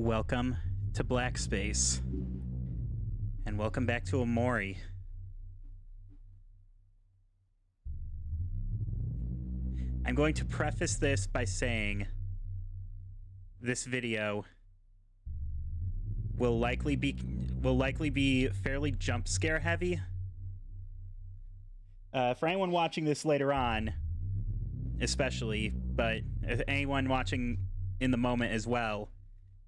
Welcome to Black Space, and welcome back to OMORI. I'm going to preface this by saying this video will likely be fairly jump scare heavy. For anyone watching this later on, especially, but anyone watching in the moment as well,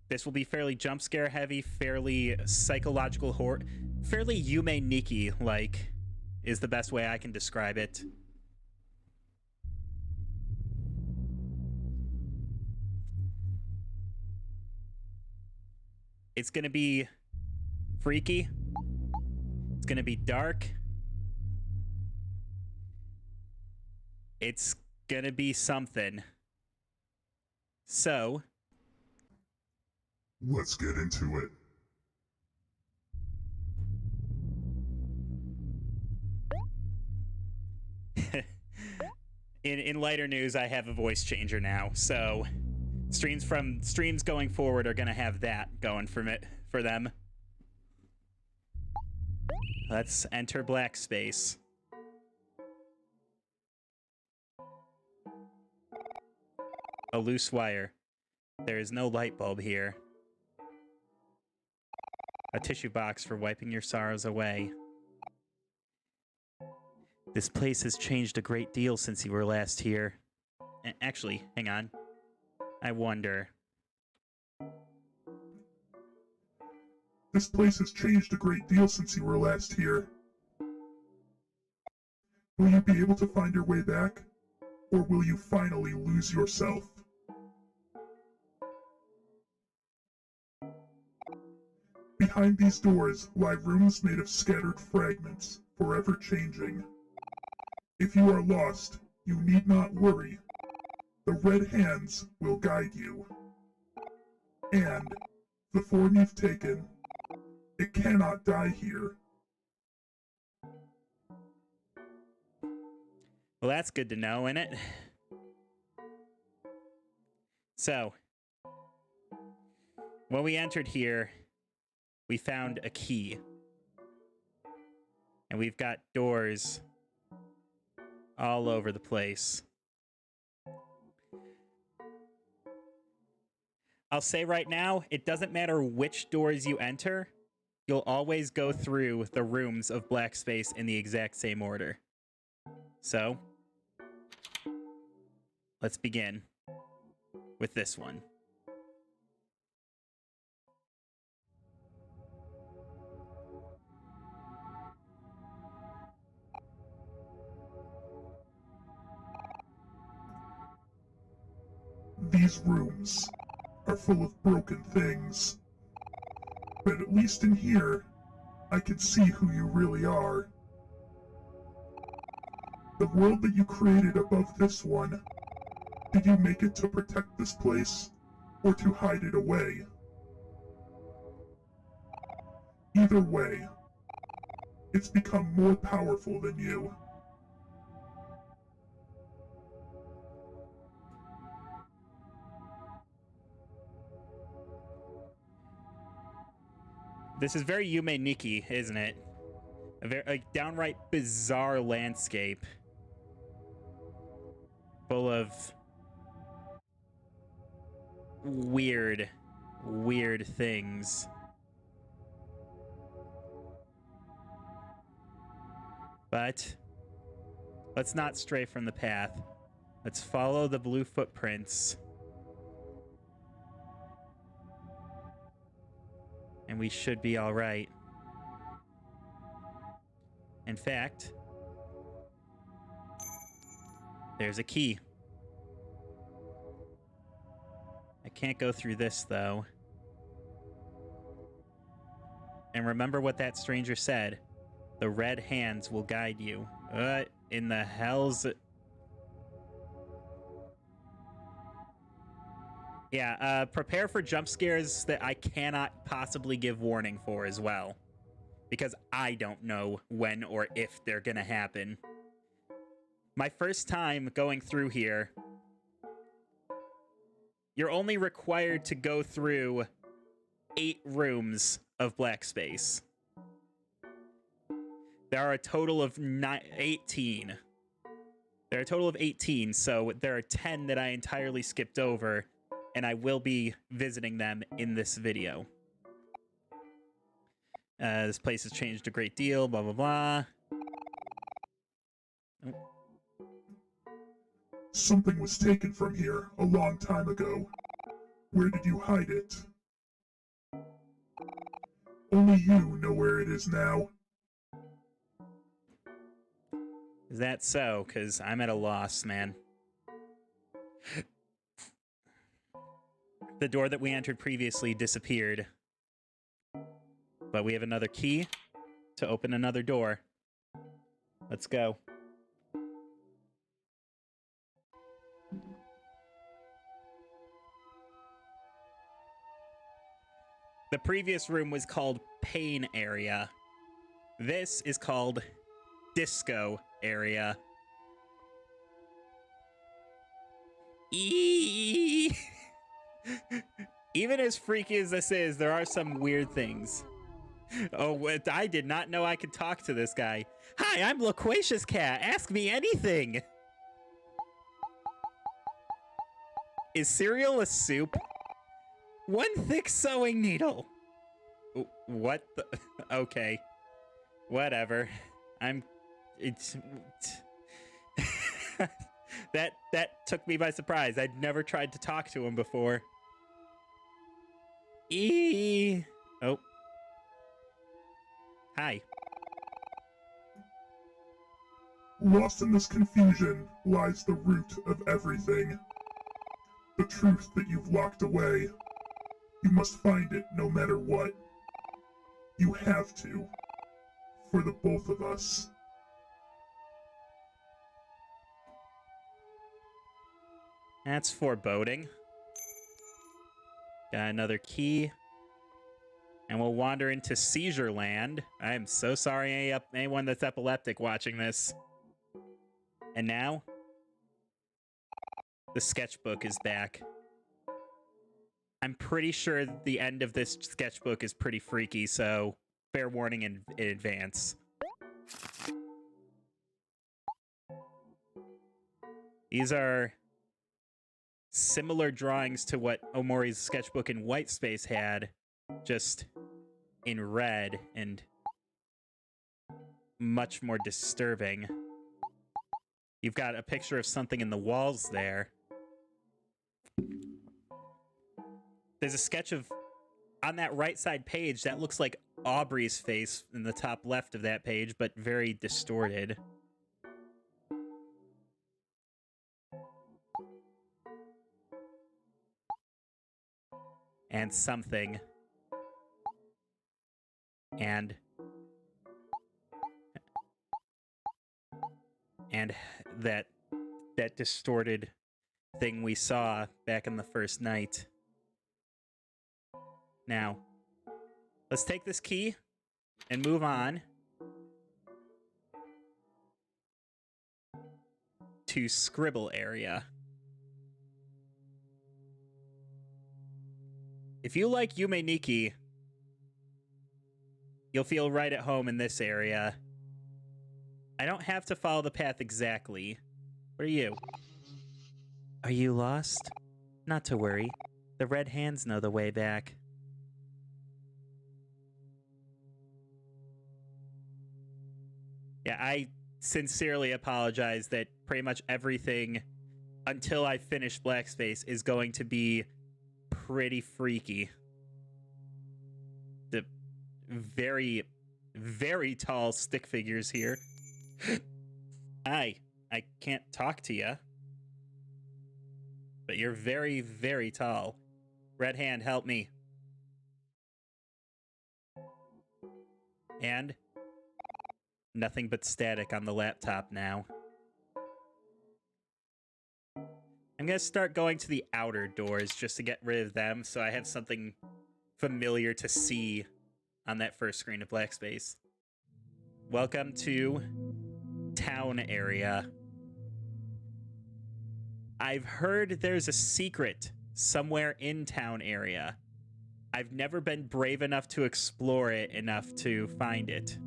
this will be fairly jump scare heavy, fairly psychological horror, fairly Yume Nikki-like is the best way I can describe it. It's gonna be freaky. It's gonna be dark. It's gonna be something. So, let's get into it. in lighter news, I have a voice changer now, so streams going forward are gonna have that going for them. Let's enter Black Space. A loose wire. There is no light bulb here. A tissue box for wiping your sorrows away. This place has changed a great deal since you were last here. Actually, hang on. I wonder. This place has changed a great deal since you were last here. Will you be able to find your way back? Or will you finally lose yourself? Behind these doors lie rooms made of scattered fragments, forever changing. If you are lost, you need not worry. The red hands will guide you. And, the form you've taken, it cannot die here. Well, that's good to know, isn't it? So, when we entered here, we found a key. And we've got doors all over the place. I'll say right now, it doesn't matter which doors you enter, you'll always go through the rooms of Black Space in the exact same order. So, let's begin with this one. These rooms are full of broken things. But at least in here, I can see who you really are. The world that you created above this one, did you make it to protect this place, or to hide it away? Either way, it's become more powerful than you. This is very Yume Nikki, isn't it? A downright bizarre landscape. Full of weird things. But let's not stray from the path. Let's follow the blue footprints. And we should be all right. In fact, there's a key. I can't go through this, though. And remember what that stranger said. The red hands will guide you. What in the hell's... Yeah, prepare for jump scares that I cannot possibly give warning for as well. Because I don't know when or if they're gonna happen. My first time going through here, you're only required to go through 8 rooms of black space. There are a total of 18. There are a total of 18, so there are 10 that I entirely skipped over, and I will be visiting them in this video. This place has changed a great deal, blah, blah, blah. Oh. Something was taken from here a long time ago. Where did you hide it? Only you know where it is now. Is that so? Because I'm at a loss, man. The door that we entered previously disappeared. But we have another key to open another door. Let's go. The previous room was called Pain Area. This is called Disco Area. Eee! Even as freaky as this is, there are some weird things. Oh, I did not know I could talk to this guy. Hi, I'm Loquacious Cat. Ask me anything. Is cereal a soup? One thick sewing needle. What the? Okay. Whatever. That took me by surprise. I'd never tried to talk to him before. Oh. Hi. Lost in this confusion lies the root of everything. The truth that you've locked away. You must find it no matter what. You have to. For the both of us. That's foreboding. Got another key. And we'll wander into Seizure Land. I am so sorry anyone that's epileptic watching this. And now, the sketchbook is back. I'm pretty sure the end of this sketchbook is pretty freaky, so fair warning in advance. These are similar drawings to what Omori's sketchbook in white space had, just in red and much more disturbing. You've got a picture of something in the walls there. There's a sketch of, on that right side page, that looks like Aubrey's face in the top left of that page, but very distorted. And something. And that distorted thing we saw back in the first night. Now, let's take this key and move on to Scribble Area. If you like Yume Nikki, you'll feel right at home in this area. I don't have to follow the path exactly. What are you? Are you lost? Not to worry. The red hands know the way back. Yeah, I sincerely apologize that pretty much everything until I finish Black Space is going to be pretty freaky. The very, very tall stick figures here. Hi, I can't talk to you. But you're very, very tall. Red hand, help me. And nothing but static on the laptop now. I'm going to start going to the outer doors just to get rid of them so I have something familiar to see on that first screen of Black Space. Welcome to Town Area. I've heard there's a secret somewhere in Town Area. I've never been brave enough to explore it enough to find it.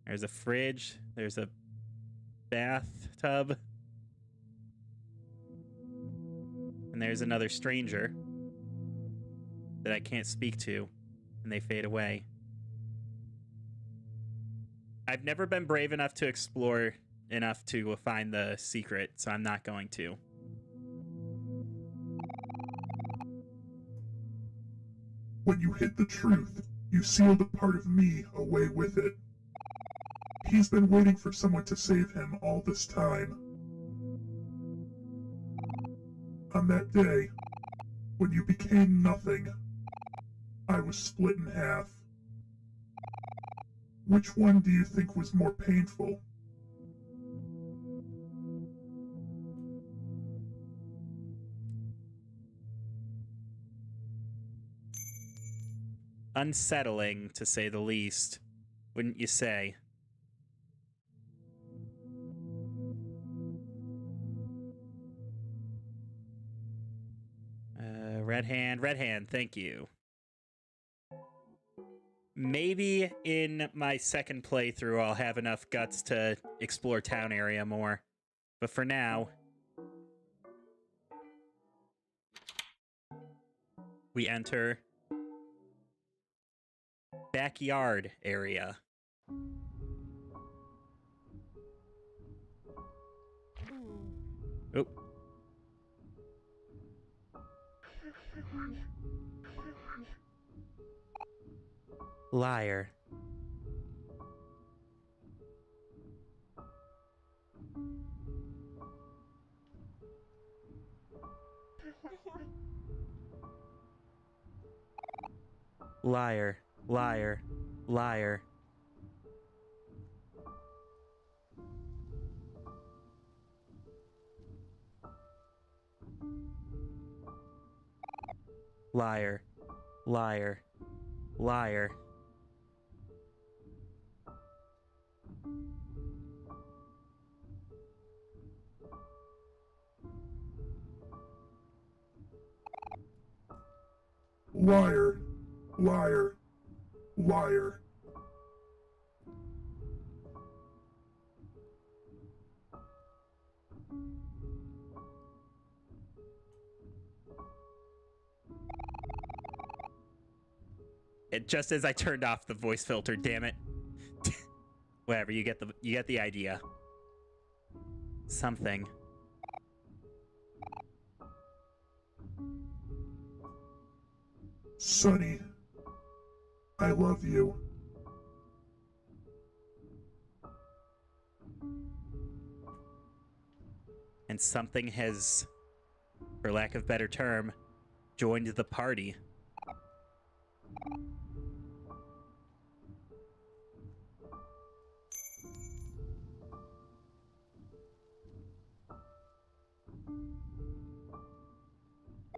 There's a fridge. There's a bathtub. And there's another stranger that I can't speak to, and they fade away. I've never been brave enough to explore enough to find the secret, so I'm not going to. When you hid the truth, you sealed a part of me away with it. He's been waiting for someone to save him all this time. On that day, when you became nothing, I was split in half. Which one do you think was more painful? Unsettling, to say the least, wouldn't you say? Red hand, thank you. Maybe in my second playthrough I'll have enough guts to explore town area more. But for now, we enter backyard area. Oh. Liar. Liar, liar, liar. Liar, liar, liar. Liar, liar, liar. Just as I turned off the voice filter, damn it. Whatever, you get the idea. Something. Sonny, I love you. And something has, for lack of better term, joined the party.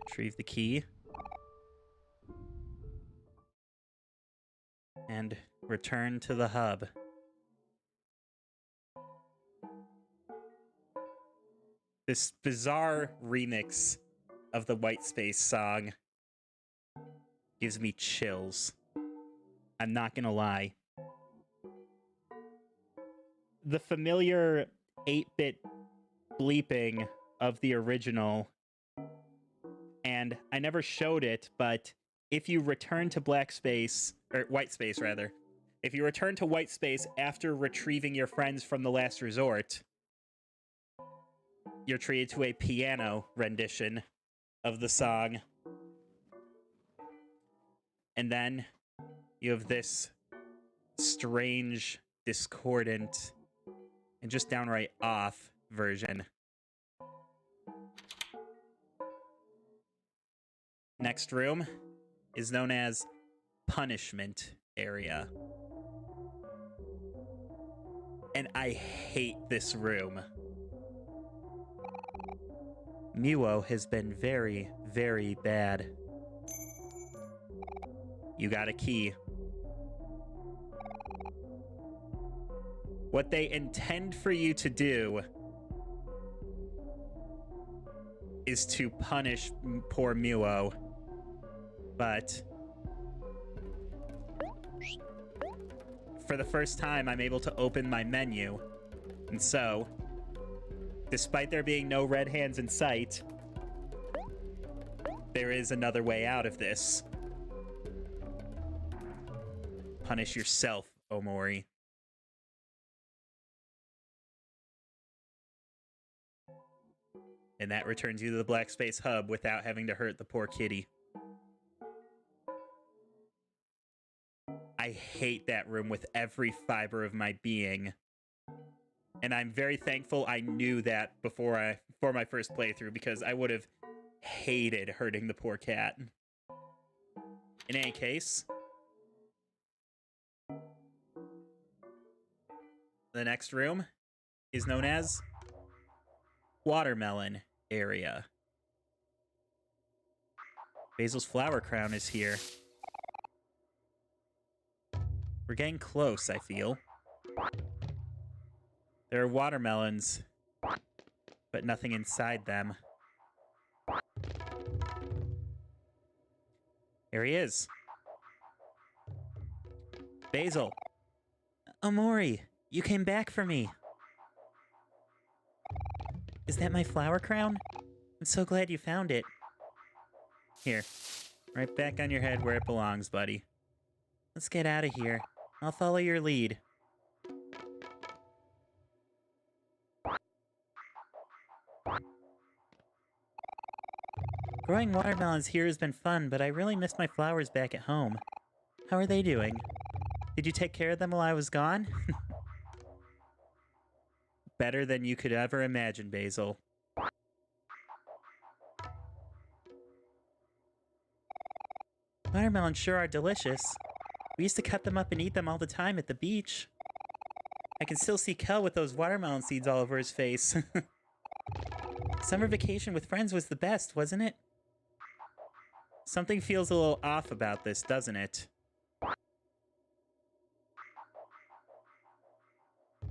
Retrieve the key. And return to the hub. This bizarre remix of the White Space song gives me chills. I'm not gonna lie. The familiar 8-bit bleeping of the original, and I never showed it, but if you return to black space, or white space rather, if you return to white space after retrieving your friends from the last resort, you're treated to a piano rendition of the song. And then you have this strange, discordant, and just downright off version. Next room is known as Punishment Area. And I hate this room. Muo has been very, very bad. You got a key. What they intend for you to do is to punish poor Muo. But for the first time, I'm able to open my menu. And so, despite there being no red hands in sight, there is another way out of this. Punish yourself, Omori. And that returns you to the Black Space Hub without having to hurt the poor kitty. I hate that room with every fiber of my being. And I'm very thankful I knew that before my first playthrough, because I would have hated hurting the poor cat. In any case, the next room is known as Watermelon Area. Basil's flower crown is here. We're getting close, I feel. There are watermelons, but nothing inside them. Here he is. Basil. Omori, you came back for me. Is that my flower crown? I'm so glad you found it. Here, right back on your head where it belongs, buddy. Let's get out of here. I'll follow your lead. Growing watermelons here has been fun, but I really miss my flowers back at home. How are they doing? Did you take care of them while I was gone? Better than you could ever imagine, Basil. Watermelons sure are delicious. We used to cut them up and eat them all the time at the beach. I can still see Kel with those watermelon seeds all over his face. Summer vacation with friends was the best, wasn't it? Something feels a little off about this, doesn't it?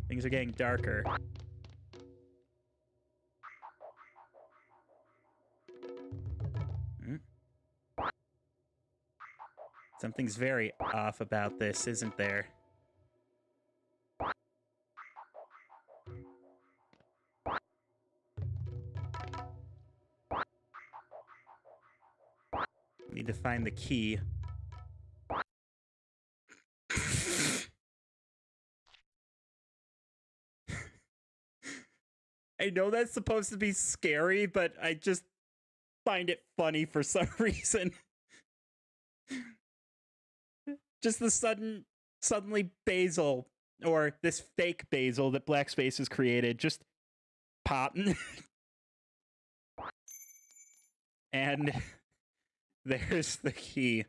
Things are getting darker. Something's very off about this, isn't there? Need to find the key. I know that's supposed to be scary, but I just find it funny for some reason. Just the suddenly Basil, or this fake Basil that Black Space has created, just pop. And there's the key.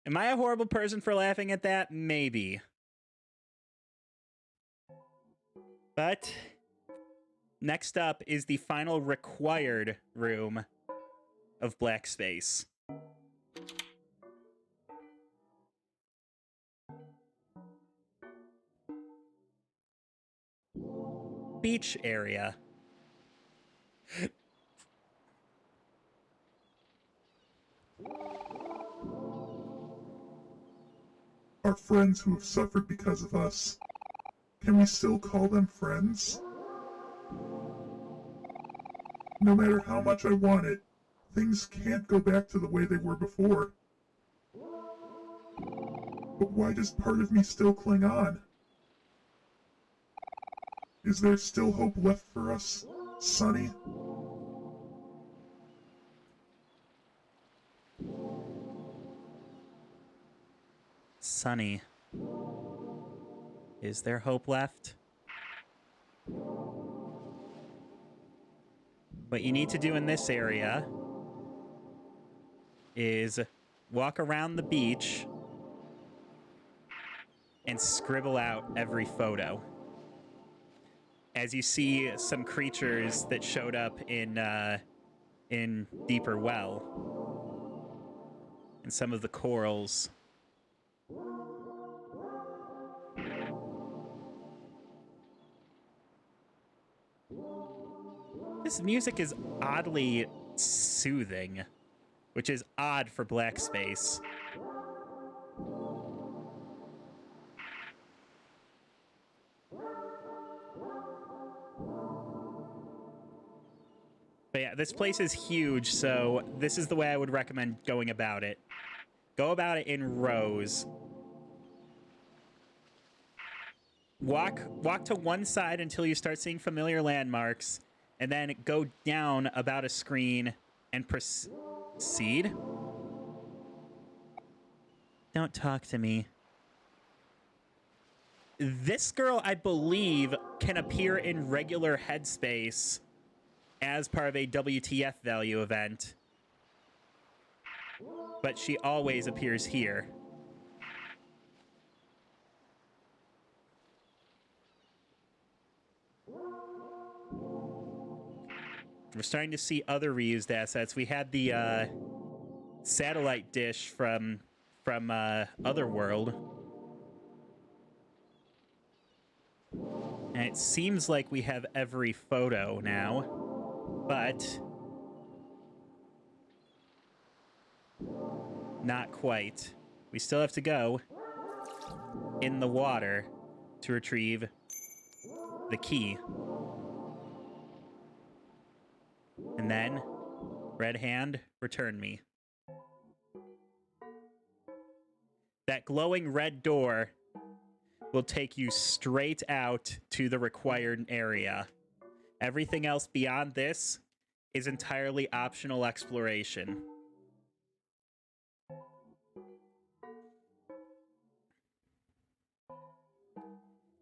Am I a horrible person for laughing at that? Maybe. But next up is the final required room of Black Space. Beach area. Our friends who have suffered because of us. Can we still call them friends? No matter how much I want it, things can't go back to the way they were before. But why does part of me still cling on? Is there still hope left for us, Sonny? Sonny. Is there hope left? What you need to do in this area is walk around the beach and scribble out every photo. As you see some creatures that showed up in Deeper Well, and some of the corals. This music is oddly soothing, which is odd for black space. But yeah, this place is huge, so this is the way I would recommend going about it. Go about it in rows. Walk to one side until you start seeing familiar landmarks, and then go down about a screen and proceed. Don't talk to me. This girl, I believe, can appear in regular headspace as part of a WTF value event. But she always appears here. We're starting to see other reused assets. We had the satellite dish from Otherworld. And it seems like we have every photo now, but not quite. We still have to go in the water to retrieve the key. And then, Red Hand, return me. That glowing red door will take you straight out to the required area. Everything else beyond this is entirely optional exploration.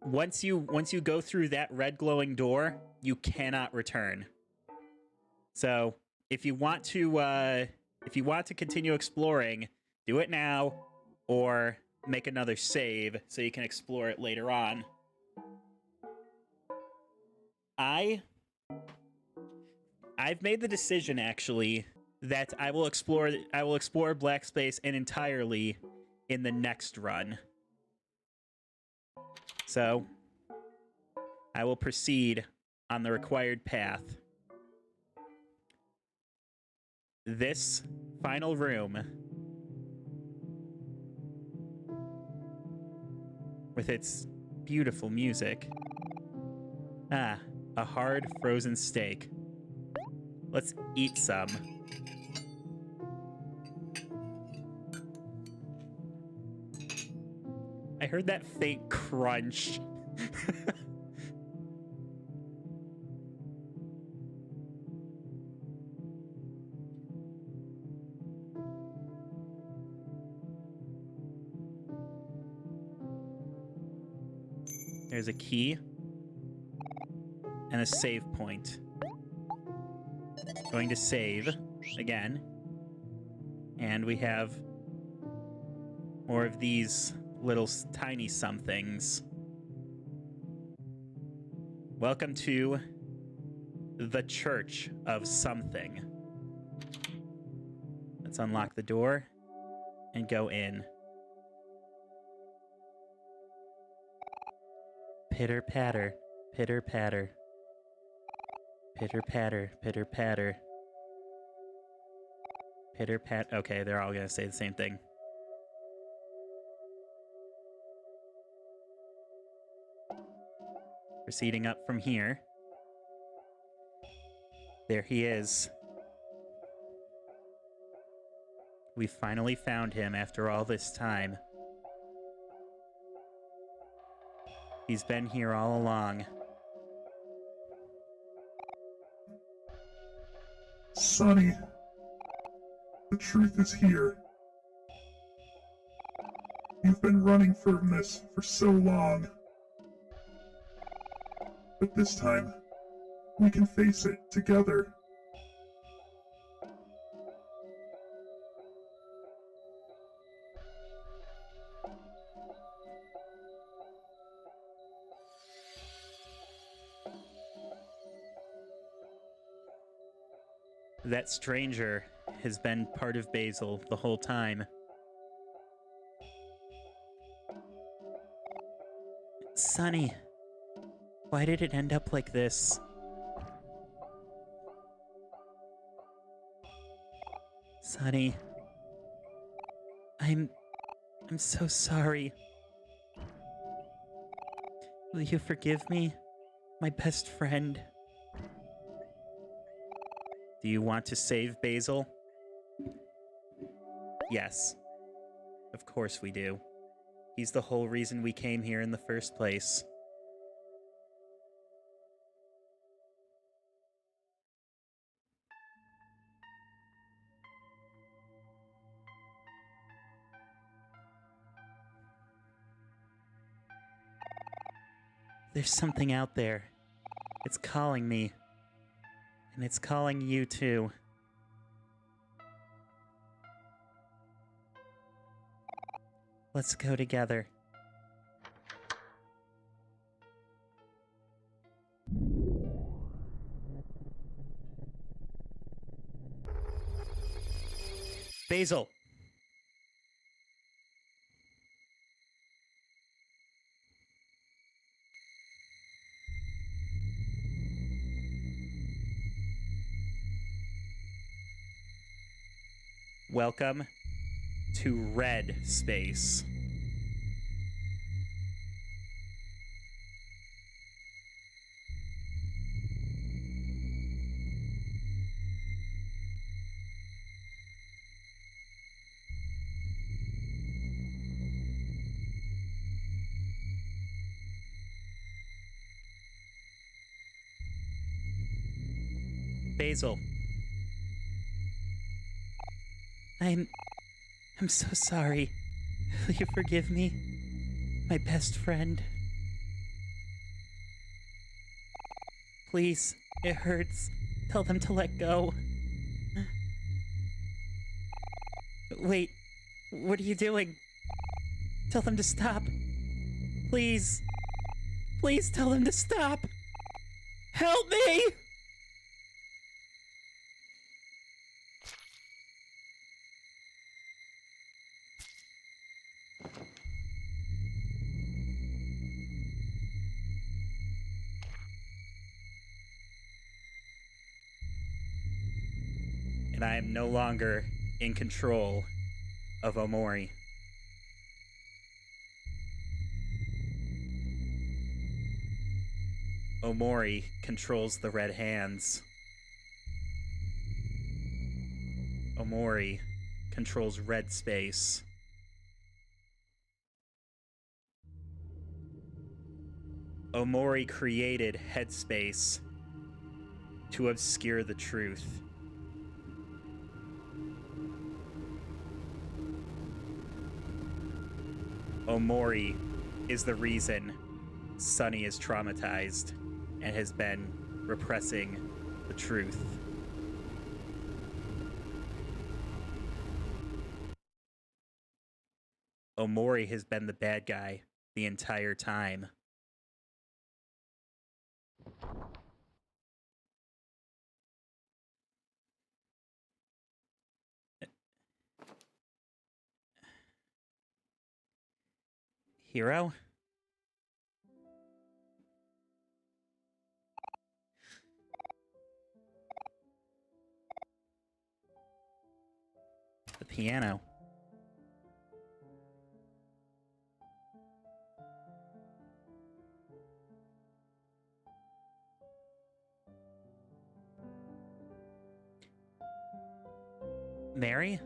Once you go through that red glowing door, you cannot return. So, if you want to continue exploring, do it now, or make another save so you can explore it later on. I've made the decision, actually, that I will explore Black Space entirely in the next run. So, I will proceed on the required path. This final room, with its beautiful music. Ah, a hard frozen steak. Let's eat some. I heard that faint crunch. There's a key and a save point. Going to save again. And we have more of these little tiny somethings. Welcome to the Church of Something. Let's unlock the door and go in. Pitter patter, pitter patter. Pitter patter, pitter patter. Pitter pat. Okay, they're all gonna say the same thing. Proceeding up from here. There he is. We finally found him after all this time. He's been here all along. Sonny, the truth is here. You've been running from this for so long. But this time, we can face it together. That stranger has been part of Basil the whole time. Sonny, why did it end up like this? Sonny. I'm so sorry. Will you forgive me? My best friend. Do you want to save Basil? Yes. Of course we do. He's the whole reason we came here in the first place. There's something out there. It's calling me. And it's calling you too. Let's go together. Basil! Welcome to Red Space. Basil. I'm so sorry. Will you forgive me? My best friend. Please, it hurts. Tell them to let go. Wait, what are you doing? Tell them to stop. Please. Please tell them to stop. Help me! And I am no longer in control of OMORI. OMORI controls the red hands. OMORI controls red space. OMORI created headspace to obscure the truth. OMORI is the reason Sonny is traumatized and has been repressing the truth. OMORI has been the bad guy the entire time. Hero? The piano. Mary?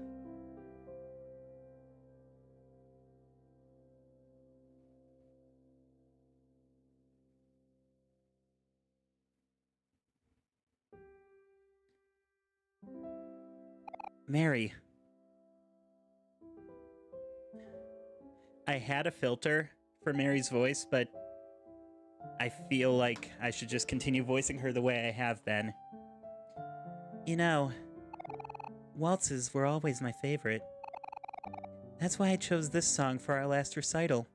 Mary. I had a filter for Mary's voice, but I feel like I should just continue voicing her the way I have been. You know, waltzes were always my favorite. That's why I chose this song for our last recital.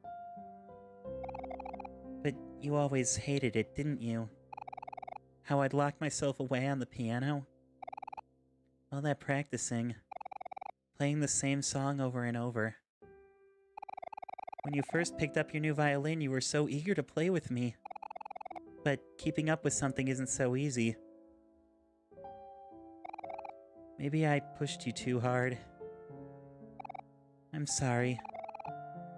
But you always hated it, didn't you? How I'd lock myself away on the piano? All that practicing, playing the same song over and over. When you first picked up your new violin, you were so eager to play with me. But keeping up with something isn't so easy. Maybe I pushed you too hard. I'm sorry.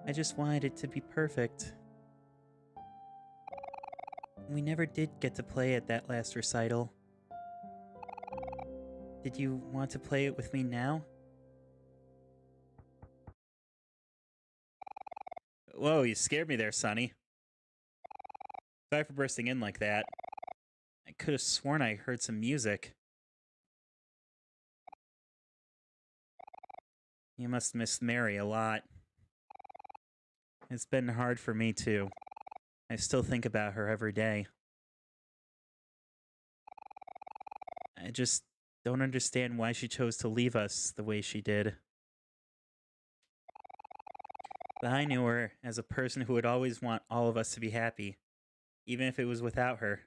I just wanted it to be perfect. We never did get to play at that last recital. Did you want to play it with me now? Whoa, you scared me there, Sonny. Sorry for bursting in like that. I could have sworn I heard some music. You must miss Mary a lot. It's been hard for me, too. I still think about her every day. I just don't understand why she chose to leave us the way she did. But I knew her as a person who would always want all of us to be happy, even if it was without her.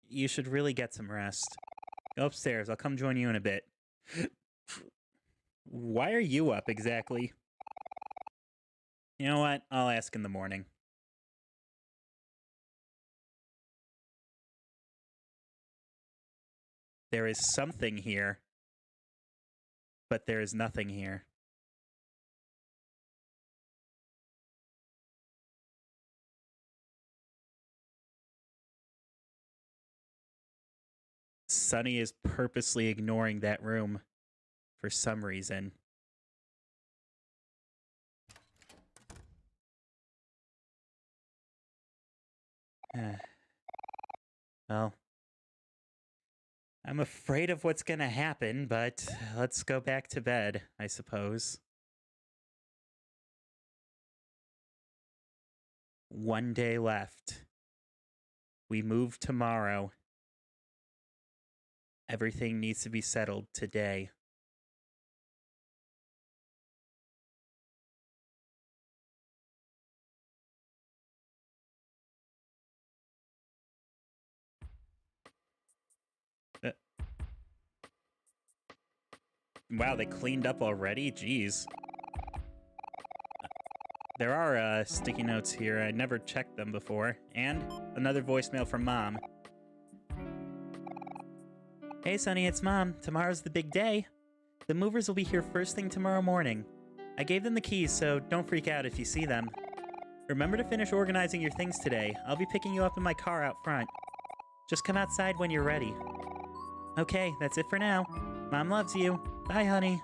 You should really get some rest. Go upstairs. I'll come join you in a bit. Why are you up exactly? You know what? I'll ask in the morning. There is something here, but there is nothing here. Sunny is purposely ignoring that room for some reason. Well, I'm afraid of what's gonna happen, but let's go back to bed, I suppose. One day left. We move tomorrow. Everything needs to be settled today. Wow, they cleaned up already? Jeez. There are sticky notes here. I never checked them before. And another voicemail from Mom. Hey, Sonny, it's Mom. Tomorrow's the big day. The movers will be here first thing tomorrow morning. I gave them the keys, so don't freak out if you see them. Remember to finish organizing your things today. I'll be picking you up in my car out front. Just come outside when you're ready. Okay, that's it for now. Mom loves you. Bye, honey.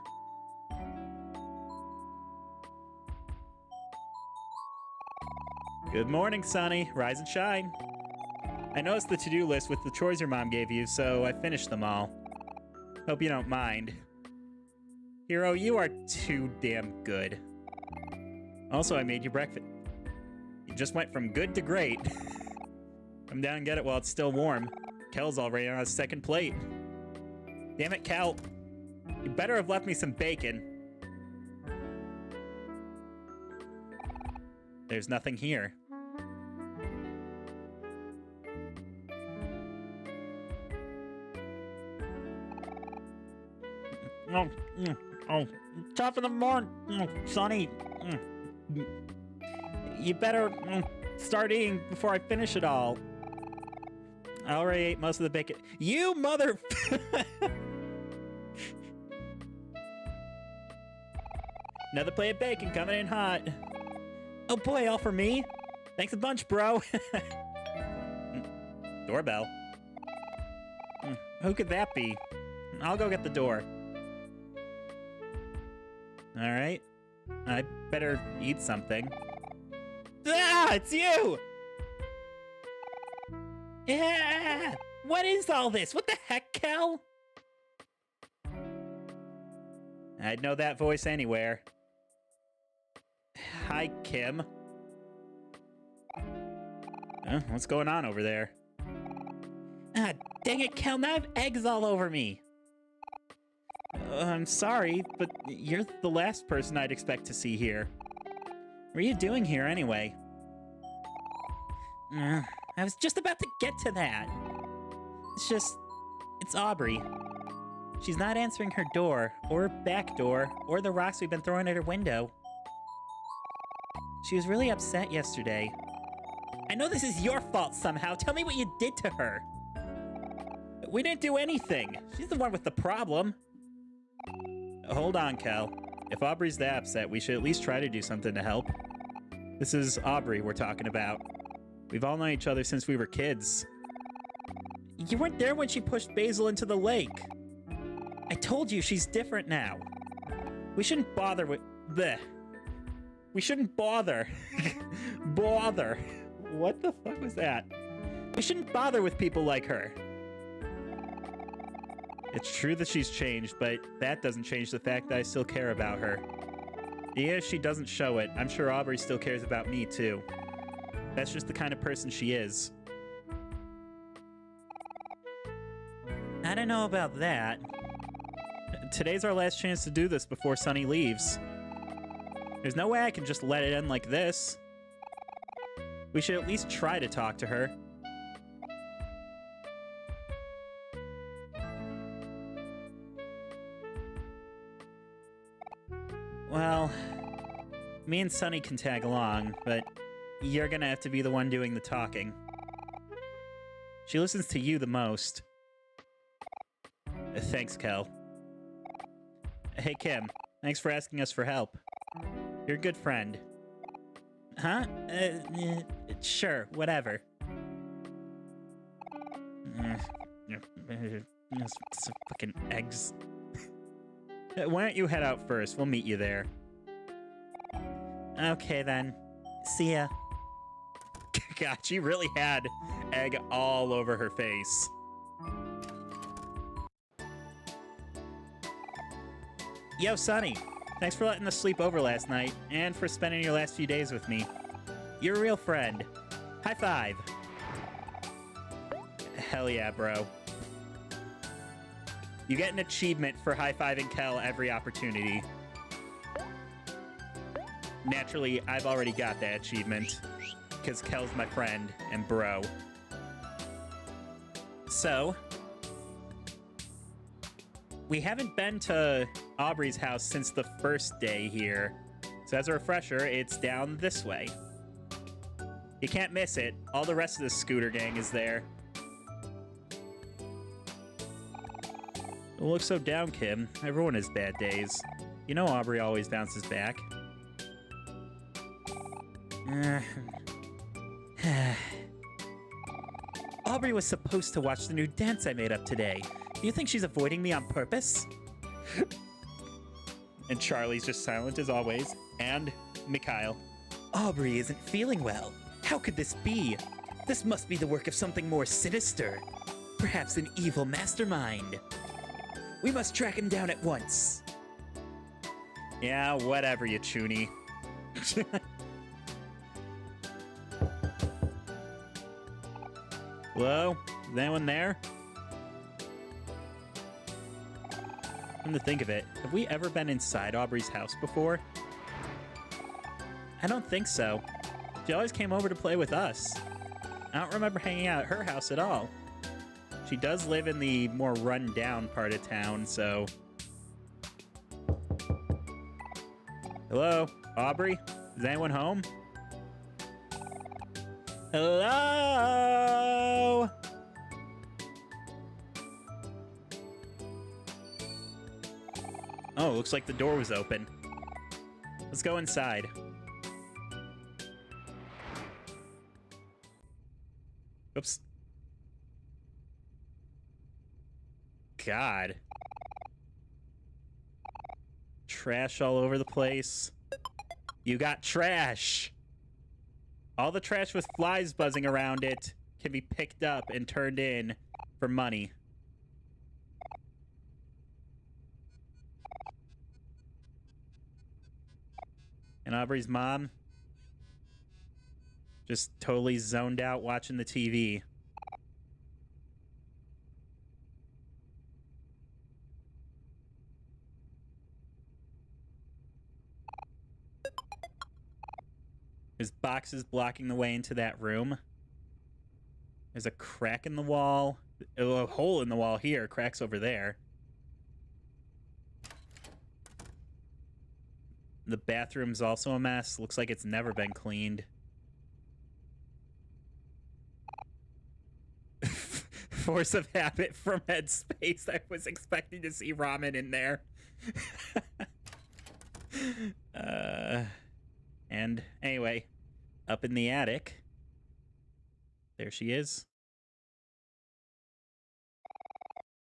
Good morning, Sonny. Rise and shine. I noticed the to-do list with the chores your mom gave you, so I finished them all. Hope you don't mind. Hero, you are too damn good. Also, I made you breakfast. You just went from good to great. Come down and get it while it's still warm. Kel's already on his second plate. Damn it, Kel. You better have left me some bacon. There's nothing here. Top of the morning, Sonny. You better start eating before I finish it all. I already ate most of the bacon. You mother... Another plate of bacon coming in hot. Oh boy, all for me? Thanks a bunch, bro. Doorbell. Who could that be? I'll go get the door. Alright. I better eat something. Ah, it's you! Yeah! What is all this? What the heck, Kel? I'd know that voice anywhere. Hi, Kim. What's going on over there? Ah, dang it, Kel, now I have eggs all over me. I'm sorry, but you're the last person I'd expect to see here. What are you doing here, anyway? I was just about to get to that. It's Aubrey. She's not answering her door, or back door, or the rocks we've been throwing at her window. She was really upset yesterday. I know this is your fault somehow. Tell me what you did to her. We didn't do anything. She's the one with the problem. Hold on, Kel. If Aubrey's that upset, we should at least try to do something to help. This is Aubrey we're talking about. We've all known each other since we were kids. You weren't there when she pushed Basil into the lake. I told you she's different now. We shouldn't bother with... Bleh. We shouldn't bother. Bother. What the fuck was that? We shouldn't bother with people like her. It's true that she's changed, but that doesn't change the fact that I still care about her. Yeah, she doesn't show it. I'm sure Aubrey still cares about me, too. That's just the kind of person she is. I don't know about that. Today's our last chance to do this before Sunny leaves. There's no way I can just let it end like this. We should at least try to talk to her. Well, me and Sunny can tag along, but you're gonna have to be the one doing the talking. She listens to you the most. Thanks, Kel. Hey, Kim. Thanks for asking us for help. You're a good friend. Huh? Sure, whatever. Some fucking eggs. Why don't you head out first? We'll meet you there. Okay, then. See ya. God, she really had egg all over her face. Yo, Sunny. Thanks for letting us sleep over last night, and for spending your last few days with me. You're a real friend. High five. Hell yeah, bro. You get an achievement for high-fiving Kel every opportunity. Naturally, I've already got that achievement, because Kel's my friend and bro. So, we haven't been to Aubrey's house since the first day here. So as a refresher, it's down this way. You can't miss it. All the rest of the scooter gang is there. Don't look so down, Kim. Everyone has bad days. You know Aubrey always bounces back. Aubrey was supposed to watch the new dance I made up today. Do you think she's avoiding me on purpose? And Charlie's just silent as always. And Mikhail. Aubrey isn't feeling well. How could this be? This must be the work of something more sinister. Perhaps an evil mastermind. We must track him down at once. Yeah, whatever, you chuny. Hello? Is anyone there? Come to think of it, have we ever been inside Aubrey's house before? I don't think so. She always came over to play with us. I don't remember hanging out at her house at all. She does live in the more run-down part of town, so... Hello? Aubrey? Is anyone home? Hello? Oh, looks like the door was open. Let's go inside. Oops. God. Trash all over the place. You got trash. All the trash with flies buzzing around it can be picked up and turned in for money. And Aubrey's mom just totally zoned out watching the TV. There's boxes blocking the way into that room. There's a crack in the wall. A hole in the wall here. Cracks over there. The bathroom's also a mess. Looks like it's never been cleaned. Force of habit from Headspace. I was expecting to see ramen in there. And anyway, up in the attic. There she is.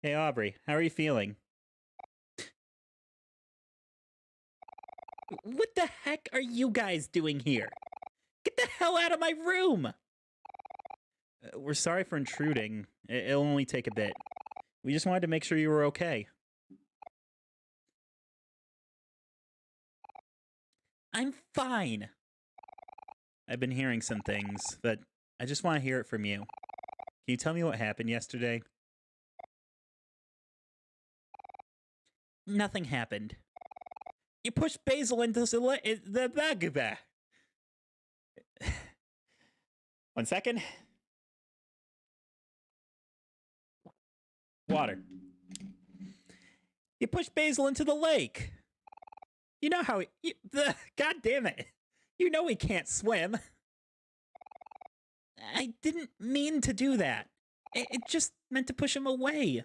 Hey, Aubrey, how are you feeling? What the heck are you guys doing here? Get the hell out of my room! We're sorry for intruding. It'll only take a bit. We just wanted to make sure you were okay. I'm fine. I've been hearing some things, but I just want to hear it from you. Can you tell me what happened yesterday? Nothing happened. You pushed Basil into the bag. 1 second. Water. You pushed Basil into the lake. You know how God damn it. You know he can't swim. I didn't mean to do that. It just meant to push him away.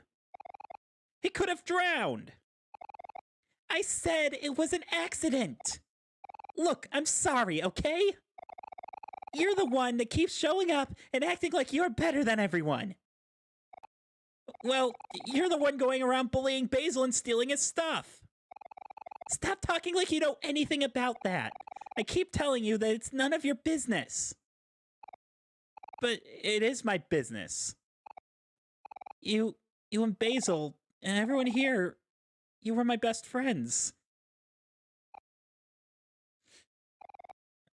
He could have drowned. I said it was an accident. Look, I'm sorry, okay? You're the one that keeps showing up and acting like you're better than everyone. Well, you're the one going around bullying Basil and stealing his stuff. Stop talking like you know anything about that. I keep telling you that it's none of your business. But it is my business. You and Basil and everyone here, you were my best friends.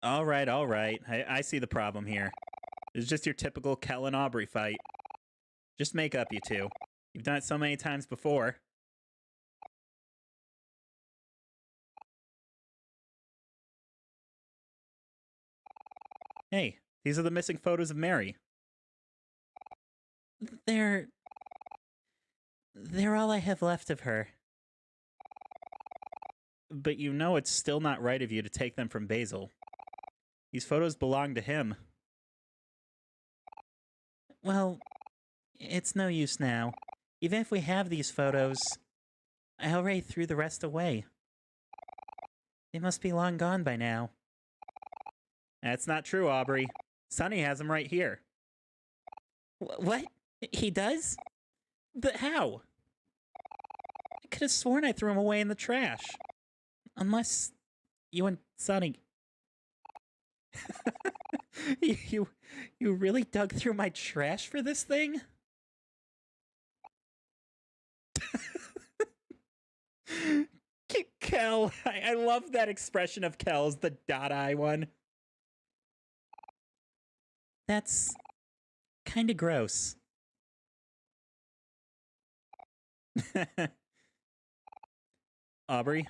All right. I see the problem here. It's just your typical Kel and Aubrey fight. Just make up, you two. You've done it so many times before. Hey, these are the missing photos of Mary. They're all I have left of her. But you know it's still not right of you to take them from Basil. These photos belong to him. Well, it's no use now. Even if we have these photos, I already threw the rest away. They must be long gone by now. That's not true, Aubrey. Sonny has them right here. What? He does? But how? I could have sworn I threw him away in the trash. Unless you and Sonny... you really dug through my trash for this thing? Kel, I love that expression of Kel's, the dot-eye one. That's kind of gross. Aubrey,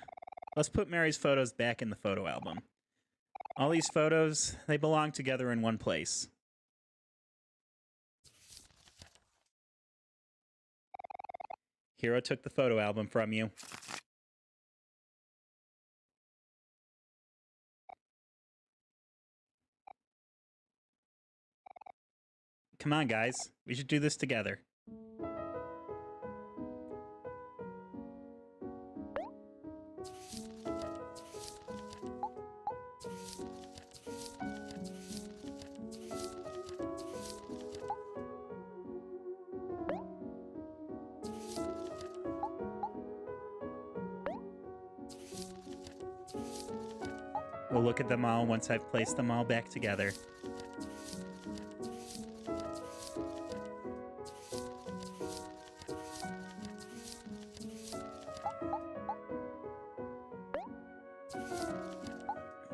let's put Mary's photos back in the photo album. All these photos, they belong together in one place. Hero took the photo album from you. Come on, guys. We should do this together. We'll look at them all once I've placed them all back together.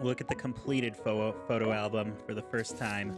Look at the completed photo album for the first time.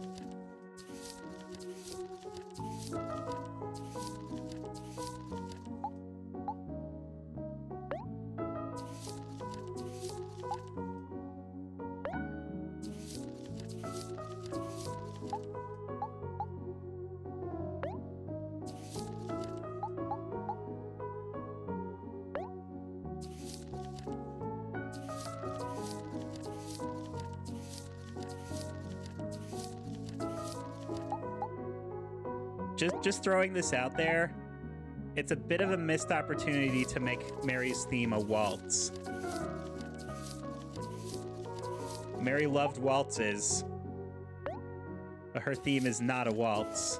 Just throwing this out there, it's a bit of a missed opportunity to make Mary's theme a waltz. Mary loved waltzes, but her theme is not a waltz.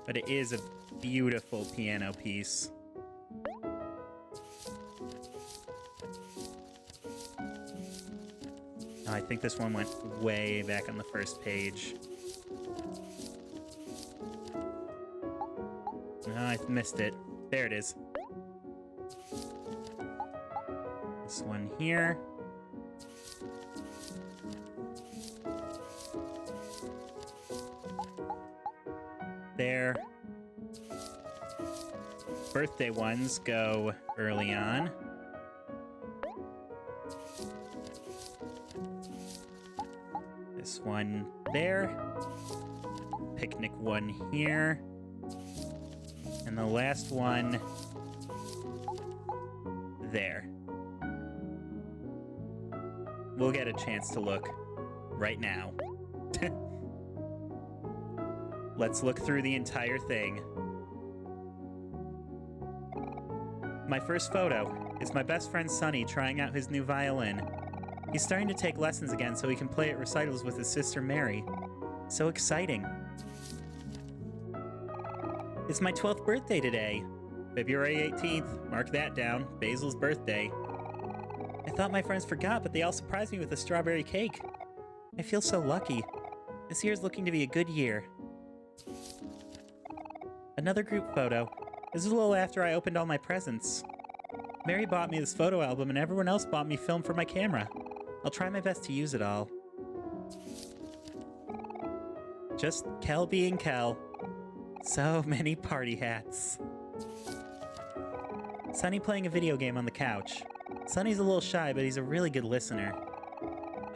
But it is a beautiful piano piece. Oh, I think this one went way back on the first page. No, I missed it. There it is. This one here. There. Birthday ones go early on. This one there. Picnic one here. And the last one there. We'll get a chance to look right now. Let's look through the entire thing. My first photo is my best friend Sonny trying out his new violin. He's starting to take lessons again so he can play at recitals with his sister Mary. So exciting. It's my 12th birthday today. February 18th, mark that down, Basil's birthday. I thought my friends forgot, but they all surprised me with a strawberry cake. I feel so lucky. This year's looking to be a good year. Another group photo. This is a little after I opened all my presents. Mary bought me this photo album and everyone else bought me film for my camera. I'll try my best to use it all. Just Kel being Kel. So many party hats. Sonny playing a video game on the couch. Sonny's a little shy, but he's a really good listener.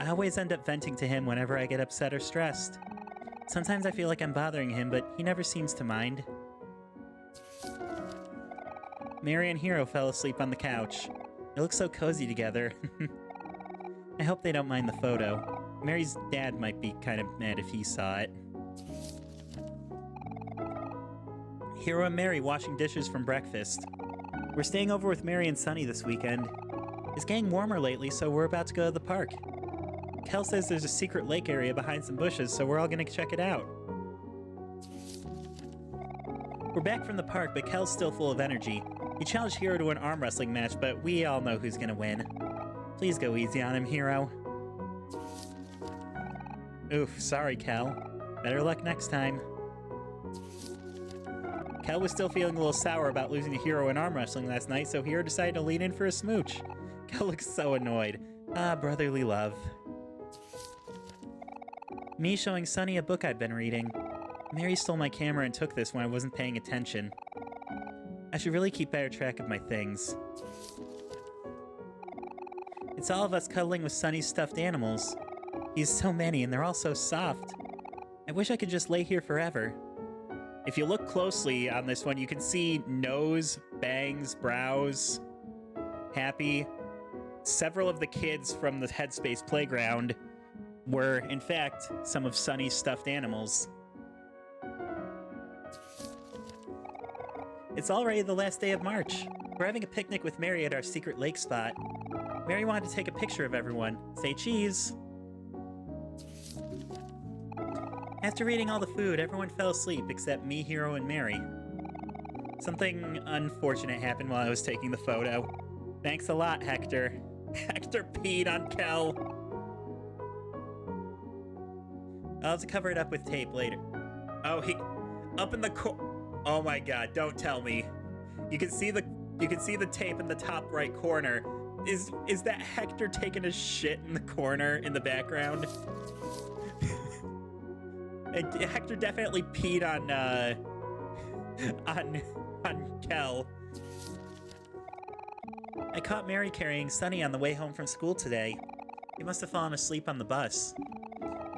I always end up venting to him whenever I get upset or stressed. Sometimes I feel like I'm bothering him, but he never seems to mind. Mary and Hero fell asleep on the couch. They look so cozy together. I hope they don't mind the photo. Mary's dad might be kind of mad if he saw it. Hero and Mary washing dishes from breakfast. We're staying over with Mary and Sonny this weekend. It's getting warmer lately, so we're about to go to the park. Kel says there's a secret lake area behind some bushes, so we're all gonna check it out. We're back from the park, but Kel's still full of energy. He challenged Hero to an arm wrestling match, but we all know who's gonna win. Please go easy on him, Hero. Oof, sorry, Kel. Better luck next time. Kel was still feeling a little sour about losing to Hero in arm wrestling last night, so Hero decided to lean in for a smooch. Kel looks so annoyed. Ah, brotherly love. Me showing Sonny a book I've been reading. Mary stole my camera and took this when I wasn't paying attention. I should really keep better track of my things. It's all of us cuddling with Sonny's stuffed animals. He has so many and they're all so soft. I wish I could just lay here forever. If you look closely on this one, you can see nose, bangs, brows, happy. Several of the kids from the Headspace playground were, in fact, some of Sonny's stuffed animals. It's already the last day of March. We're having a picnic with Mary at our secret lake spot. Mary wanted to take a picture of everyone. Say cheese! After eating all the food, everyone fell asleep except me, Hero, and Mary. Something unfortunate happened while I was taking the photo. Thanks a lot, Hector. Hector peed on Kel. I'll have to cover it up with tape later. Oh, he... up in the oh my god, don't tell me. You can see the tape in the top right corner. Is that Hector taking a shit in the corner in the background? Hector definitely peed on Kel. I caught Mary carrying Sonny on the way home from school today. He must have fallen asleep on the bus.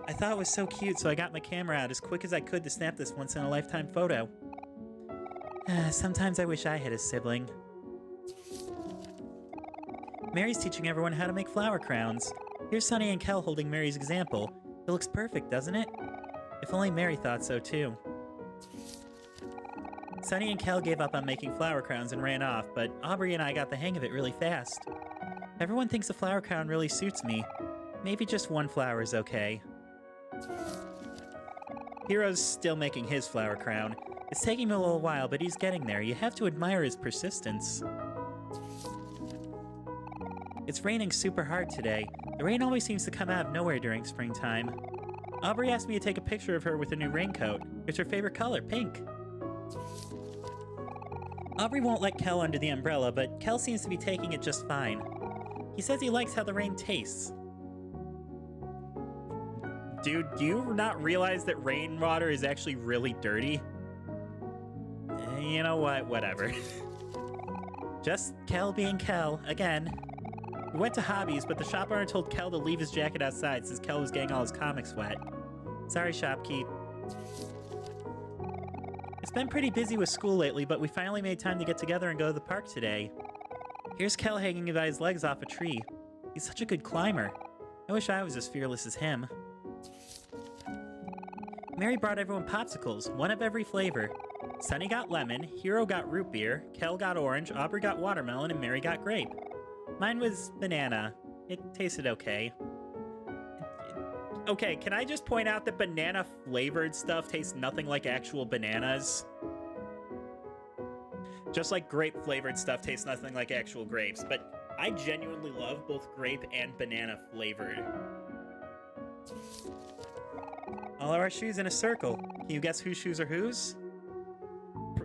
I thought it was so cute, so I got my camera out as quick as I could to snap this once-in-a-lifetime photo. Sometimes I wish I had a sibling. Mary's teaching everyone how to make flower crowns. Here's Sonny and Kel holding Mary's example. It looks perfect, doesn't it? If only Mary thought so too. Sunny and Kel gave up on making flower crowns and ran off, but Aubrey and I got the hang of it really fast. Everyone thinks a flower crown really suits me. Maybe just one flower is okay. Hero's still making his flower crown. It's taking him a little while, but he's getting there. You have to admire his persistence. It's raining super hard today. The rain always seems to come out of nowhere during springtime. Aubrey asked me to take a picture of her with a new raincoat. It's her favorite color, pink. Aubrey won't let Kel under the umbrella, but Kel seems to be taking it just fine. He says he likes how the rain tastes. Dude, do you not realize that rainwater is actually really dirty? You know what? Whatever. Just Kel being Kel, again. We went to Hobbies, but the shop owner told Kel to leave his jacket outside since Kel was getting all his comics wet. Sorry, shopkeep. It's been pretty busy with school lately, but we finally made time to get together and go to the park today. Here's Kel hanging by his legs off a tree. He's such a good climber. I wish I was as fearless as him. Mary brought everyone popsicles, one of every flavor. Sunny got lemon, Hero got root beer, Kel got orange, Aubrey got watermelon, and Mary got grape. Mine was banana. It tasted okay. Okay, can I just point out that banana-flavored stuff tastes nothing like actual bananas? Just like grape-flavored stuff tastes nothing like actual grapes, but I genuinely love both grape and banana-flavored. All of our shoes in a circle. Can you guess whose shoes are whose?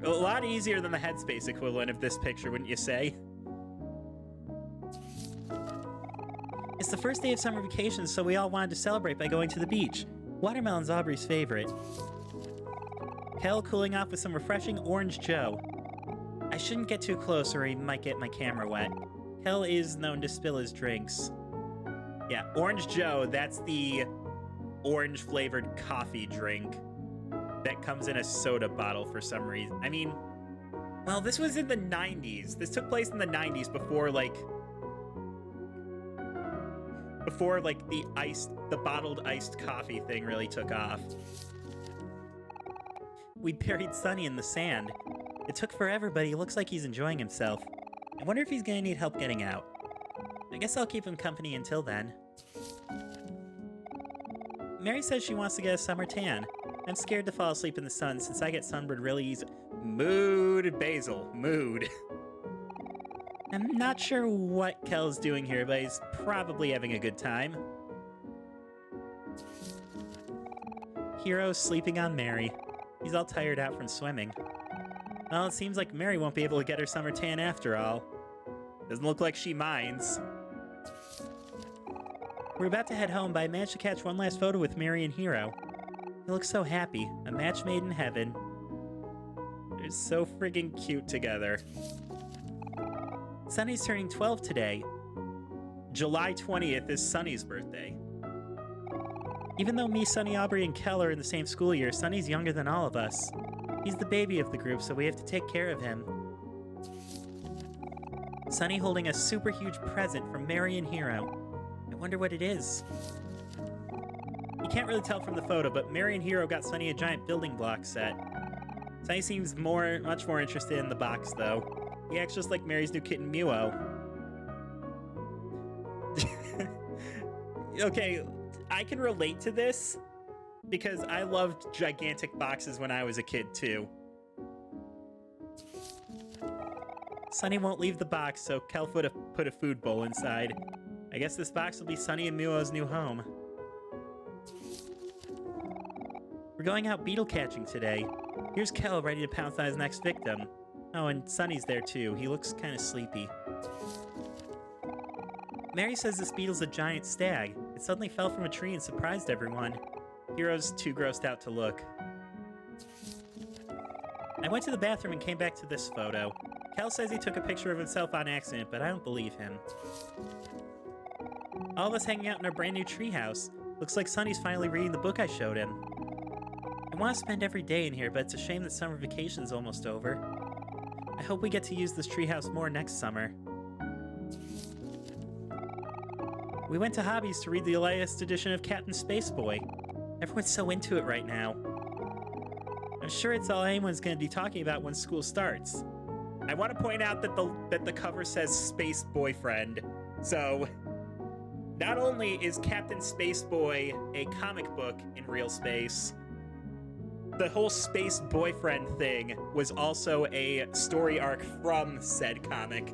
A lot easier than the Headspace equivalent of this picture, wouldn't you say? It's the first day of summer vacation, so we all wanted to celebrate by going to the beach. Watermelon's Aubrey's favorite. Kel cooling off with some refreshing Orange Joe. I shouldn't get too close or he might get my camera wet. Kel is known to spill his drinks. Yeah, Orange Joe, that's the orange-flavored coffee drink that comes in a soda bottle for some reason. I mean, well, this was in the 90s. This took place in the 90s before, like, the bottled iced coffee thing really took off. We buried Sunny in the sand. It took forever, but he looks like he's enjoying himself. I wonder if he's gonna need help getting out. I guess I'll keep him company until then. Mary says she wants to get a summer tan. I'm scared to fall asleep in the sun since I get sunburned really easy. Mood, Basil, mood. I'm not sure what Kel's doing here, but he's probably having a good time. Hero's sleeping on Mary. He's all tired out from swimming. Well, it seems like Mary won't be able to get her summer tan after all. Doesn't look like she minds. We're about to head home, but I managed to catch one last photo with Mary and Hero. They look so happy, a match made in heaven. They're so friggin' cute together. Sunny's turning 12 today. July 20th is Sunny's birthday. Even though me, Sunny, Aubrey, and Kel are in the same school year, Sunny's younger than all of us. He's the baby of the group, so we have to take care of him. Sunny holding a super huge present from Mary and Hero. I wonder what it is. You can't really tell from the photo, but Mary and Hero got Sunny a giant building block set. Sunny seems much more interested in the box, though. He acts just like Mary's new kitten, Muo. Okay, I can relate to this because I loved gigantic boxes when I was a kid, too. Sunny won't leave the box, so Kel put a food bowl inside. I guess this box will be Sunny and Muo's new home. We're going out beetle catching today. Here's Kel ready to pounce on his next victim. Oh, and Sunny's there too. He looks kind of sleepy. Mary says this beetle's a giant stag. It suddenly fell from a tree and surprised everyone. Hero's too grossed out to look. I went to the bathroom and came back to this photo. Kel says he took a picture of himself on accident, but I don't believe him. All of us hanging out in our brand new treehouse. Looks like Sunny's finally reading the book I showed him. I want to spend every day in here, but it's a shame that summer vacation's almost over. I hope we get to use this treehouse more next summer. We went to Hobbies to read the latest edition of Captain Spaceboy. Everyone's so into it right now. I'm sure it's all anyone's going to be talking about when school starts. I want to point out that the cover says Space Boyfriend. So, not only is Captain Space Boy a comic book in real space, the whole Space Boyfriend thing was also a story arc from said comic.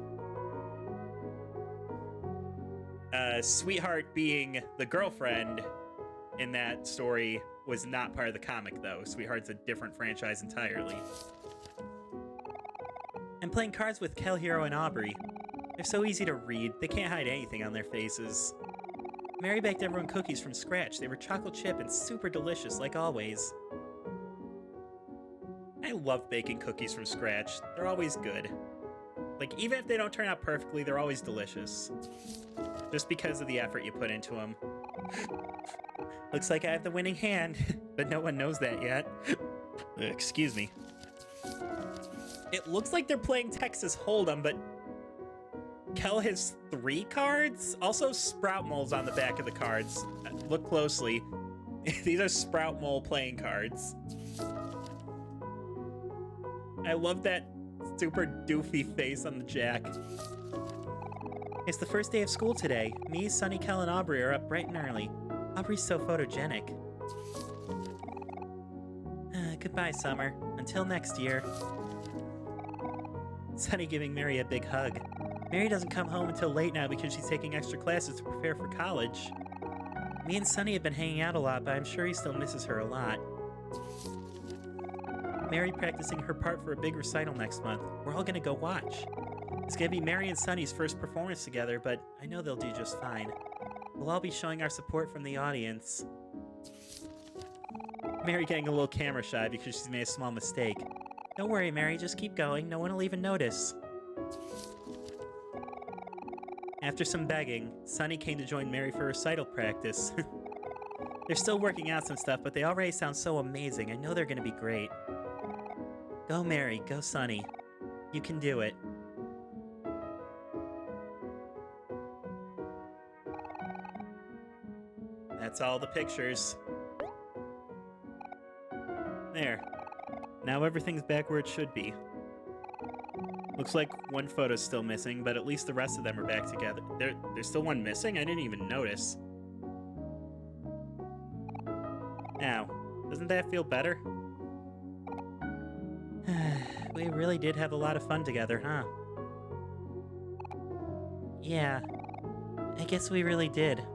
Sweetheart being the girlfriend in that story was not part of the comic, though. Sweetheart's a different franchise entirely. I'm playing cards with Kel, Hero, and Aubrey. They're so easy to read, they can't hide anything on their faces. Mary baked everyone cookies from scratch. They were chocolate chip and super delicious, like always. I love baking cookies from scratch. They're always good. Like, even if they don't turn out perfectly, they're always delicious. Just because of the effort you put into them. Looks like I have the winning hand, but no one knows that yet. Excuse me. It looks like they're playing Texas Hold'em, but Kel has 3 cards? Also Sprout Mole's on the back of the cards. Look closely. These are Sprout Mole playing cards. I love that super doofy face on the jack. It's the first day of school today. Me, Sunny, Kel, and Aubrey are up bright and early. Aubrey's so photogenic. Goodbye, Summer. Until next year. Sunny giving Mary a big hug. Mary doesn't come home until late now because she's taking extra classes to prepare for college. Me and Sunny have been hanging out a lot, but I'm sure he still misses her a lot. Mary practicing her part for a big recital next month. We're all gonna go watch. It's gonna be Mary and Sunny's first performance together, but I know they'll do just fine. We'll all be showing our support from the audience. Mary getting a little camera shy because she's made a small mistake. Don't worry, Mary, just keep going. No one will even notice. After some begging, Sunny came to join Mary for recital practice. They're still working out some stuff, but they already sound so amazing. I know they're gonna be great. Go Mary, go Sunny. You can do it. That's all the pictures. There. Now everything's back where it should be. Looks like one photo's still missing, but at least the rest of them are back together. There's still one missing? I didn't even notice. Now, doesn't that feel better? We really did have a lot of fun together, huh? Yeah, I guess we really did.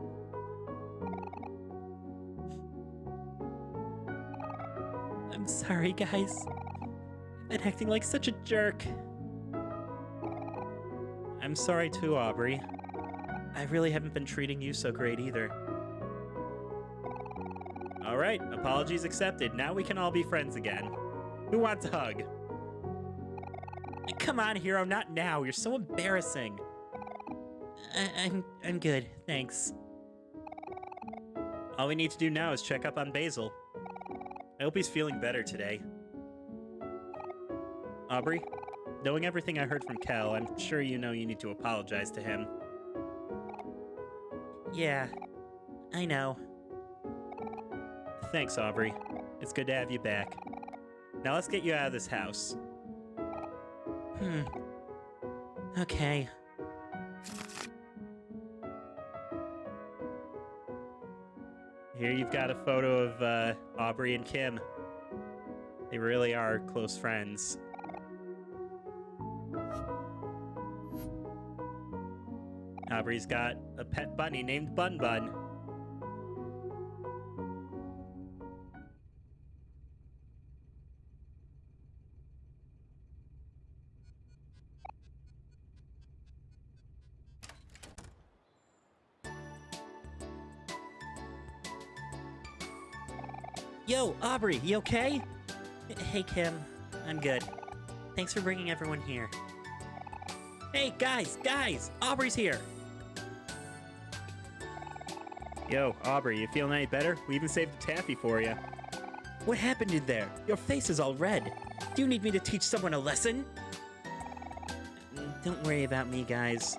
I'm sorry, guys. I've been acting like such a jerk. I'm sorry too, Aubrey. I really haven't been treating you so great either. Alright, apologies accepted. Now we can all be friends again. Who wants a hug? Come on, Hero, not now. You're so embarrassing. I'm good, thanks. All we need to do now is check up on Basil. I hope he's feeling better today. Aubrey, knowing everything I heard from Kel, I'm sure you know you need to apologize to him. Yeah, I know. Thanks, Aubrey. It's good to have you back. Now let's get you out of this house. Okay. Here you've got a photo of Aubrey and Kim. They really are close friends. Aubrey's got a pet bunny named Bun Bun. Yo, Aubrey, you okay? Hey, Kim. I'm good. Thanks for bringing everyone here. Hey, guys! Aubrey's here! Yo, Aubrey, you feeling any better? We even saved a taffy for you. What happened in there? Your face is all red. Do you need me to teach someone a lesson? Don't worry about me, guys.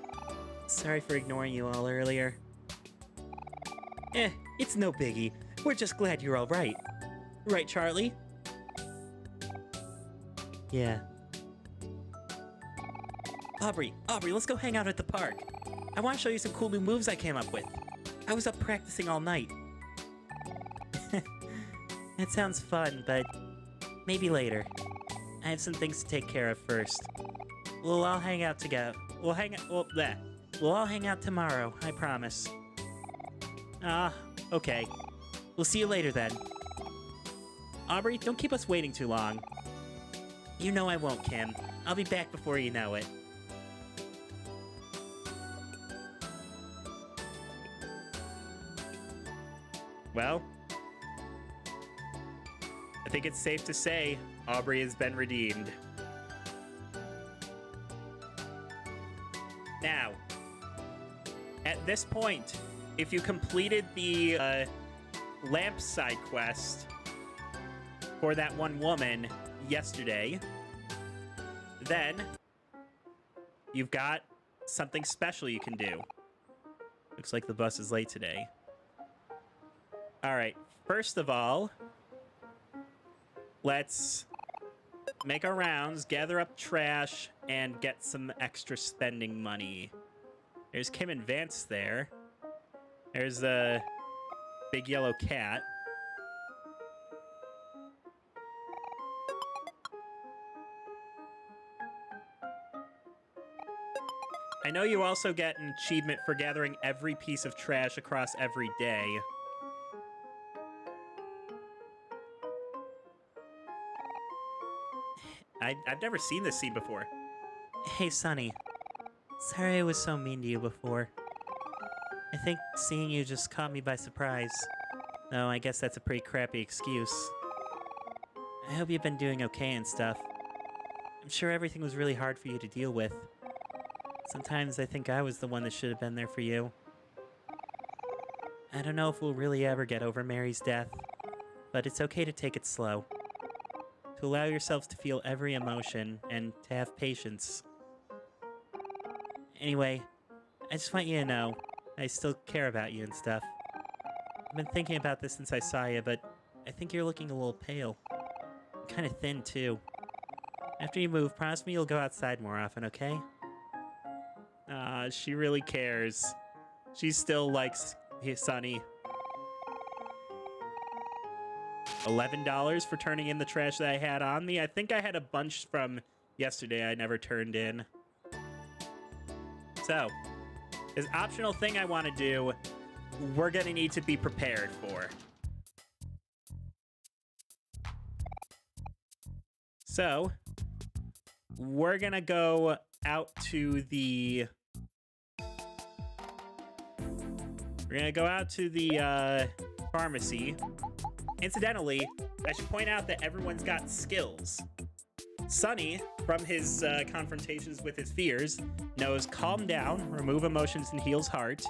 Sorry for ignoring you all earlier. It's no biggie. We're just glad you're all right. Right, Charlie? Yeah. Aubrey, let's go hang out at the park. I want to show you some cool new moves I came up with. I was up practicing all night. That sounds fun, but maybe later. I have some things to take care of first. We'll all hang out together. We'll all hang out tomorrow, I promise. Okay. We'll see you later then. Aubrey, don't keep us waiting too long. You know I won't, Kim. I'll be back before you know it. Well, I think it's safe to say Aubrey has been redeemed. Now, at this point, if you completed the lamp side quest for that one woman yesterday, then you've got something special you can do. Looks like the bus is late today. All right, first of all, let's make our rounds, gather up trash, and get some extra spending money. There's Kim and Vance there. There's the big yellow cat. I know you also get an achievement for gathering every piece of trash across every day. I've never seen this scene before. Hey, Sunny. Sorry I was so mean to you before. I think seeing you just caught me by surprise. Though I guess that's a pretty crappy excuse. I hope you've been doing okay and stuff. I'm sure everything was really hard for you to deal with. Sometimes I think I was the one that should have been there for you. I don't know if we'll really ever get over Mary's death, but it's okay to take it slow. To allow yourselves to feel every emotion and to have patience. Anyway, I just want you to know I still care about you and stuff. I've been thinking about this since I saw you, but I think you're looking a little pale. Kind of thin, too. After you move, promise me you'll go outside more often, okay? She really cares. She still likes Sunny. $11 for turning in the trash that I had on me. I think I had a bunch from yesterday I never turned in. So, this optional thing I want to do, we're going to need to be prepared for. So, we're going to go out to the... We're going to go out to the pharmacy. Incidentally, I should point out that everyone's got skills. Sunny, from his confrontations with his fears, knows Calm Down, Remove Emotions and Heals Heart,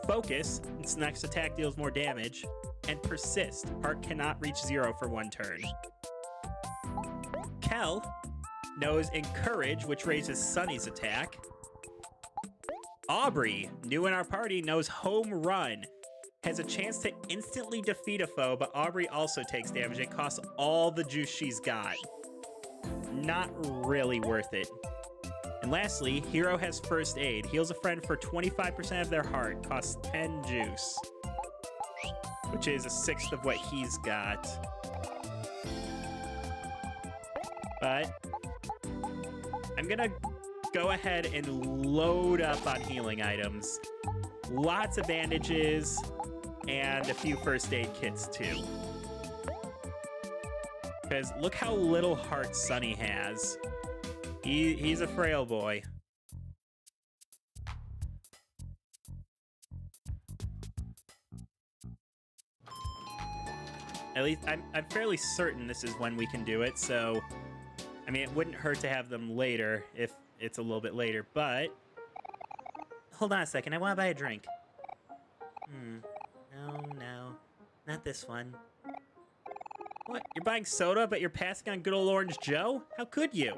Focus, its next attack deals more damage, and Persist, Heart cannot reach 0 for 1 turn. Kel knows Encourage, which raises Sunny's attack. Aubrey, new in our party, knows Home Run, has a chance to instantly defeat a foe, but Aubrey also takes damage. It costs all the juice she's got. Not really worth it. And lastly, Hero has First Aid. Heals a friend for 25% of their heart. Costs 10 juice. Which is a sixth of what he's got. But I'm gonna go ahead and load up on healing items. Lots of bandages and a few first aid kits too. Because look how little heart Sunny has. He's a frail boy. At least I'm fairly certain this is when we can do it, so I mean it wouldn't hurt to have them later if it's a little bit later, but hold on a second, I want to buy a drink. No, not this one. What? You're buying soda, but you're passing on good old Orange Joe? How could you?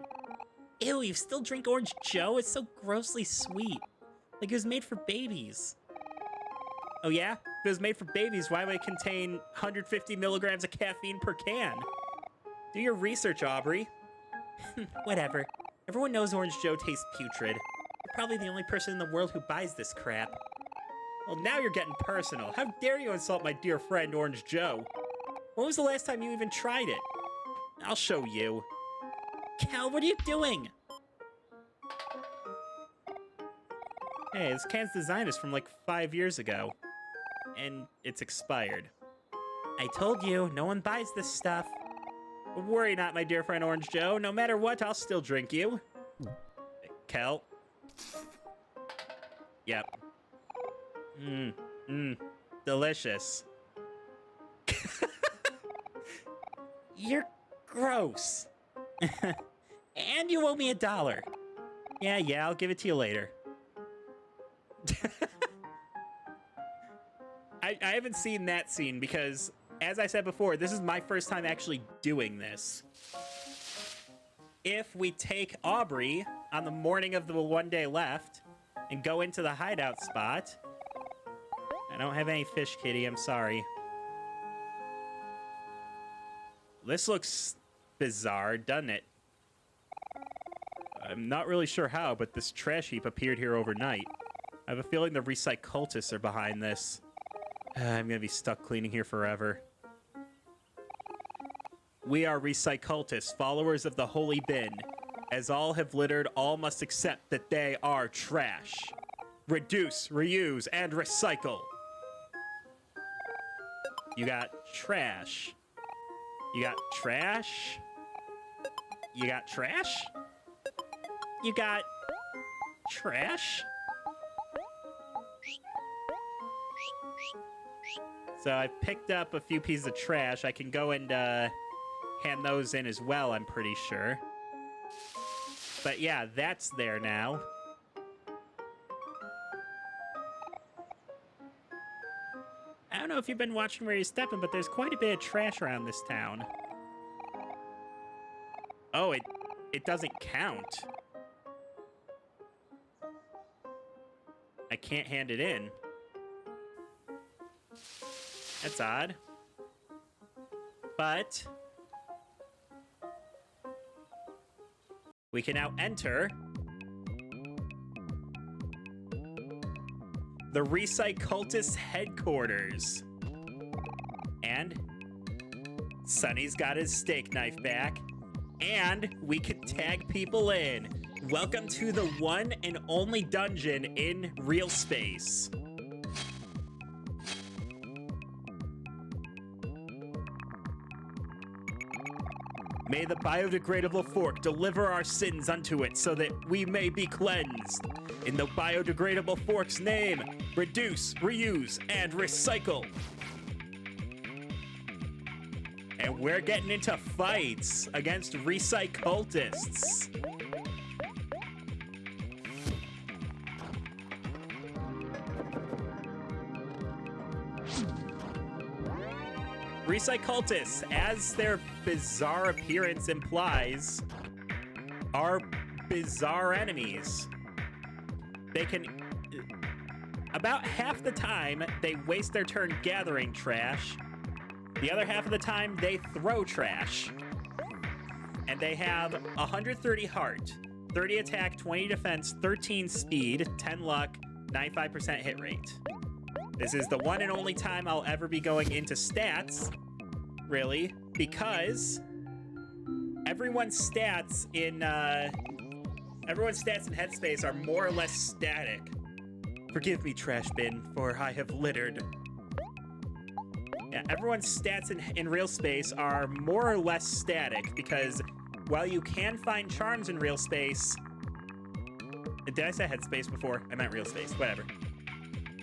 Ew, you still drink Orange Joe? It's so grossly sweet. Like it was made for babies. Oh yeah? If it was made for babies, why would it contain 150 milligrams of caffeine per can? Do your research, Aubrey. Whatever. Everyone knows Orange Joe tastes putrid. You're probably the only person in the world who buys this crap. Well, now you're getting personal. How dare you insult my dear friend Orange Joe? When was the last time you even tried it? I'll show you. Cal, what are you doing? Hey, this can's design is from like 5 years ago. And it's expired. I told you, no one buys this stuff. But worry not, my dear friend Orange Joe. No matter what, I'll still drink you. Cal. Yep. Delicious. You're gross. And you owe me $1. Yeah, I'll give it to you later. I haven't seen that scene because, as I said before, this is my first time actually doing this. If we take Aubrey on the morning of the one day left and go into the hideout spot... I don't have any fish, kitty. I'm sorry. This looks bizarre, doesn't it? I'm not really sure how, but this trash heap appeared here overnight. I have a feeling the recycultists are behind this. I'm gonna be stuck cleaning here forever. We are recycultists, followers of the holy bin. As all have littered, all must accept that they are trash. Reduce, reuse, and recycle. You got trash. You got trash. You got trash? You got trash? So I picked up a few pieces of trash. I can go and hand those in as well, I'm pretty sure. But yeah, that's there now. I don't know if you've been watching where you're stepping, but there's quite a bit of trash around this town. Oh, it doesn't count. I can't hand it in. That's odd. But we can now enter the Recycultist headquarters. And Sonny's got his steak knife back. And we can tag people in. Welcome to the one and only dungeon in real space. May the biodegradable fork deliver our sins unto it so that we may be cleansed. In the biodegradable fork's name, reduce, reuse, and recycle. And we're getting into fights against recycultists. Recycultists, as their bizarre appearance implies, are bizarre enemies. They can... About half the time, they waste their turn gathering trash. The other half of the time, they throw trash. And they have 130 heart, 30 attack, 20 defense, 13 speed, 10 luck, 95% hit rate. This is the one and only time I'll ever be going into stats, really, because everyone's stats in Headspace are more or less static. Forgive me, trash bin, for I have littered. Yeah, everyone's stats in real space are more or less static because while you can find charms in real space... Did I say Headspace before? I meant real space, whatever.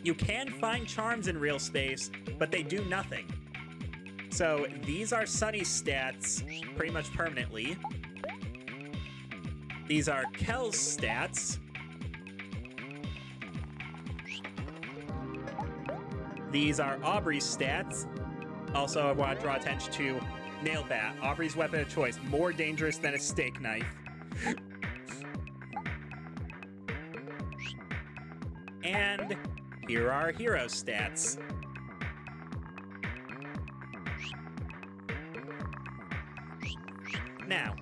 You can find charms in real space, but they do nothing. So these are Sunny's stats pretty much permanently. These are Kel's stats. These are Aubrey's stats. Also, I want to draw attention to Nail Bat, Aubrey's weapon of choice, more dangerous than a steak knife. And here are hero stats. Now,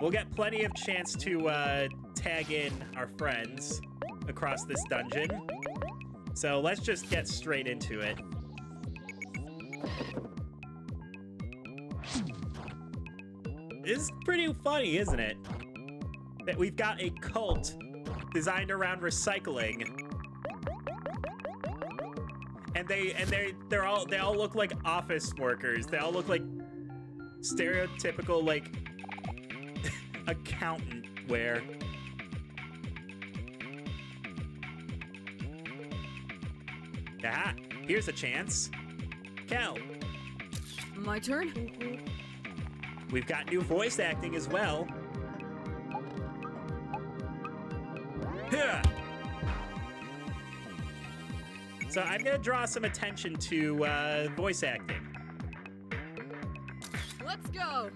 We'll get plenty of chance to tag in our friends across this dungeon. So let's just get straight into it. This is pretty funny, isn't it? That we've got a cult designed around recycling. And they all look like office workers. They all look like stereotypical like accountant wear. Aha, here's a chance. Kel. My turn? We've got new voice acting as well. Huh. So I'm gonna draw some attention to voice acting. Let's go!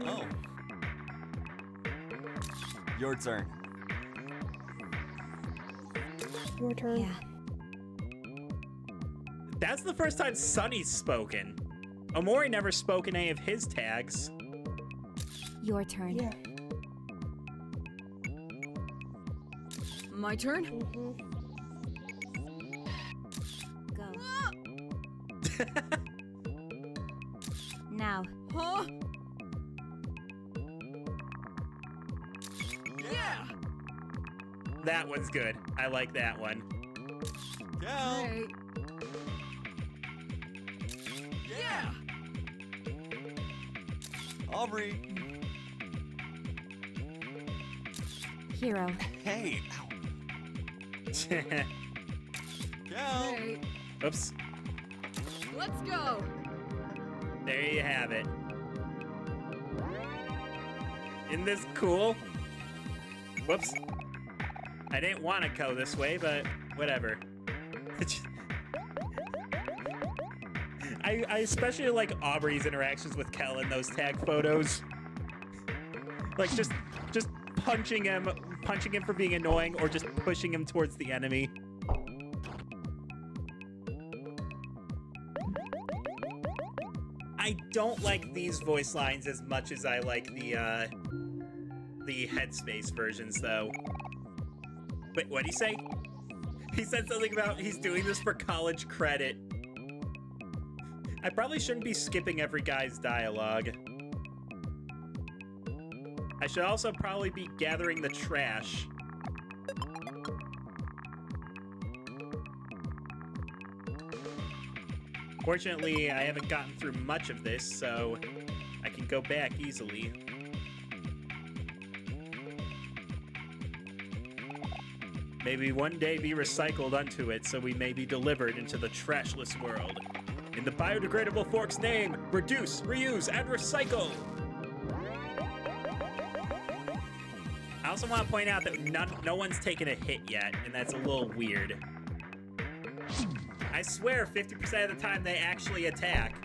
Oh. Your turn. Your turn. Yeah. That's the first time Sunny's spoken. Omori never spoke in any of his tags. Your turn. Yeah. My turn? Go. Now. Huh? Yeah! That one's good. I like that one. Cal. Hey. Yeah. Aubrey. Hero. Hey. Ow. Cal. Hey. Oops. Let's go! There you have it. Isn't this cool? Whoops. I didn't want to go this way, but whatever. I especially like Aubrey's interactions with Kel in those tag photos. Like just punching him for being annoying, or just pushing him towards the enemy. I don't like these voice lines as much as I like the Headspace versions, though. Wait, what'd he say? He said something about he's doing this for college credit. I probably shouldn't be skipping every guy's dialogue. I should also probably be gathering the trash. Fortunately, I haven't gotten through much of this, so I can go back easily. Maybe one day be recycled unto it, so we may be delivered into the trashless world. In the biodegradable fork's name, reduce, reuse, and recycle! I also want to point out that no one's taken a hit yet, and that's a little weird. I swear 50% of the time they actually attack.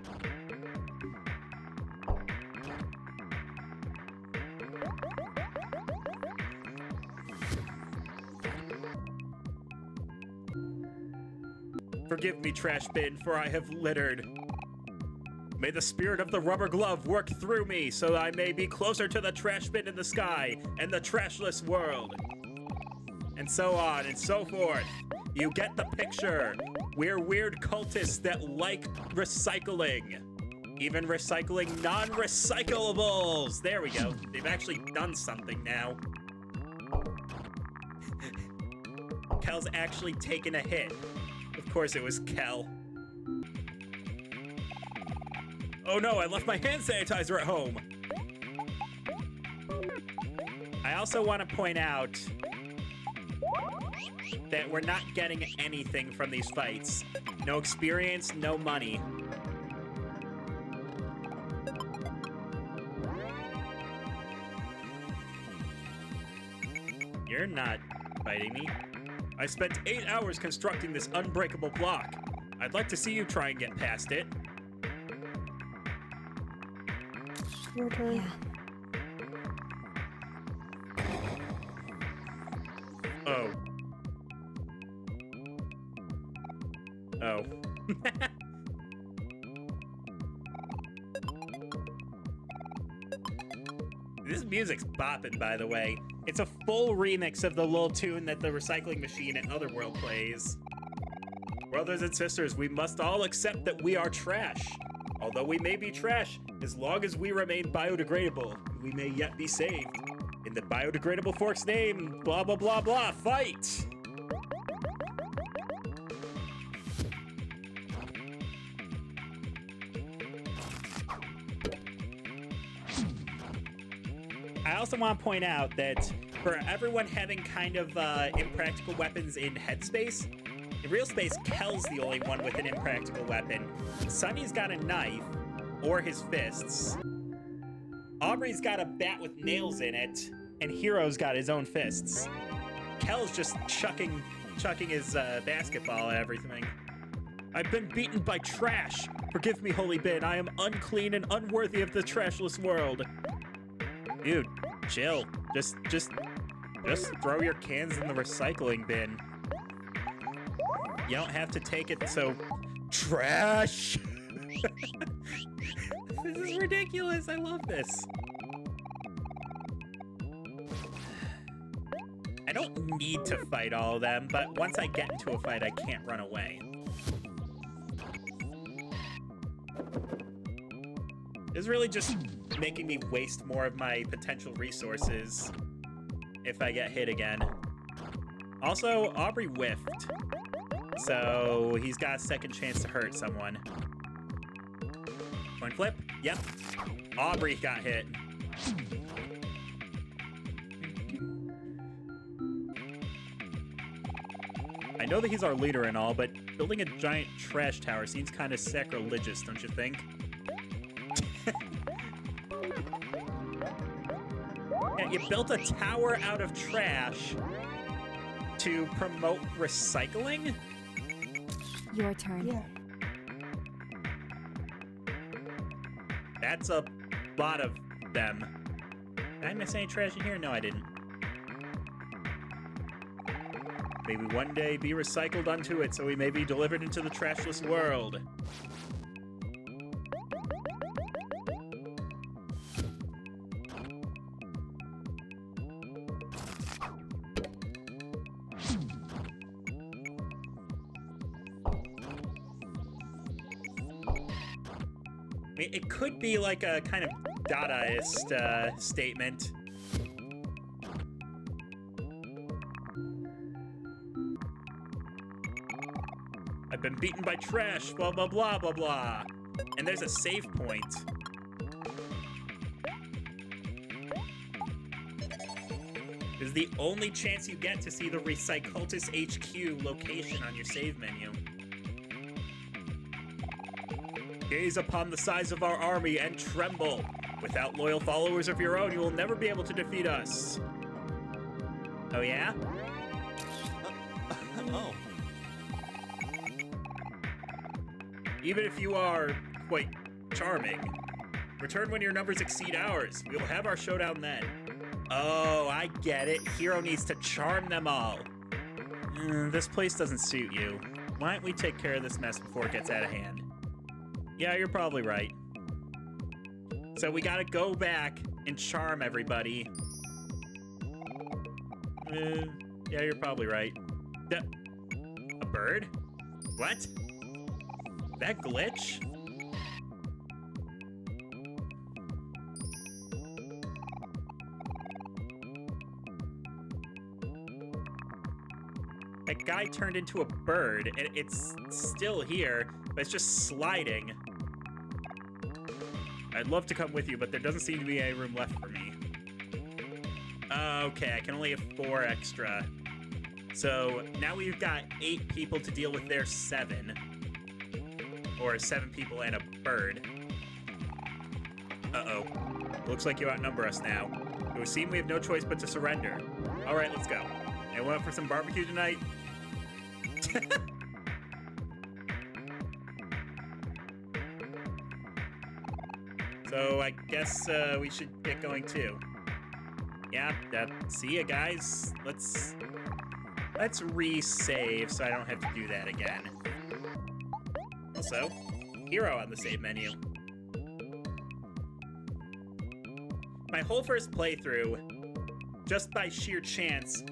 Forgive me, trash bin, for I have littered. May the spirit of the rubber glove work through me so that I may be closer to the trash bin in the sky and the trashless world. And so on and so forth. You get the picture. We're weird cultists that like recycling. Even recycling non-recyclables. There we go. They've actually done something now. Kel's actually taken a hit. Of course it was Kel. Oh no, I left my hand sanitizer at home. I also want to point out that we're not getting anything from these fights. No experience, no money. You're not fighting me. I spent 8 hours constructing this unbreakable block. I'd like to see you try and get past it. Your turn. Yeah. Oh. Oh. music's bopping, by the way. It's a full remix of the little tune that the recycling machine at Otherworld plays. Brothers and sisters, we must all accept that we are trash. Although we may be trash, as long as we remain biodegradable, we may yet be saved. In the biodegradable fork's name, blah blah blah blah, fight! I also want to point out that for everyone having kind of impractical weapons in Headspace, in real space, Kel's the only one with an impractical weapon. Sunny's got a knife, or his fists. Aubrey's got a bat with nails in it, and Hero's got his own fists. Kel's just chucking his basketball at everything. I've been beaten by trash. Forgive me, Holy Bin. I am unclean and unworthy of the trashless world. Dude, chill. Just throw your cans in the recycling bin. You don't have to take it so trash. This is ridiculous. I love this. I don't need to fight all of them, but once I get into a fight, I can't run away. It's really just making me waste more of my potential resources if I get hit again. Also, Aubrey whiffed, so he's got a second chance to hurt someone. Coin flip? Yep. Aubrey got hit. I know that he's our leader and all, but building a giant trash tower seems kind of sacrilegious, don't you think? Yeah, you built a tower out of trash to promote recycling? Your turn. Yeah. That's a lot of them. Did I miss any trash in here? No, I didn't. Maybe one day be recycled unto it so we may be delivered into the trashless world. I mean, it could be like a kind of Dadaist statement. I've been beaten by trash, blah, blah, blah, blah, blah. And there's a save point. This is the only chance you get to see the Recycultus HQ location on your save menu. Gaze upon the size of our army and tremble. Without loyal followers of your own, you will never be able to defeat us. Oh, yeah? Oh. Even if you are quite charming, return when your numbers exceed ours. We will have our showdown then. Oh, I get it. Hero needs to charm them all. This place doesn't suit you. Why don't we take care of this mess before it gets out of hand? Yeah, you're probably right. So we gotta go back and charm everybody. Yeah, you're probably right. A bird? What? That glitch? That guy turned into a bird, and it's still here, but it's just sliding. I'd love to come with you, but there doesn't seem to be any room left for me. Okay, I can only have 4 extra. So now we've got 8 people to deal with their 7. Or 7 people and a bird. Uh-oh. Looks like you outnumber us now. It would seem we have no choice but to surrender. Alright, let's go. Anyone up for some barbecue tonight? So I guess we should get going too. Yeah, see ya guys. Let's resave so I don't have to do that again. Also, hero on the save menu. my whole first playthrough, just by sheer chance,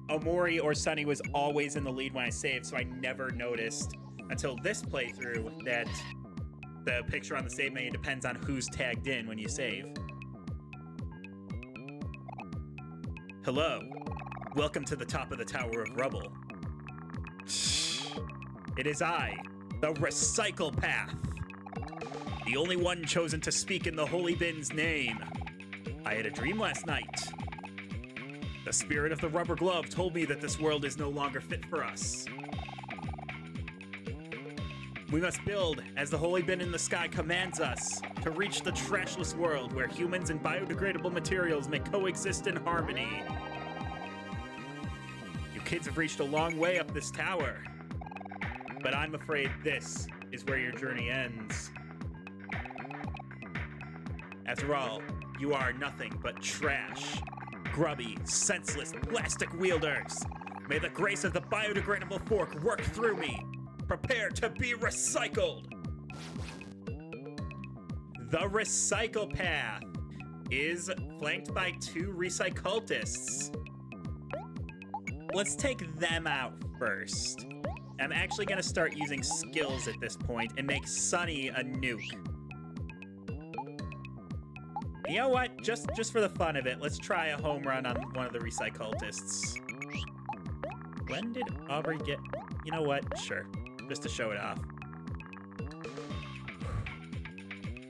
Omori or Sunny was always in the lead when I saved, so I never noticed until this playthrough that the picture on the save menu depends on who's tagged in when you save. Hello. Welcome to the top of the Tower of Rubble. It is I, the Recycle Path. The only one chosen to speak in the Holy Bin's name. I had a dream last night. The spirit of the rubber glove told me that this world is no longer fit for us. We must build as the Holy Bin in the sky commands us to reach the trashless world where humans and biodegradable materials may coexist in harmony. You kids have reached a long way up this tower, but I'm afraid this is where your journey ends. After all, you are nothing but trash. Grubby, senseless plastic wielders. May the grace of the biodegradable fork work through me. Prepare to be recycled. The Recycle Path is flanked by 2 recycultists. Let's take them out first. I'm actually gonna start using skills at this point and make Sunny a nuke. You know what? Just for the fun of it, let's try a home run on one of the recycultists. When did Aubrey get... You know what? Sure. Just to show it off.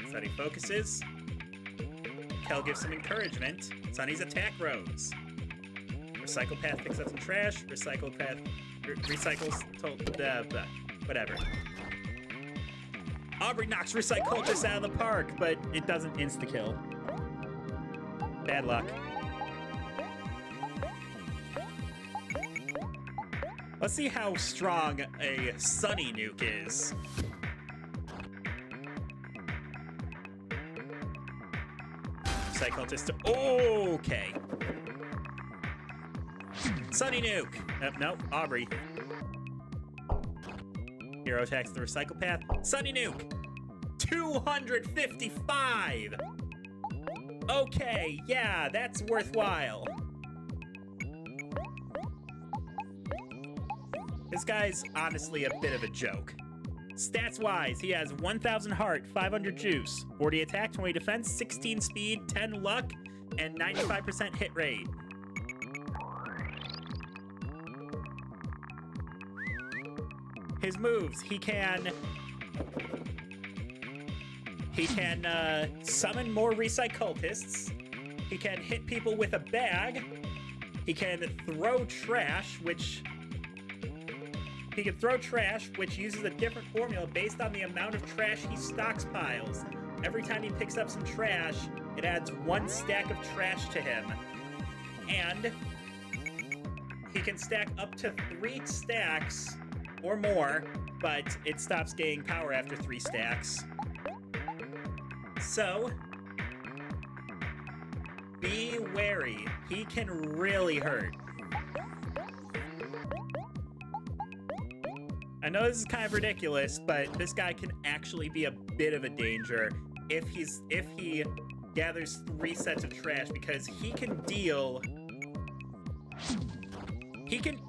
Sunny focuses. Kel gives some encouragement. Sunny's attack rose. Recycle Path picks up some trash. Recycle Path recycles... whatever. Aubrey knocks recycultists out of the park, but it doesn't insta-kill. Bad luck. Let's see how strong a Sunny nuke is. Recycultist. Okay. Sunny nuke. Nope, Aubrey. Hero attacks the Recycle Path. Sunny nuke. 255. Okay, yeah, that's worthwhile. This guy's honestly a bit of a joke. Stats-wise, he has 1,000 heart, 500 juice, 40 attack, 20 defense, 16 speed, 10 luck, and 95% hit rate. His moves, he can summon more recycultists. He can hit people with a bag. He can throw trash, which uses a different formula based on the amount of trash he stockpiles. Every time he picks up some trash, it adds 1 stack of trash to him. And he can stack up to 3 stacks or more, but it stops gaining power after 3 stacks. So, be wary. He can really hurt. I know this is kind of ridiculous, but this guy can actually be a bit of a danger if he gathers 3 sets of trash, because he can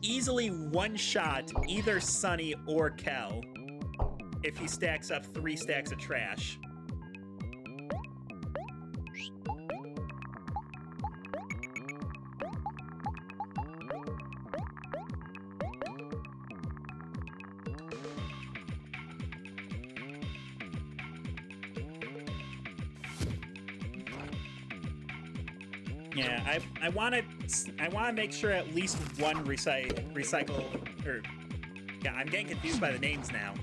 easily one-shot either Sunny or Kel if he stacks up 3 stacks of trash. Yeah, I want to make sure at least one recycle, or yeah, I'm getting confused by the names now.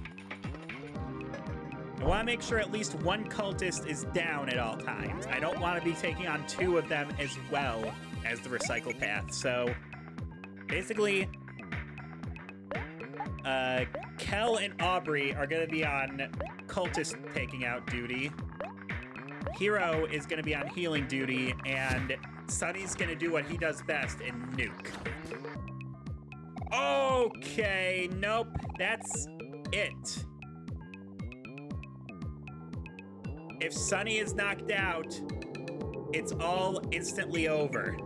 I want to make sure at least one cultist is down at all times. I don't want to be taking on 2 of them as well as the Recycle Path. So basically, Kel and Aubrey are going to be on cultist taking out duty. Hero is going to be on healing duty, and Sunny's going to do what he does best and nuke. Okay, nope, that's it. If Sunny is knocked out, It's all instantly over.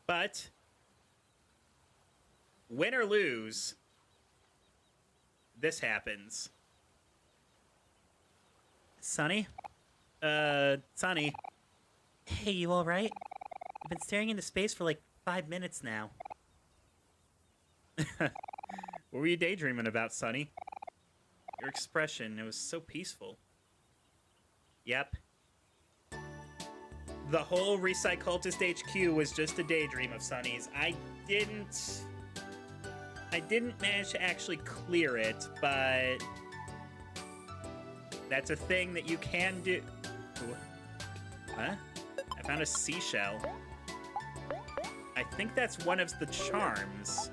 But win or lose, this happens. Sonny? Sonny. Hey, you alright? I've been staring into space for like 5 minutes now. What were you daydreaming about, Sonny? Your expression, it was so peaceful. Yep. The whole Recycultist HQ was just a daydream of Sonny's. I didn't manage to actually clear it, but that's a thing that you can do. Huh? I found a seashell. I think that's one of the charms.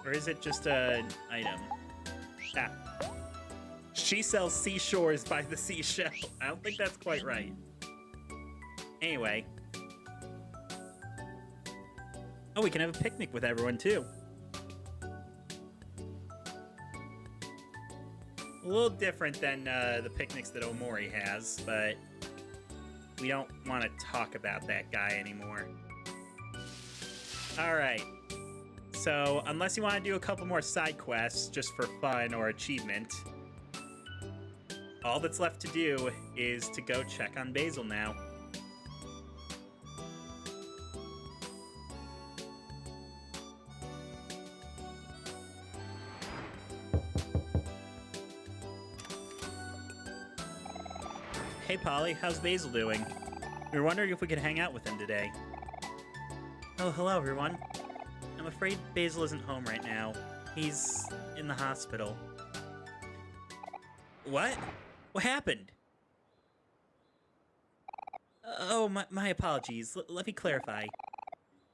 Or is it just an item? Ah. She sells seashores by the seashell. I don't think that's quite right. Anyway. Oh, we can have a picnic with everyone, too. A little different than the picnics that Omori has, but we don't want to talk about that guy anymore. Alright. So, unless you want to do a couple more side quests just for fun or achievement, all that's left to do is to go check on Basil now. Hey Polly, how's Basil doing? We were wondering if we could hang out with him today. Oh, hello everyone. I'm afraid Basil isn't home right now. He's in the hospital. What? What happened? Oh, my apologies. Let me clarify.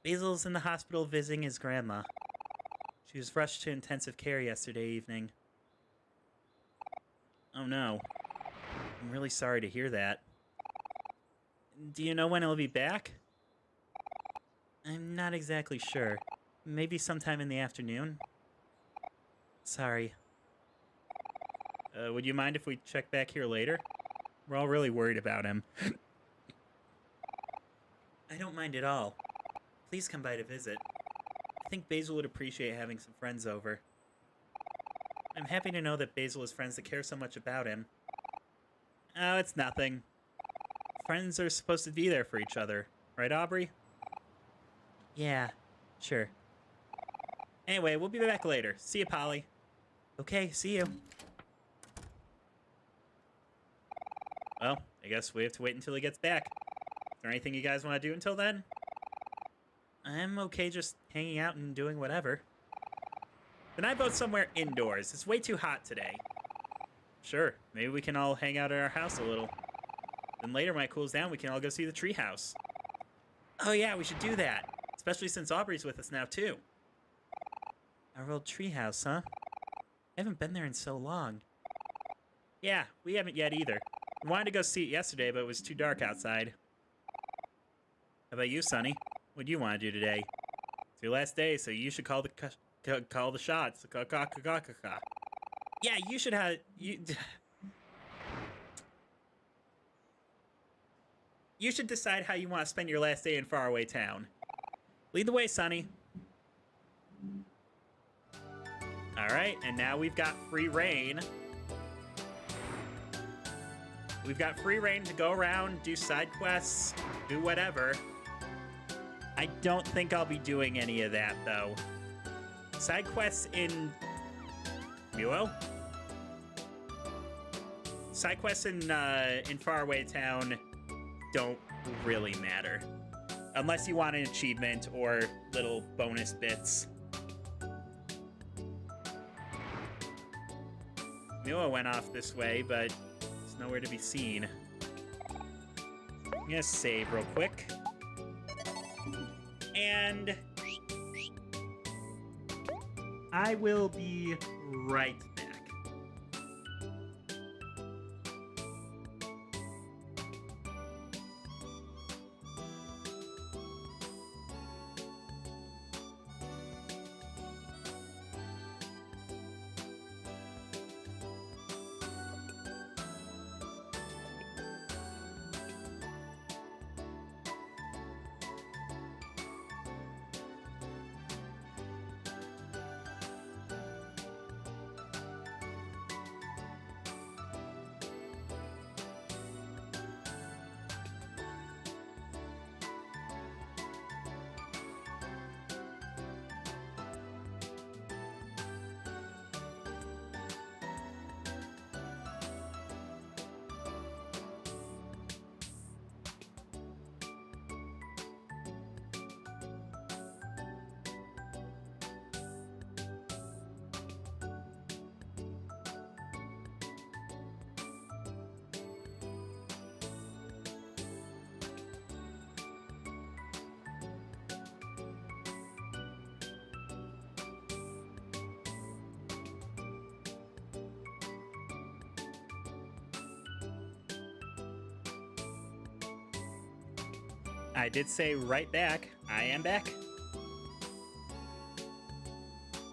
Basil's in the hospital visiting his grandma. She was rushed to intensive care yesterday evening. Oh no. I'm really sorry to hear that. Do you know when he'll be back? I'm not exactly sure. Maybe sometime in the afternoon? Sorry. Would you mind if we check back here later? We're all really worried about him. I don't mind at all. Please come by to visit. I think Basil would appreciate having some friends over. I'm happy to know that Basil has friends that care so much about him. Oh, it's nothing. Friends are supposed to be there for each other. Right, Aubrey? Yeah, sure. Anyway, we'll be back later. See you, Polly. Okay, see you. Well, I guess we have to wait until he gets back. Is there anything you guys want to do until then? I'm okay just hanging out and doing whatever. Then I vote somewhere indoors. It's way too hot today. Sure, maybe we can all hang out at our house a little. Then later when it cools down, we can all go see the treehouse. Oh yeah, we should do that. Especially since Aubrey's with us now, too. Our old treehouse, huh? I haven't been there in so long. Yeah, we haven't yet either. We wanted to go see it yesterday, but it was too dark outside. How about you, Sonny? What do you want to do today? It's your last day, so you should call the shots. Yeah, you should have... You should decide how you want to spend your last day in faraway town. Lead the way, Sonny. Alright, and now we've got free reign. We've got free reign to go around, do side quests, do whatever. I don't think I'll be doing any of that, though. Side quests in... Muo? Side quests in Faraway Town don't really matter. Unless you want an achievement or little bonus bits. Muo went off this way, but it's nowhere to be seen. I'm gonna save real quick. And I will be right back. I did say right back. I am back.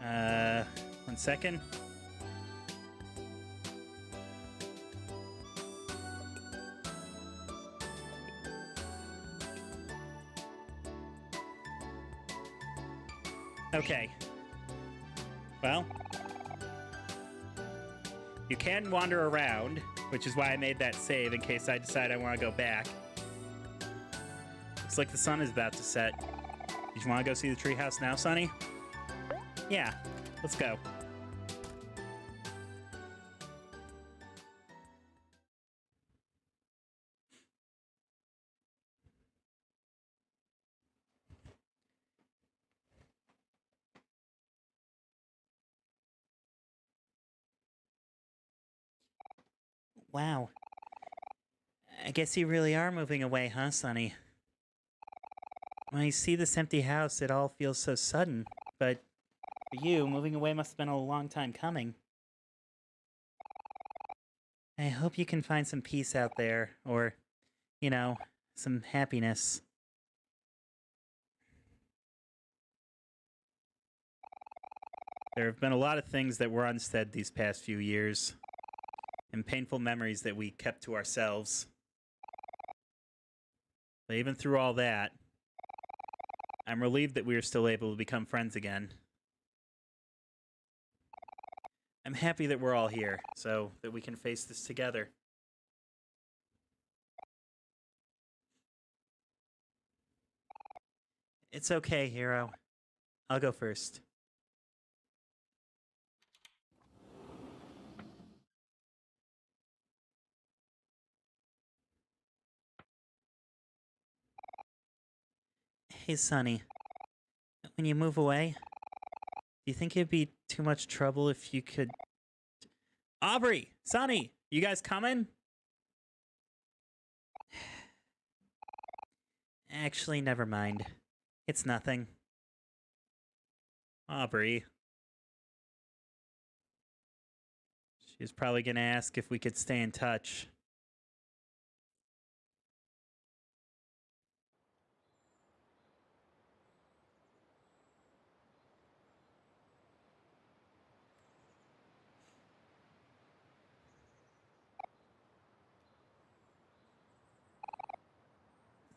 1 second. Okay. Well, you can wander around, which is why I made that save in case I decide I want to go back. Looks like the sun is about to set. Did you want to go see the treehouse now, Sonny? Yeah, let's go. Wow. I guess you really are moving away, huh, Sonny? When I see this empty house, it all feels so sudden. But for you, moving away must have been a long time coming. I hope you can find some peace out there, or, you know, some happiness. There have been a lot of things that were unsaid these past few years, and painful memories that we kept to ourselves. But even through all that, I'm relieved that we are still able to become friends again. I'm happy that we're all here, so that we can face this together. It's okay, Hero. I'll go first. Hey, Sonny. When you move away, do you think it'd be too much trouble if you could... Aubrey! Sonny! You guys coming? Actually, never mind. It's nothing. Aubrey. She's probably gonna ask if we could stay in touch.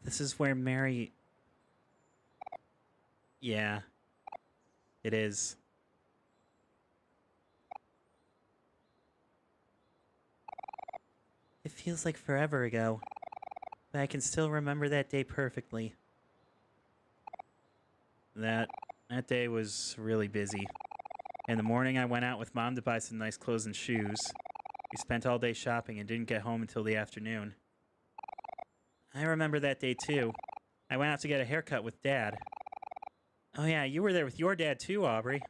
This is where Mary... Yeah. It is. It feels like forever ago, but I can still remember that day perfectly. That day was really busy. In the morning, I went out with Mom to buy some nice clothes and shoes. We spent all day shopping and didn't get home until the afternoon. I remember that day too. I went out to get a haircut with Dad. Oh yeah, you were there with your dad too, Aubrey.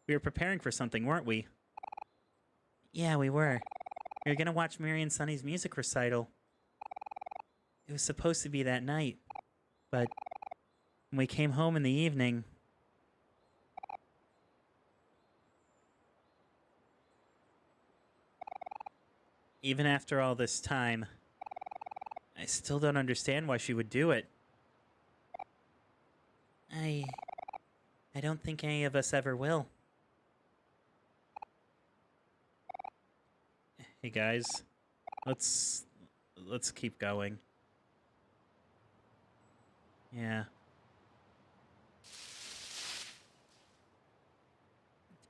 We were preparing for something, weren't we? Yeah, we were. We were gonna watch Mary and Sonny's music recital. It was supposed to be that night, but when we came home in the evening... Even after all this time, I still don't understand why she would do it. I don't think any of us ever will. Hey guys, let's keep going. Yeah.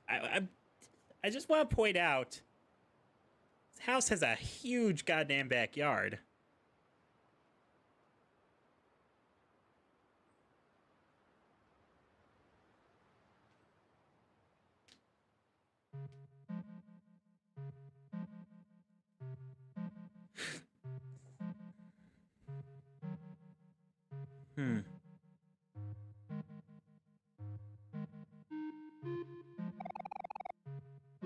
I just want to point out, this house has a huge goddamn backyard.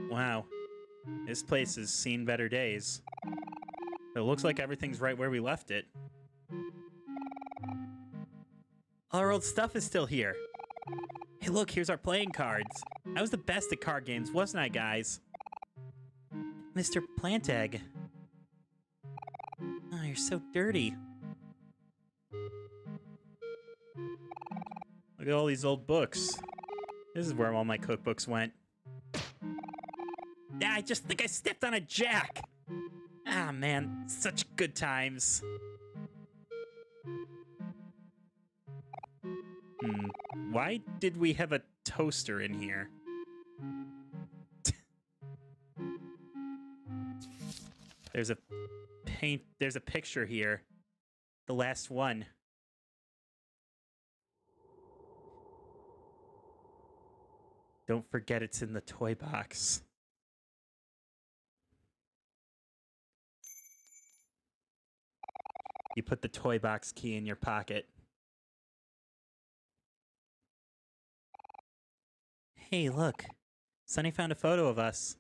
Wow. This place has seen better days. It looks like everything's right where we left it. All our old stuff is still here. Hey, look, here's our playing cards. I was the best at card games, wasn't I, guys? Mr. Plant Egg. Oh, you're so dirty. Look at all these old books. This is where all my cookbooks went. Ah, I just think I stepped on a jack. Ah, man, such good times. Why did we have a toaster in here? There's a picture here. The last one. Don't forget it's in the toy box. You put the toy box key in your pocket. Hey, look. Sunny found a photo of us.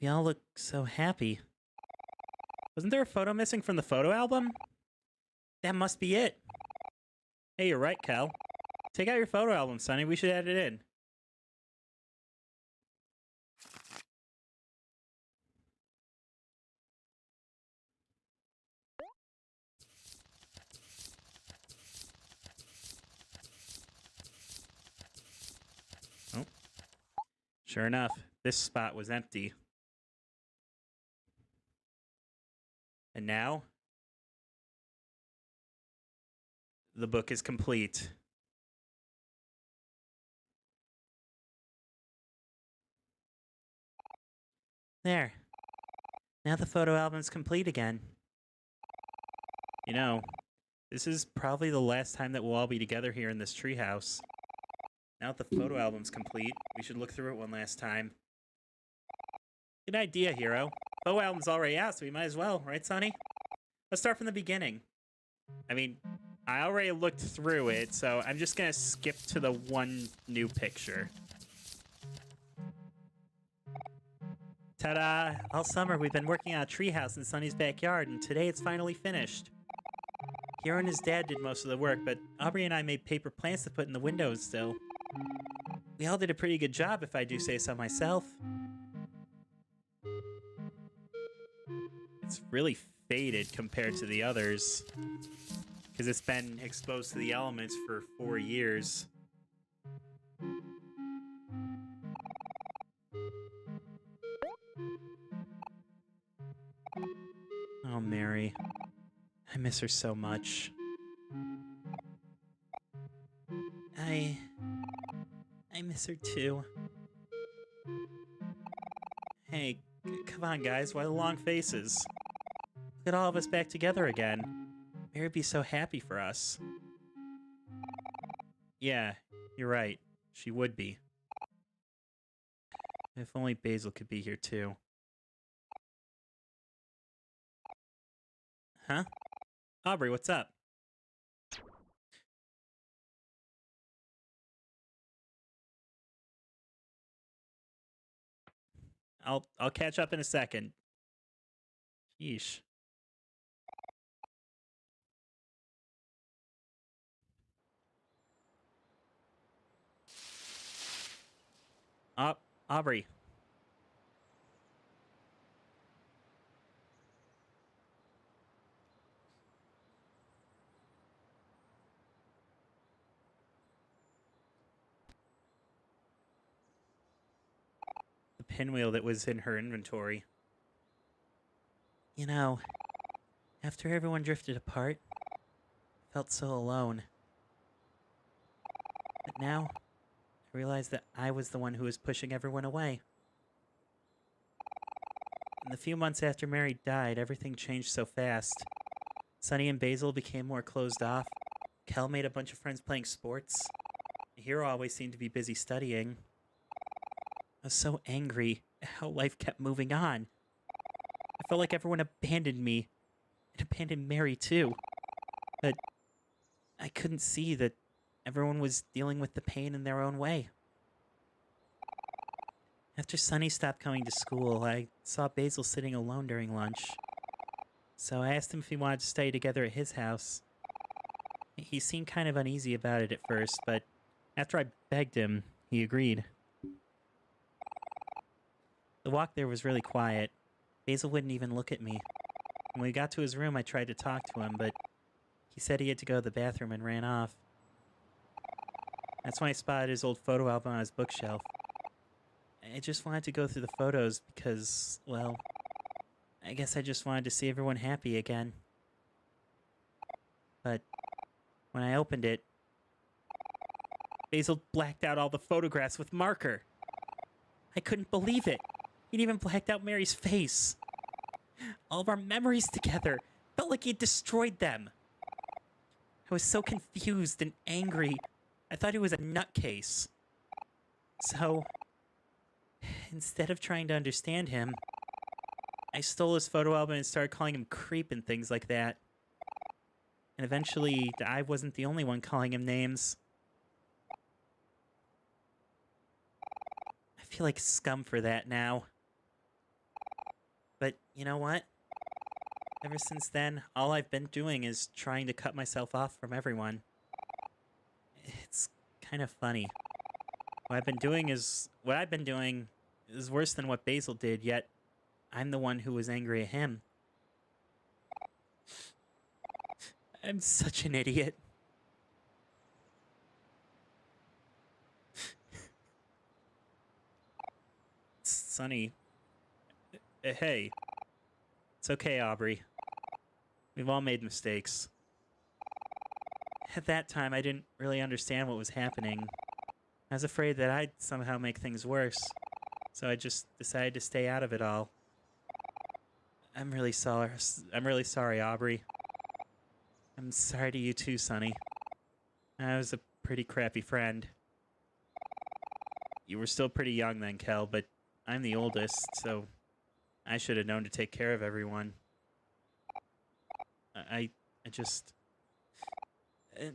We all look so happy. Wasn't there a photo missing from the photo album? That must be it. Hey, you're right, Cal. Take out your photo album, Sunny. We should add it in. Oh. Sure enough, this spot was empty. And now, the book is complete. There. Now the photo album's complete again. You know, this is probably the last time that we'll all be together here in this treehouse. Now that the photo album's complete, we should look through it one last time. Good idea, Hero. Photo album's already out, so we might as well, right, Sonny? Let's start from the beginning. I mean, I already looked through it, so I'm just gonna skip to the one new picture. Ta-da! All summer we've been working on a treehouse in Sonny's backyard, and today it's finally finished. Hero and his dad did most of the work, but Aubrey and I made paper plants to put in the windows still. We all did a pretty good job, if I do say so myself. It's really faded compared to the others, because it's been exposed to the elements for 4 years. Oh, Mary. I miss her so much. I miss her too. Hey, come on guys, why the long faces? Look at all of us back together again. Mary'd be so happy for us. Yeah, you're right. She would be. If only Basil could be here too. Huh? Aubrey, what's up? I'll catch up in a second. Yeesh. Aubrey. The pinwheel that was in her inventory. You know, after everyone drifted apart, I felt so alone. But now, I realized that I was the one who was pushing everyone away. In the few months after Mary died, everything changed so fast. Sunny and Basil became more closed off. Kel made a bunch of friends playing sports. Hero always seemed to be busy studying. I was so angry at how life kept moving on. I felt like everyone abandoned me, and abandoned Mary too. But I couldn't see that everyone was dealing with the pain in their own way. After Sunny stopped coming to school, I saw Basil sitting alone during lunch. So I asked him if he wanted to stay together at his house. He seemed kind of uneasy about it at first, but after I begged him, he agreed. The walk there was really quiet. Basil wouldn't even look at me. When we got to his room, I tried to talk to him, but He said he had to go to the bathroom and ran off. That's when I spotted his old photo album on his bookshelf. I just wanted to go through the photos because, well, I guess I just wanted to see everyone happy again. But when I opened it, Basil blacked out all the photographs with marker. I couldn't believe it. He'd even blacked out Mary's face. All of our memories together. Felt like he'd destroyed them. I was so confused and angry. I thought he was a nutcase. So, instead of trying to understand him, I stole his photo album and started calling him creep and things like that. And eventually, I wasn't the only one calling him names. I feel like scum for that now. But you know what? Ever since then, all I've been doing is trying to cut myself off from everyone. It's kind of funny. What I've been doing is worse than what Basil did, yet I'm the one who was angry at him. I'm such an idiot. Sonny. Hey. It's okay, Aubrey. We've all made mistakes. At that time, I didn't really understand what was happening. I was afraid that I'd somehow make things worse. So I just decided to stay out of it all. I'm really sorry, Aubrey. I'm sorry to you too, Sonny. I was a pretty crappy friend. You were still pretty young then, Kel, but I'm the oldest, so I should have known to take care of everyone. I just...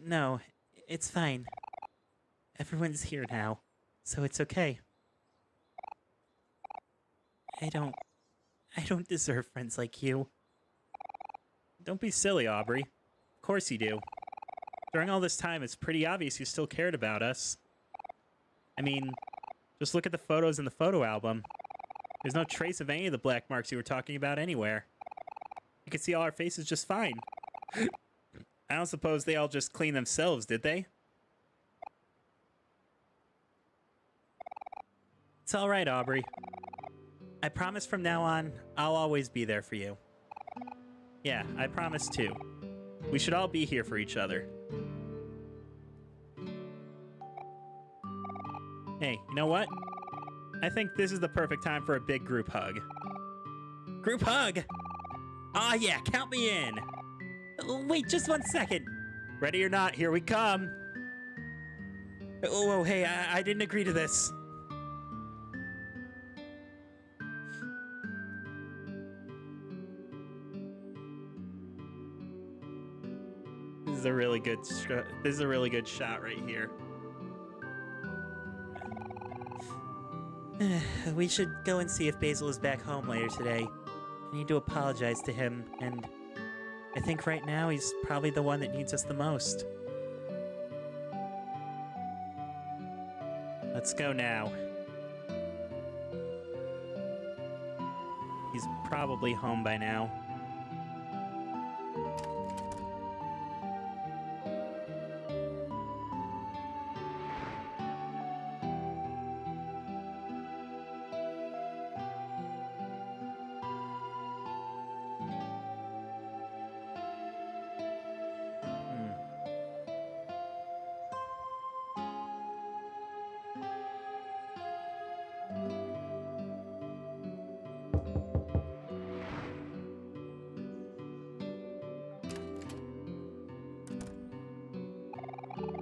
no, it's fine. Everyone's here now, so it's okay. I don't deserve friends like you. Don't be silly, Aubrey. Of course you do. During all this time, it's pretty obvious you still cared about us. I mean, just look at the photos in the photo album. There's no trace of any of the black marks you were talking about anywhere. You could see all our faces just fine. I don't suppose they all just cleaned themselves, did they? It's all right, Aubrey. I promise from now on, I'll always be there for you. Yeah, I promise too. We should all be here for each other. Hey, you know what? I think this is the perfect time for a big group hug. Group hug! Aw, yeah, count me in! Wait, just 1 second. Ready or not, here we come. Oh, hey, I didn't agree to this. This is a really good shot right here. We should go and see if Basil is back home later today. I need to apologize to him, and I think right now he's probably the one that needs us the most. Let's go now. He's probably home by now.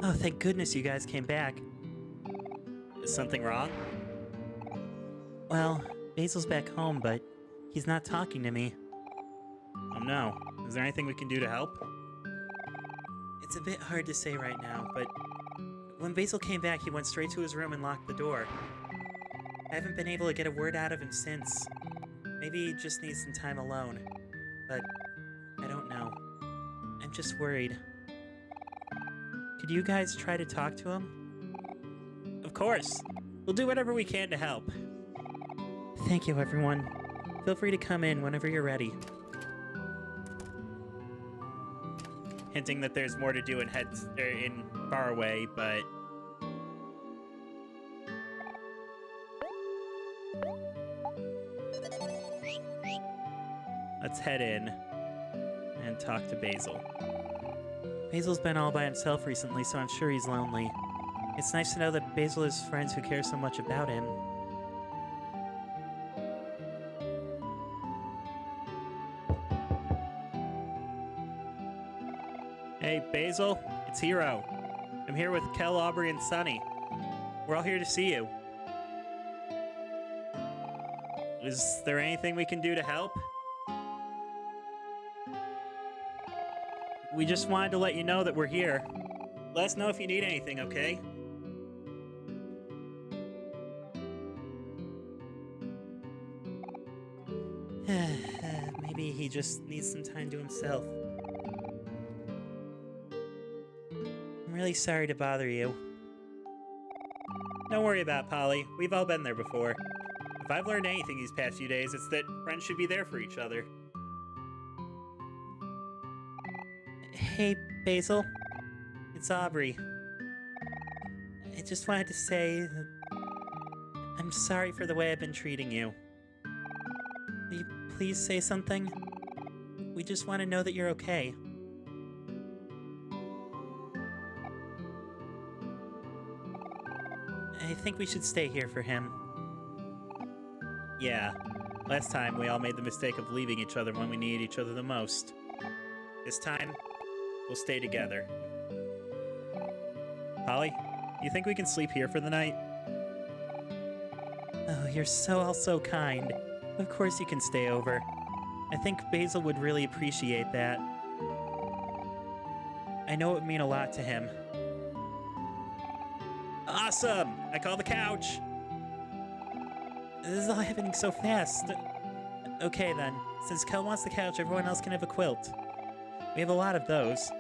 Oh, thank goodness you guys came back. Is something wrong? Well, Basil's back home, but he's not talking to me. Oh no. Is there anything we can do to help? It's a bit hard to say right now, but when Basil came back, he went straight to his room and locked the door. I haven't been able to get a word out of him since. Maybe he just needs some time alone. But I don't know. I'm just worried. Could you guys try to talk to him? Of course. We'll do whatever we can to help. Thank you, everyone. Feel free to come in whenever you're ready. hinting that there's more to do in Faraway, but let's head in and talk to Basil. Basil's been all by himself recently, so I'm sure he's lonely. It's nice to know that Basil has friends who care so much about him. Hey, Basil, it's Hero. I'm here with Kel, Aubrey, and Sunny. We're all here to see you. Is there anything we can do to help? We just wanted to let you know that we're here. Let us know if you need anything, okay? Maybe he just needs some time to himself. I'm really sorry to bother you. Don't worry about it, Polly. We've all been there before. If I've learned anything these past few days, it's that friends should be there for each other. Hey, Basil. It's Aubrey. I just wanted to say that I'm sorry for the way I've been treating you. Will you please say something? We just want to know that you're okay. I think we should stay here for him. Yeah, last time we all made the mistake of leaving each other when we needed each other the most. This time, we'll stay together. Holly, you think we can sleep here for the night? Oh, you're so kind. Of course you can stay over. I think Basil would really appreciate that. I know it would mean a lot to him. Awesome! I call the couch! This is all happening so fast. Okay then, since Kel wants the couch, everyone else can have a quilt. We have a lot of those.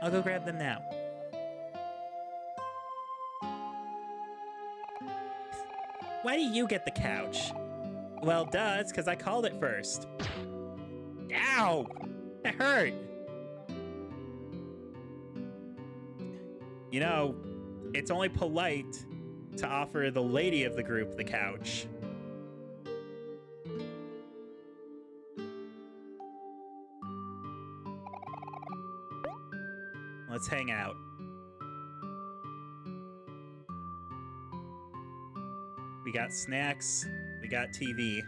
I'll go grab them now. Why do you get the couch? Well, duh, it's because I called it first. Ow! That hurt! You know, it's only polite to offer the lady of the group the couch. Let's hang out. We got snacks, we got TV.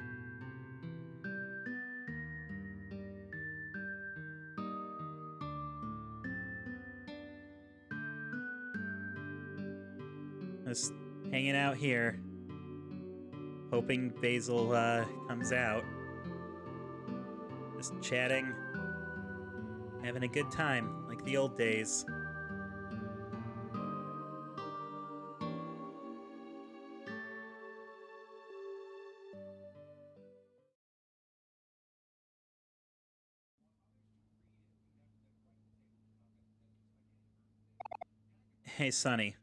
Just hanging out here, hoping Basil comes out. Just chatting, having a good time, like the old days. Hey, Sonny.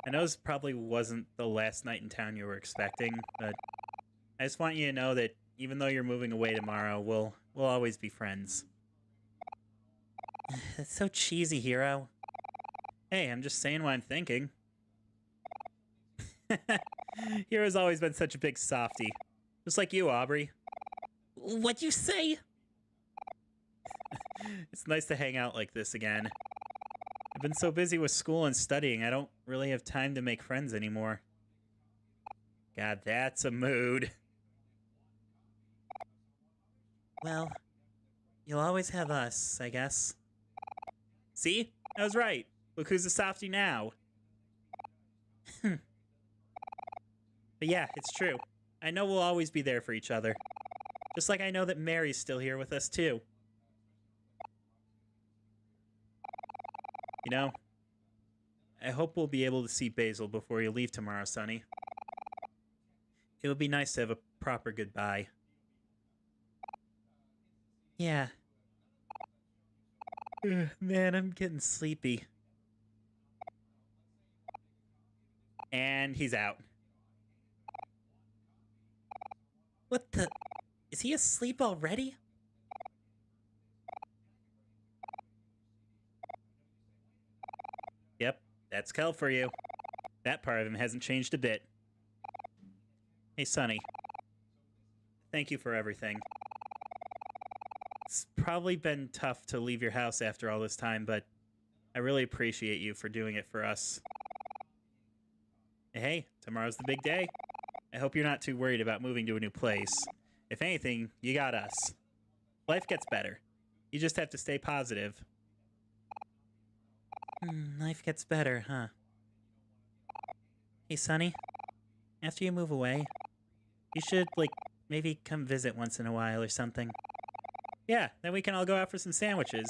I know this probably wasn't the last night in town you were expecting, but I just want you to know that even though you're moving away tomorrow, we'll always be friends. That's so cheesy, Hero. Hey, I'm just saying what I'm thinking. Hero's always been such a big softie. Just like you, Aubrey. What'd you say? It's nice to hang out like this again. I've been so busy with school and studying, I don't really have time to make friends anymore. God, that's a mood. Well, you'll always have us, I guess. See? I was right. Look who's a softie now. But yeah, it's true. I know we'll always be there for each other. Just like I know that Mary's still here with us, too. You know, I hope we'll be able to see Basil before you leave tomorrow, Sonny. It would be nice to have a proper goodbye. Yeah. Ugh, man, I'm getting sleepy. And he's out. What the? Is he asleep already? Yep, that's Kel for you. That part of him hasn't changed a bit. Hey, Sonny. Thank you for everything. It's probably been tough to leave your house after all this time, but I really appreciate you for doing it for us. Hey, tomorrow's the big day. I hope you're not too worried about moving to a new place. If anything, you got us. Life gets better. You just have to stay positive. Life gets better, huh? Hey, Sonny. After you move away, you should, maybe come visit once in a while or something. Yeah, then we can all go out for some sandwiches.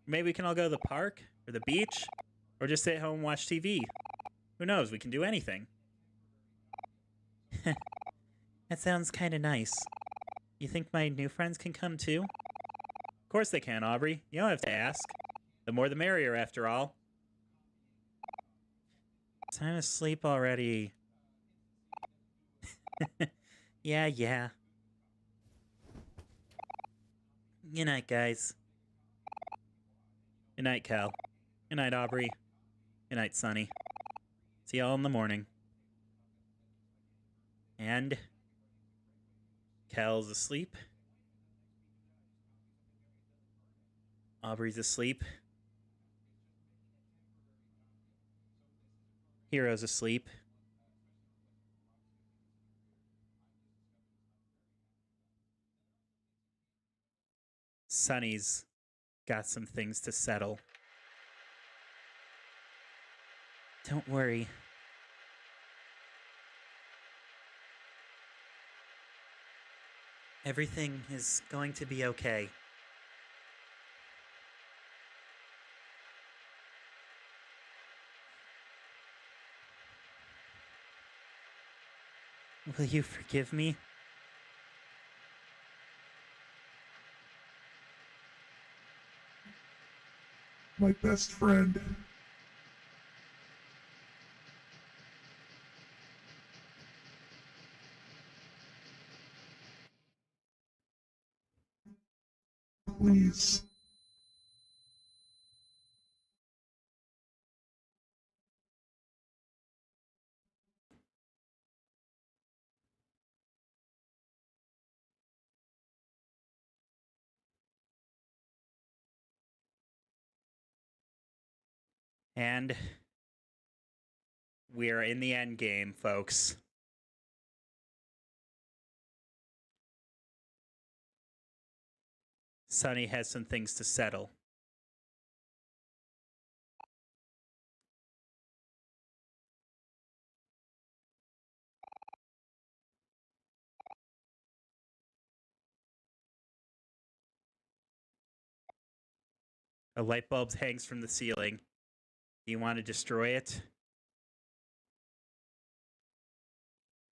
Maybe we can all go to the park, or the beach, or just sit home and watch TV. Who knows, we can do anything. That sounds kinda nice. You think my new friends can come too? Of course they can, Aubrey. You don't have to ask. The more the merrier, after all. Time to sleep already. Yeah. Good night, guys. Good night, Cal. Good night, Aubrey. Good night, Sonny. See y'all in the morning. And Cal's asleep. Aubrey's asleep. Hero's asleep. Sonny's got some things to settle. Don't worry. Everything is going to be okay. Will you forgive me? My best friend. Please. And we're in the end game, folks. Sonny has some things to settle. A light bulb hangs from the ceiling. Do you want to destroy it?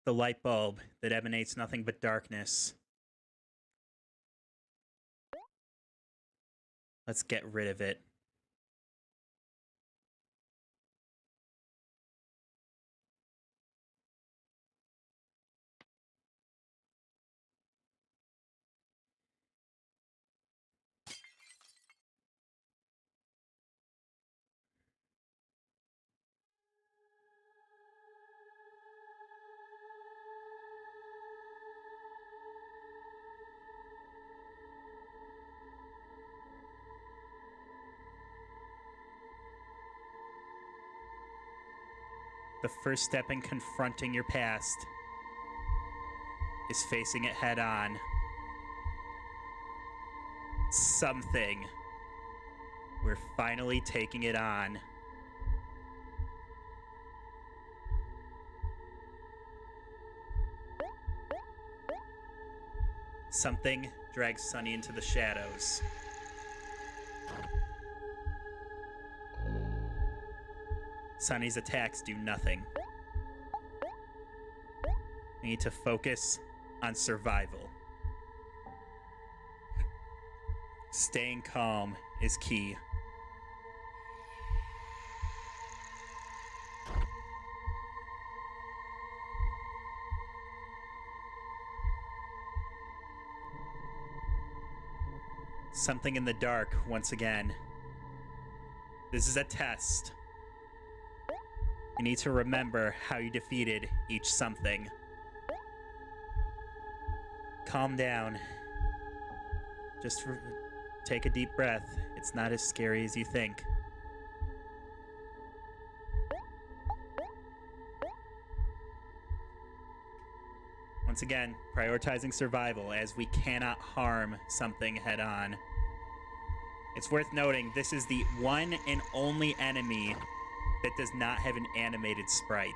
The light bulb that emanates nothing but darkness. Let's get rid of it. The first step in confronting your past is facing it head on. Something. We're finally taking it on. Something drags Sonny into the shadows. Sonny's attacks do nothing. We need to focus on survival. Staying calm is key. Something in the dark once again. This is a test. You need to remember how you defeated each something. Calm down. Just take a deep breath. It's not as scary as you think. Once again, prioritizing survival as we cannot harm something head on. It's worth noting this is the one and only enemy that does not have an animated sprite.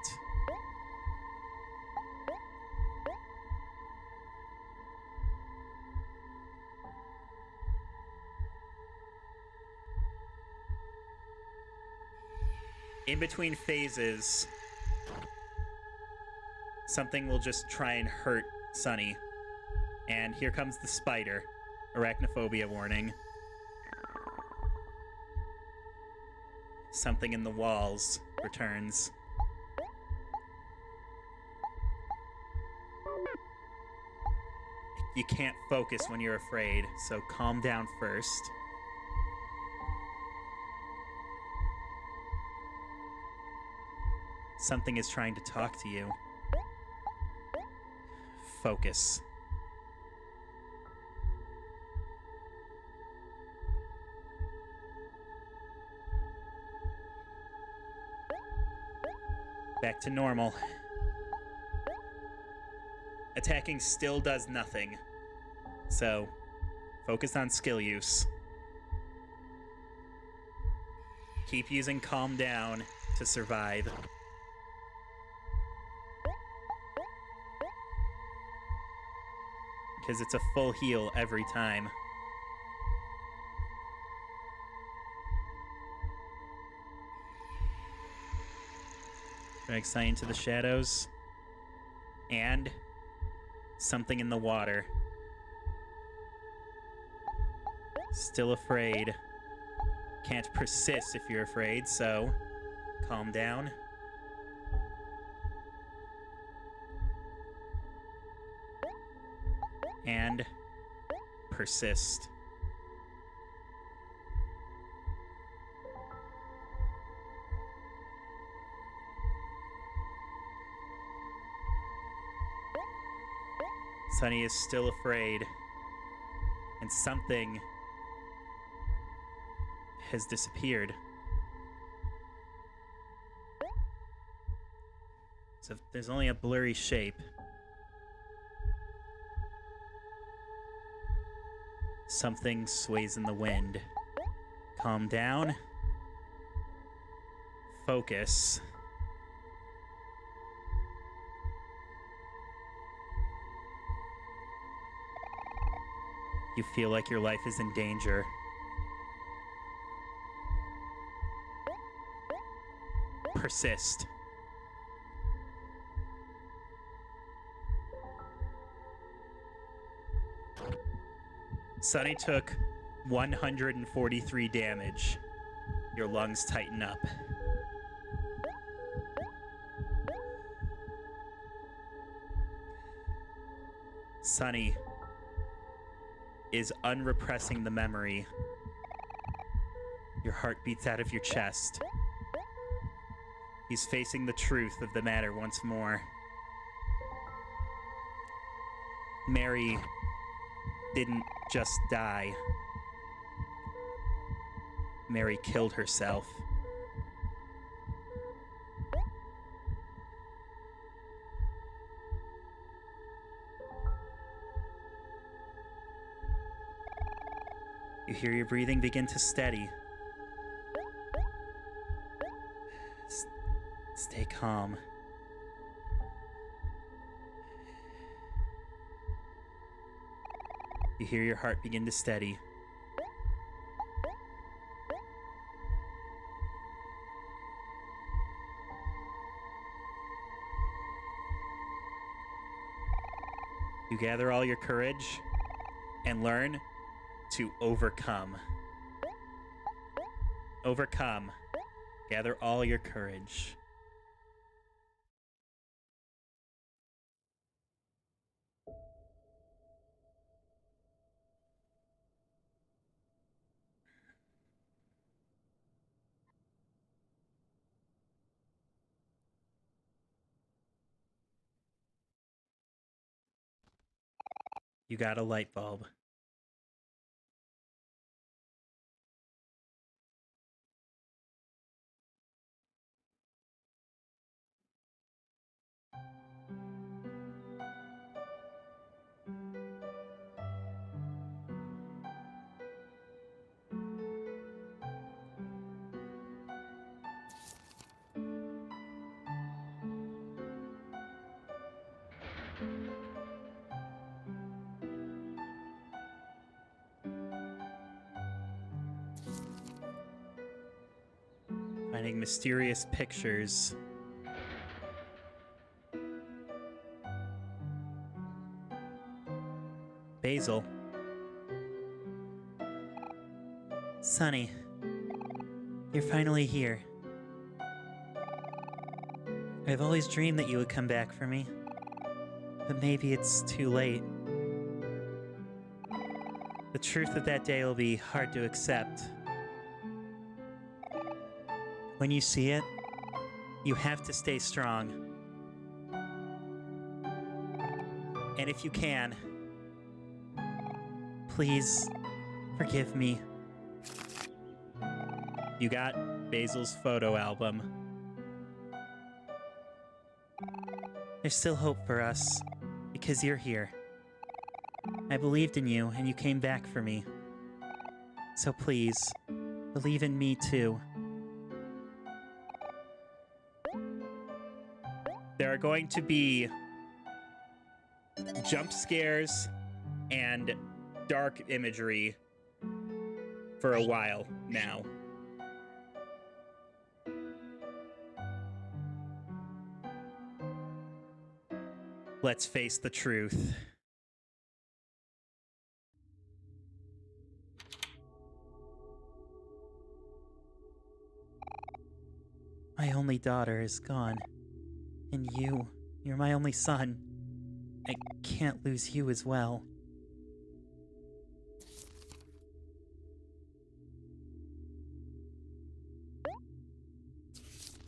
In between phases, something will just try and hurt Sunny. And here comes the spider. Arachnophobia warning. Something in the walls returns. You can't focus when you're afraid, so calm down first. Something is trying to talk to you. Focus. Back to normal. Attacking still does nothing. So, focus on skill use. Keep using Calm Down to survive. Because it's a full heal every time. Drag Sunny into the shadows. And something in the water. Still afraid. Can't persist if you're afraid, so calm down. And persist. Sunny is still afraid, and something has disappeared. So there's only a blurry shape. Something sways in the wind. Calm down. Focus. You feel like your life is in danger. Persist. Sunny took 143 damage. Your lungs tighten up. Sunny is unrepressing the memory. Your heart beats out of your chest. He's facing the truth of the matter once more. Mary didn't just die. Mary killed herself. You hear your breathing begin to steady. Stay calm. You hear your heart begin to steady. You gather all your courage and learn to overcome. Overcome. Gather all your courage. You got a light bulb. Finding mysterious pictures. Basil. Sonny, you're finally here. I've always dreamed that you would come back for me, but maybe it's too late. The truth of that day will be hard to accept. When you see it, you have to stay strong. And if you can, please forgive me. You got Basil's photo album. There's still hope for us, because you're here. I believed in you, and you came back for me. So please, believe in me too. There are going to be jump scares and dark imagery for a while now. Let's face the truth. My only daughter is gone. And you're my only son. I can't lose you as well.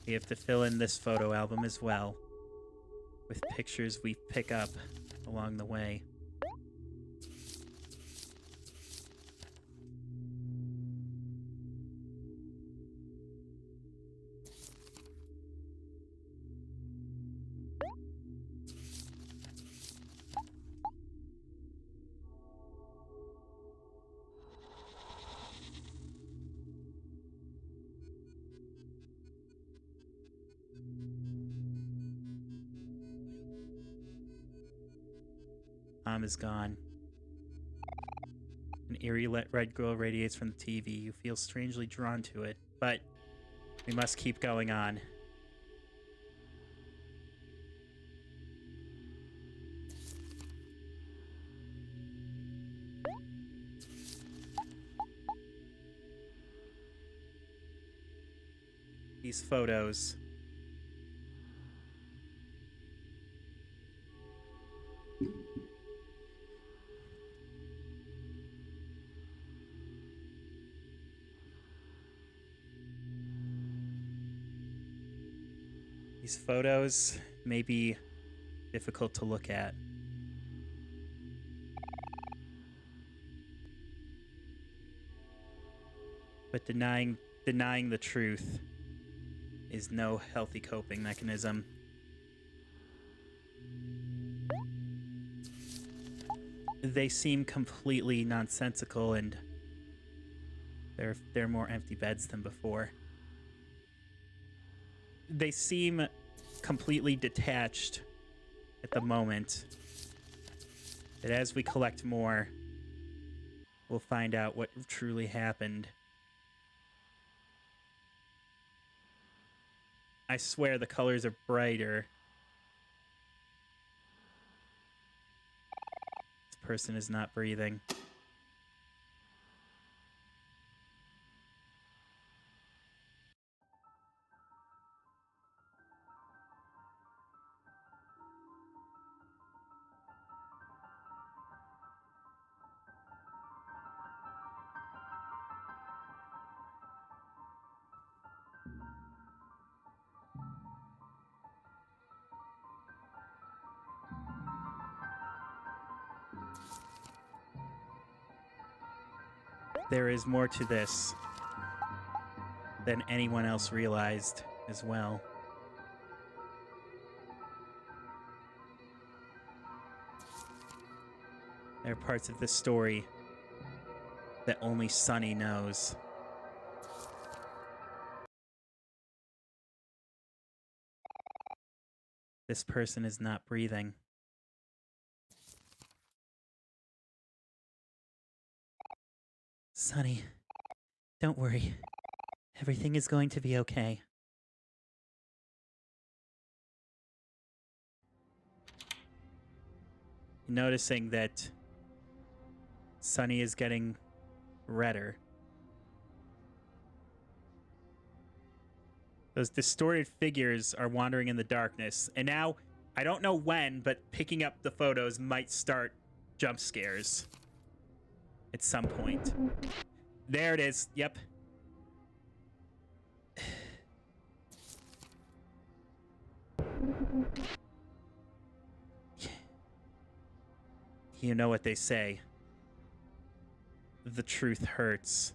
We have to fill in this photo album as well, with pictures we pick up along the way. Mom is gone. An eerie red glow radiates from the TV. You feel strangely drawn to it, but we must keep going on. These photos. These photos may be difficult to look at. But denying the truth is no healthy coping mechanism. They seem completely nonsensical, and they're more empty beds than before. They seem completely detached at the moment. But as we collect more, we'll find out what truly happened. I swear the colors are brighter. This person is not breathing. there is more to this than anyone else realized as well. There are parts of this story that only Sunny knows. This person is not breathing. Sunny, don't worry. Everything is going to be okay. Noticing that Sunny is getting redder. Those distorted figures are wandering in the darkness. And now, I don't know when, but picking up the photos might start jump scares at some point. There it is. Yep. You know what they say. The truth hurts.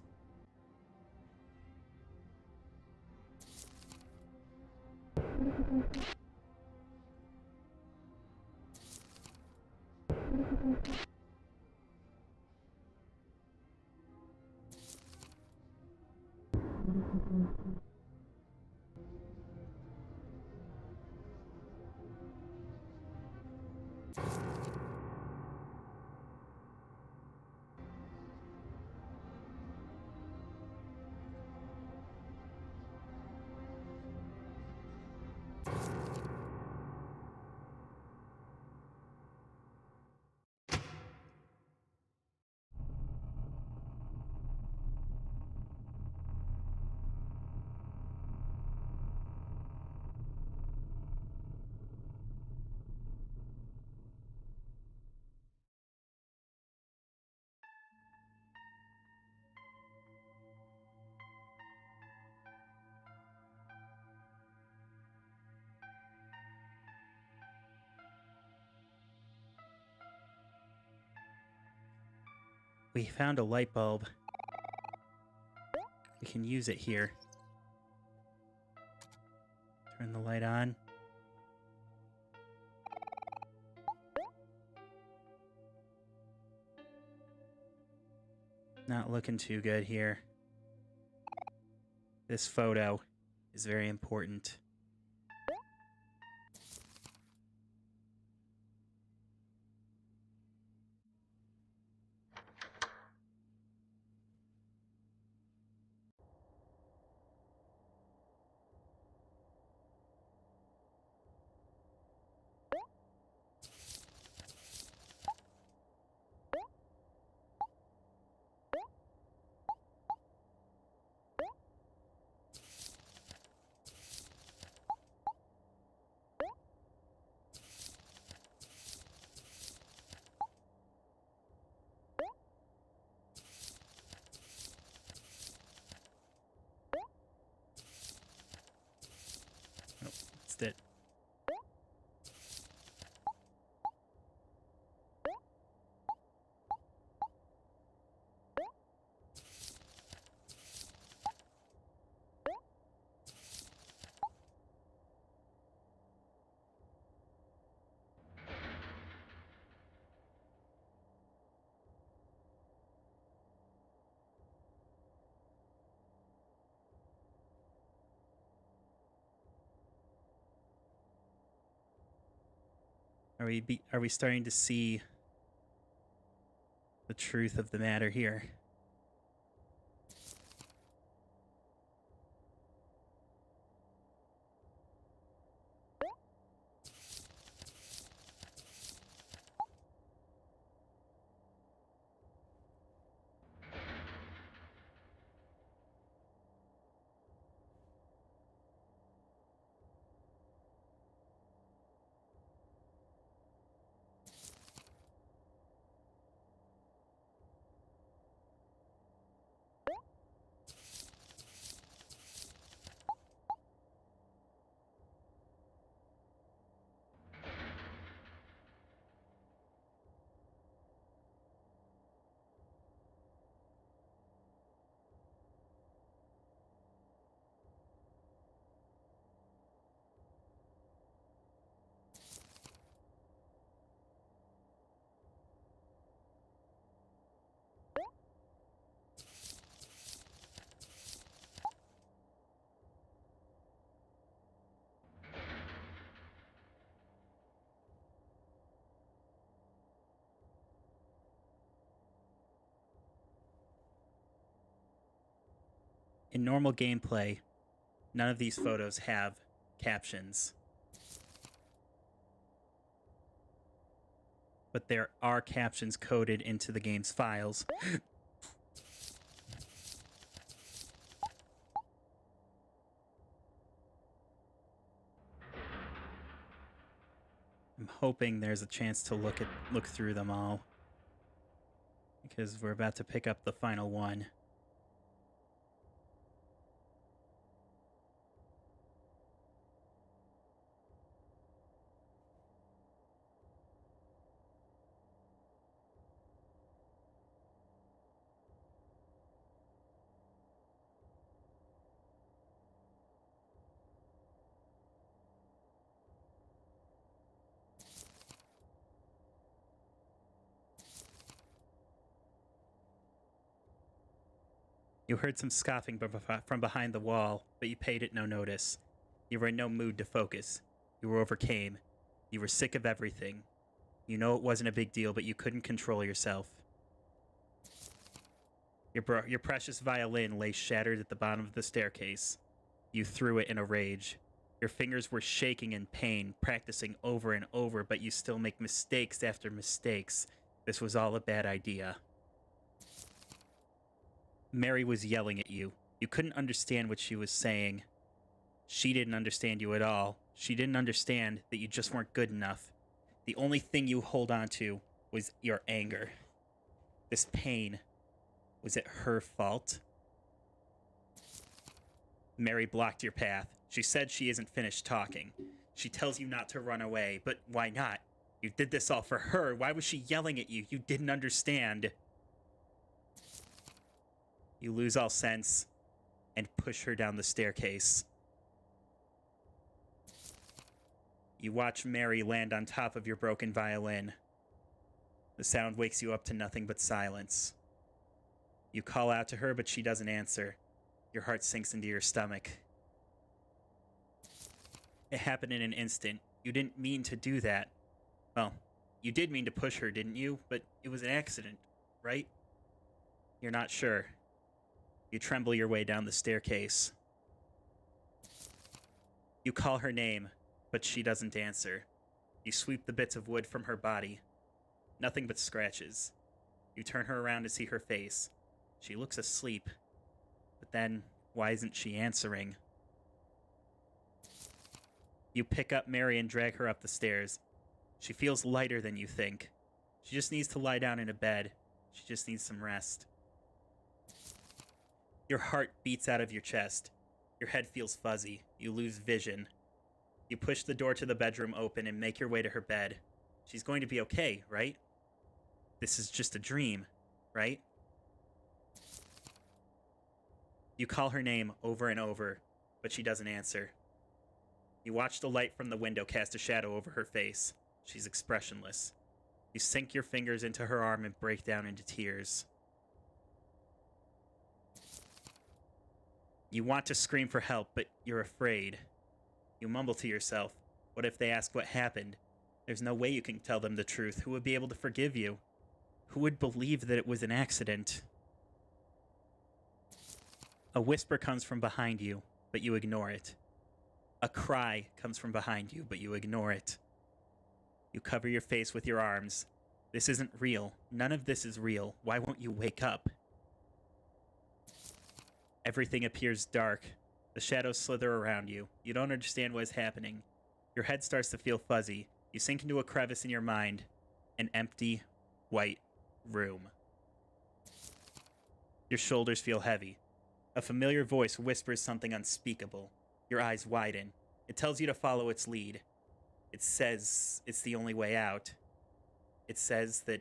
We found a light bulb. We can use it here. Turn the light on. Not looking too good here. This photo is very important. Oh, that's it. Are we starting to see the truth of the matter here? In normal gameplay, none of these photos have captions. But there are captions coded into the game's files. I'm hoping there's a chance to look through them all, because we're about to pick up the final one. You heard some scoffing from behind the wall, but you paid it no notice. You were in no mood to focus. You were overcame. You were sick of everything. You know it wasn't a big deal, but you couldn't control yourself. Your precious violin lay shattered at the bottom of the staircase. You threw it in a rage. Your fingers were shaking in pain, practicing over and over, but you still make mistakes after mistakes. This was all a bad idea. Mary was yelling at you. You couldn't understand what she was saying. She didn't understand you at all. She didn't understand that you just weren't good enough. The only thing you hold on to was your anger. This pain. Was it her fault? Mary blocked your path. She said she isn't finished talking. She tells you not to run away, but why not? You did this all for her. Why was she yelling at you? You didn't understand. You lose all sense and push her down the staircase. You watch Mary land on top of your broken violin. The sound wakes you up to nothing but silence. You call out to her, but she doesn't answer. Your heart sinks into your stomach. It happened in an instant. You didn't mean to do that. Well, you did mean to push her, didn't you? But it was an accident, right? You're not sure. You tremble your way down the staircase. You call her name, but she doesn't answer. You sweep the bits of wood from her body. Nothing but scratches. You turn her around to see her face. She looks asleep. But then, why isn't she answering? You pick up Mary and drag her up the stairs. She feels lighter than you think. She just needs to lie down in a bed. She just needs some rest. Your heart beats out of your chest. Your head feels fuzzy. You lose vision. You push the door to the bedroom open and make your way to her bed. She's going to be okay, right? This is just a dream, right? You call her name over and over, but she doesn't answer. You watch the light from the window cast a shadow over her face. She's expressionless. You sink your fingers into her arm and break down into tears. You want to scream for help, but you're afraid. You mumble to yourself, what if they ask what happened? There's no way you can tell them the truth. Who would be able to forgive you? Who would believe that it was an accident? A whisper comes from behind you, but you ignore it. A cry comes from behind you, but you ignore it. You cover your face with your arms. This isn't real. None of this is real. Why won't you wake up? Everything appears dark. The shadows slither around you. You don't understand what is happening. Your head starts to feel fuzzy. You sink into a crevice in your mind. An empty, white room. Your shoulders feel heavy. A familiar voice whispers something unspeakable. Your eyes widen. It tells you to follow its lead. It says it's the only way out. It says that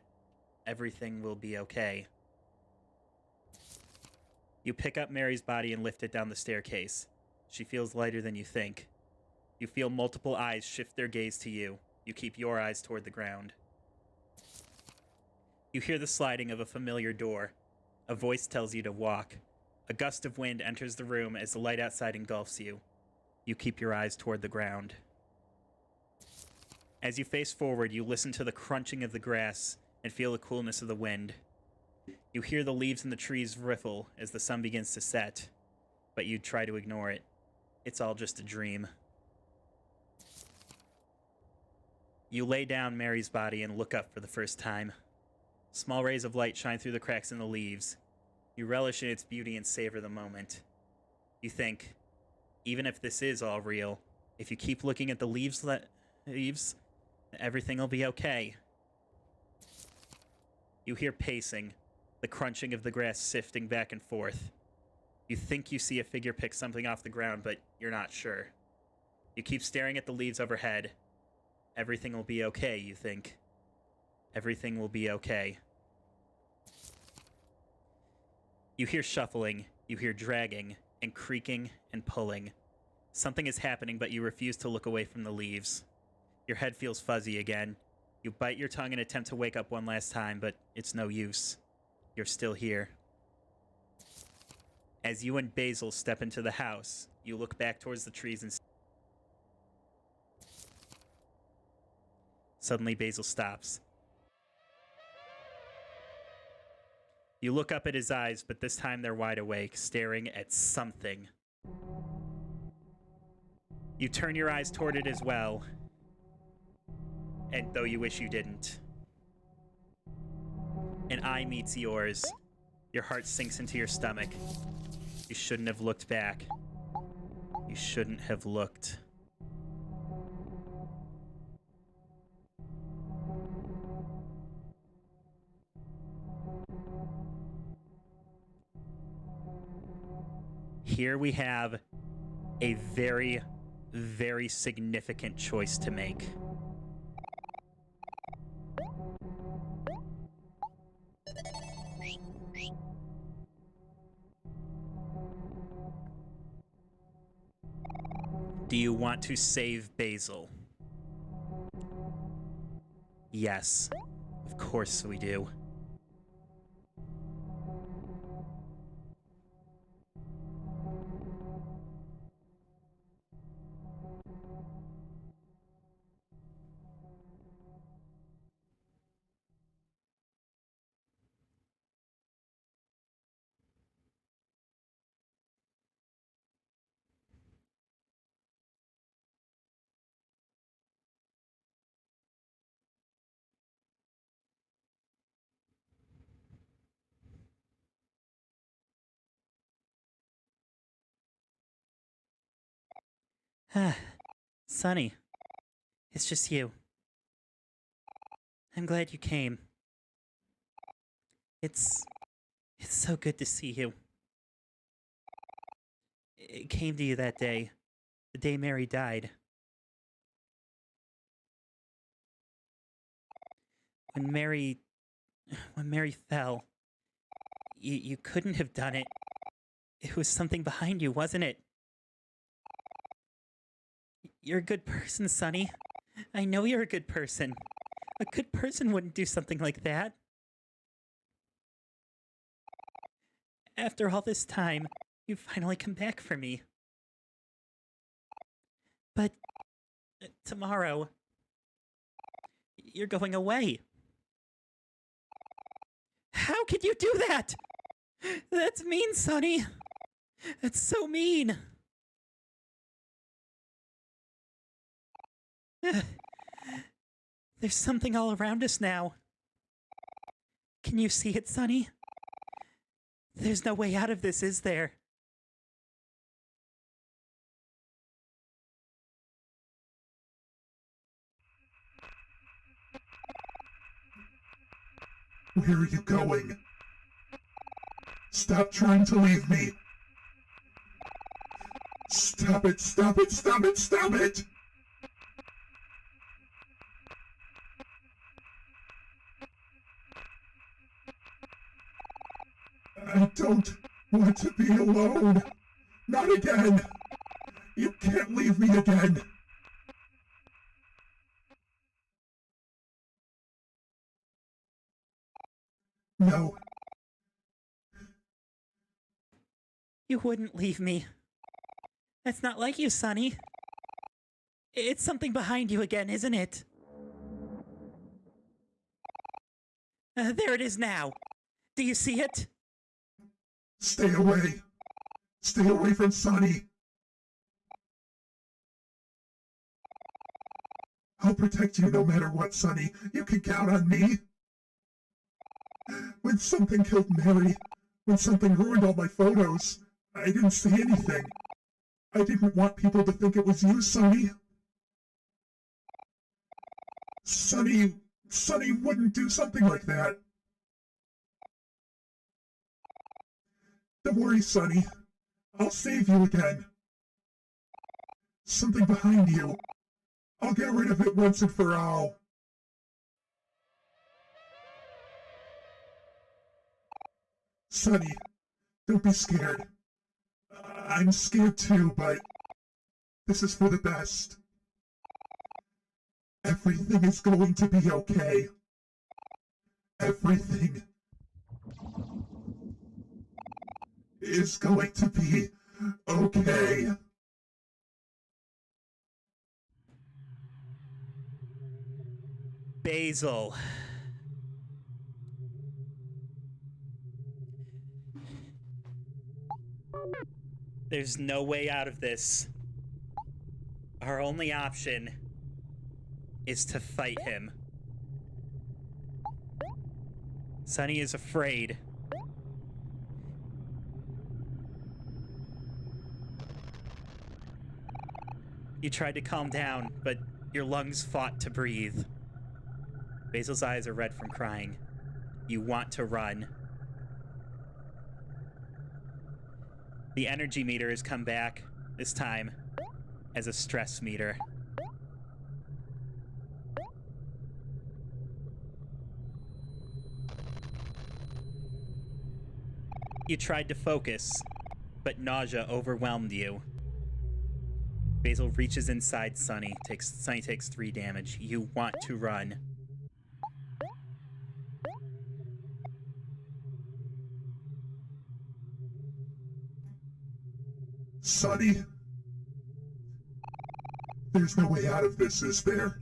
everything will be okay. You pick up Mary's body and lift it down the staircase. She feels lighter than you think. You feel multiple eyes shift their gaze to you. You keep your eyes toward the ground. You hear the sliding of a familiar door. A voice tells you to walk. A gust of wind enters the room as the light outside engulfs you. You keep your eyes toward the ground. As you face forward, you listen to the crunching of the grass and feel the coolness of the wind. You hear the leaves in the trees riffle as the sun begins to set. but you try to ignore it. It's all just a dream. You lay down Mary's body and look up for the first time. Small rays of light shine through the cracks in the leaves. You relish in its beauty and savor the moment. You think, even if this is all real, if you keep looking at the leaves, everything will be okay. You hear pacing, the crunching of the grass sifting back and forth. You think you see a figure pick something off the ground, but you're not sure. You keep staring at the leaves overhead. Everything will be okay, you think. Everything will be okay. You hear shuffling, you hear dragging, and creaking and pulling. Something is happening, but you refuse to look away from the leaves. Your head feels fuzzy again. You bite your tongue and attempt to wake up one last time, but it's no use. You're still here. As you and Basil step into the house, you look back towards the trees and suddenly Basil stops. You look up at his eyes, but this time they're wide awake, staring at something. You turn your eyes toward it as well, and though you wish you didn't. An eye meets yours. Your heart sinks into your stomach. You shouldn't have looked back. You shouldn't have looked. Here we have a very, very significant choice to make. Do you want to save Basil? Yes, of course we do. Sonny, it's just you. I'm glad you came. It's so good to see you. It came to you that day, the day Mary died. When Mary fell, you couldn't have done it. It was something behind you, wasn't it? You're a good person, Sonny. I know you're a good person. A good person wouldn't do something like that. After all this time, you finally come back for me. But tomorrow, you're going away. How could you do that? That's mean, Sonny. That's so mean. There's something all around us now. Can you see it, Sonny? There's no way out of this, is there? Where are you going? Stop trying to leave me! Stop it, stop it, stop it, stop it! I don't want to be alone. Not again. You can't leave me again. No. You wouldn't leave me. That's not like you, Sonny. It's something behind you again, isn't it? There it is now. Do you see it? Stay away. Stay away from Sunny. I'll protect you no matter what, Sunny. You can count on me. When something killed Mary, when something ruined all my photos, I didn't say anything. I didn't want people to think it was you, Sunny. Sunny wouldn't do something like that. Don't worry, Sunny. I'll save you again. Something behind you. I'll get rid of it once and for all. Sunny, don't be scared. I'm scared too, but this is for the best. Everything is going to be okay. Everything is going to be okay. Basil. There's no way out of this. Our only option is to fight him. Sunny is afraid. You tried to calm down, but your lungs fought to breathe. Basil's eyes are red from crying. You want to run. The energy meter has come back, this time as a stress meter. You tried to focus, but nausea overwhelmed you. Basil reaches inside Sunny. Sunny takes 3 damage. You want to run. Sunny, there's no way out of this, is there?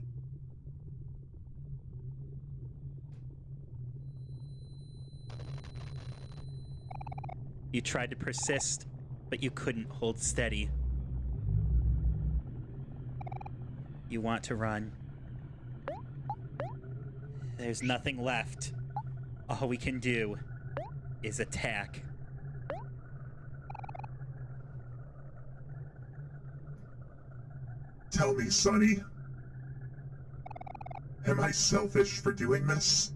You tried to persist, but you couldn't hold steady. You want to run. There's nothing left. All we can do is attack. Tell me, Sunny. Am I selfish for doing this?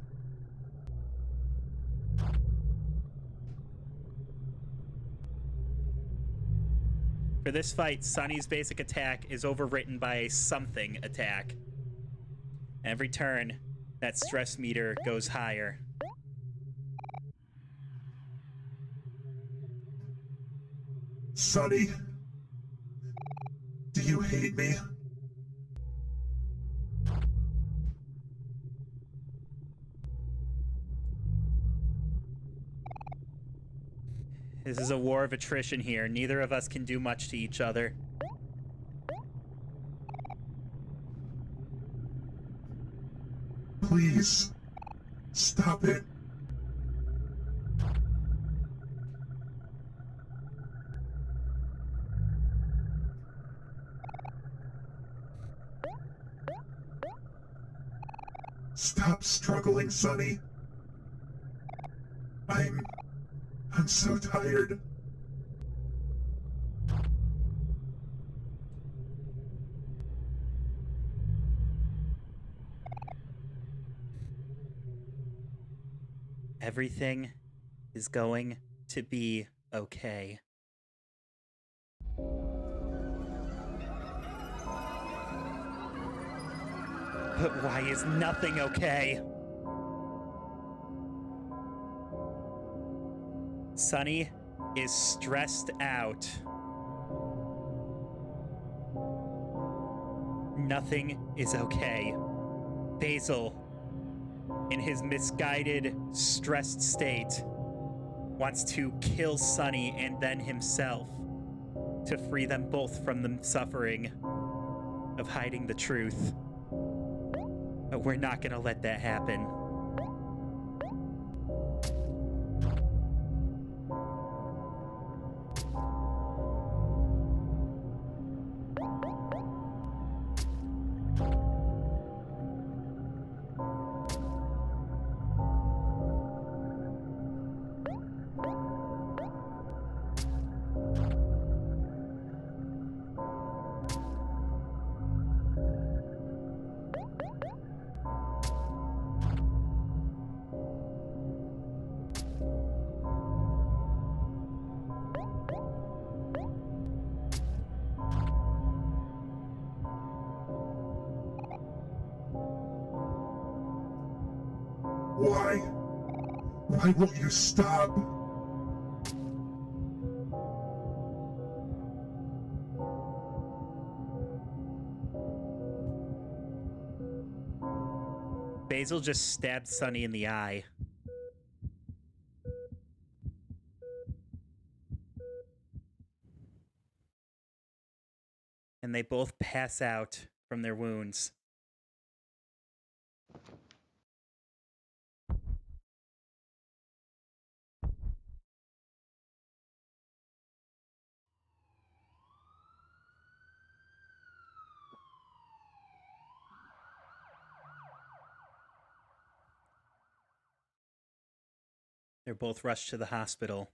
For this fight, Sunny's basic attack is overwritten by a something attack. Every turn, that stress meter goes higher. Sunny, do you hate me? This is a war of attrition here. Neither of us can do much to each other. Please, stop it. Stop struggling, Sunny. I'm so tired. Everything is going to be okay. But why is nothing okay? Sunny is stressed out. Nothing is okay. Basil, in his misguided, stressed state, wants to kill Sunny and then himself to free them both from the suffering of hiding the truth. But we're not gonna let that happen. Why? Why won't you stop? Basil just stabbed Sunny in the eye. And they both pass out from their wounds. They're both rushed to the hospital.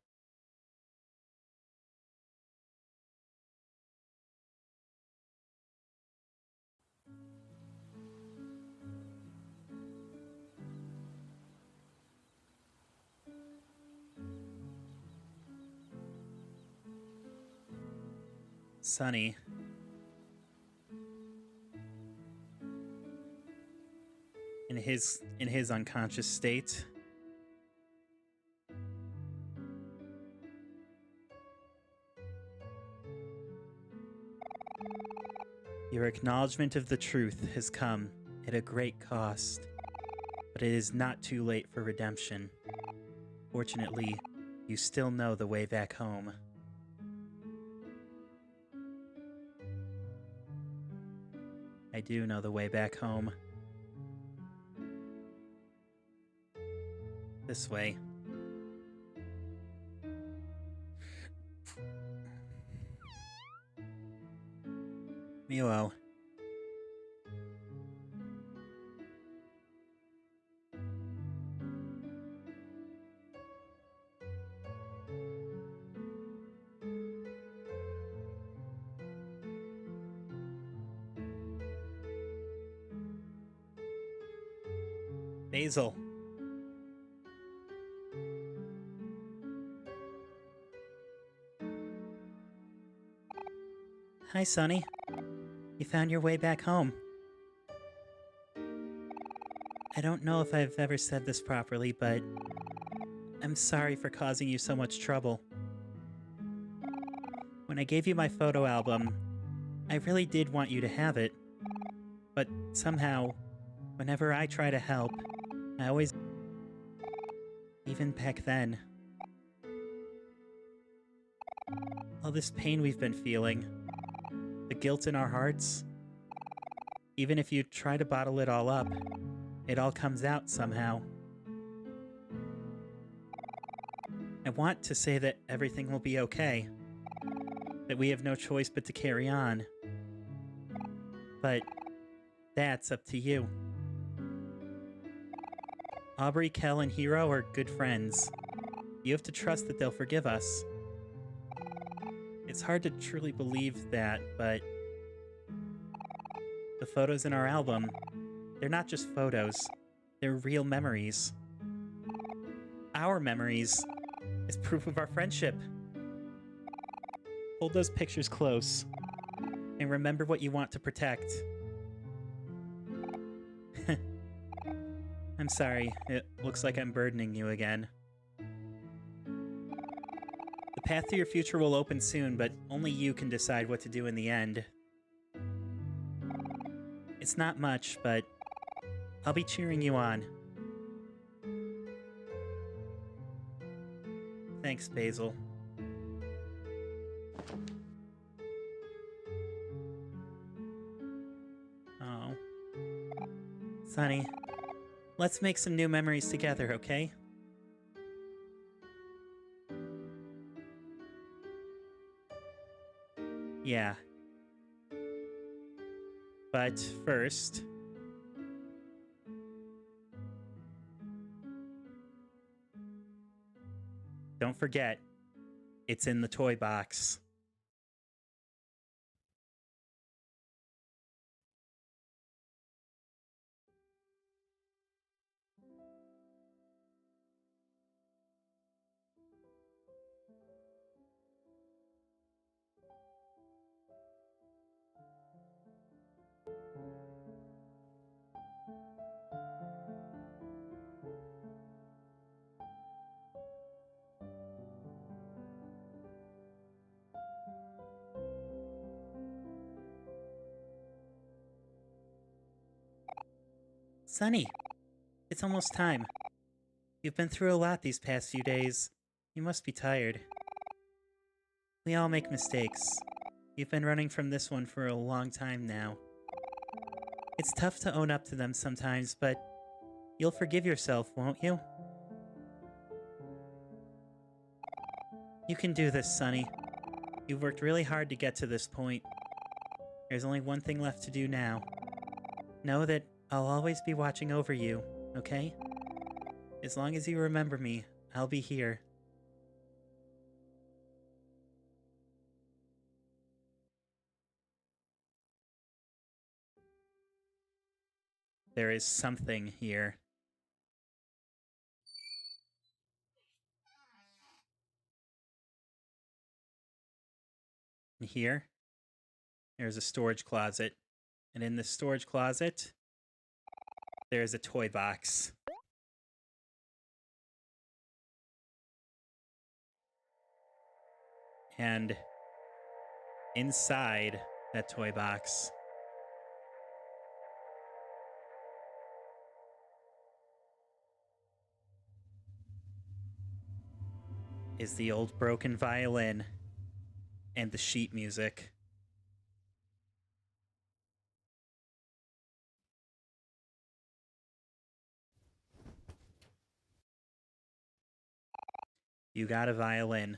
Sunny. In his unconscious state. Your acknowledgement of the truth has come at a great cost, but it is not too late for redemption. Fortunately, you still know the way back home. I do know the way back home. This way. Milo. Basil. Hi, Sonny. You found your way back home. I don't know if I've ever said this properly, but I'm sorry for causing you so much trouble. When I gave you my photo album, I really did want you to have it. But somehow, whenever I try to help, I always... Even back then. All this pain we've been feeling, the guilt in our hearts, even if you try to bottle it all up, it all comes out somehow. I want to say that everything will be okay, that we have no choice but to carry on. But that's up to you. Aubrey, Kel, and Hero are good friends. You have to trust that they'll forgive us. It's hard to truly believe that, but the photos in our album, they're not just photos, they're real memories. Our memories is proof of our friendship. Hold those pictures close, and remember what you want to protect. I'm sorry, it looks like I'm burdening you again. The path to your future will open soon, but only you can decide what to do in the end. It's not much, but I'll be cheering you on. Thanks, Basil. Oh. Sonny, let's make some new memories together, okay? Yeah. But first... Don't forget, it's in the toy box. Sunny, it's almost time. You've been through a lot these past few days. You must be tired. We all make mistakes. You've been running from this one for a long time now. It's tough to own up to them sometimes, but you'll forgive yourself, won't you? You can do this, Sunny. You've worked really hard to get to this point. There's only one thing left to do now. Know that I'll always be watching over you, okay? As long as you remember me, I'll be here. There is something here. And here, there's a storage closet. And in this storage closet, there's a toy box. And inside that toy box is the old broken violin and the sheet music. You got a violin.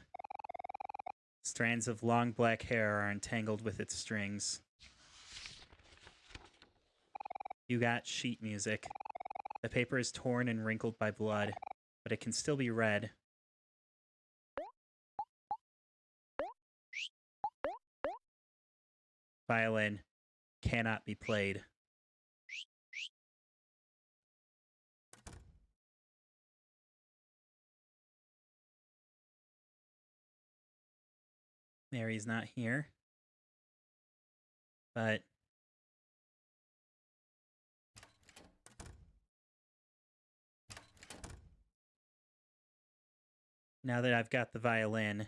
Strands of long black hair are entangled with its strings. You got sheet music. The paper is torn and wrinkled by blood, but it can still be read. Violin cannot be played. Mary's not here. But now that I've got the violin,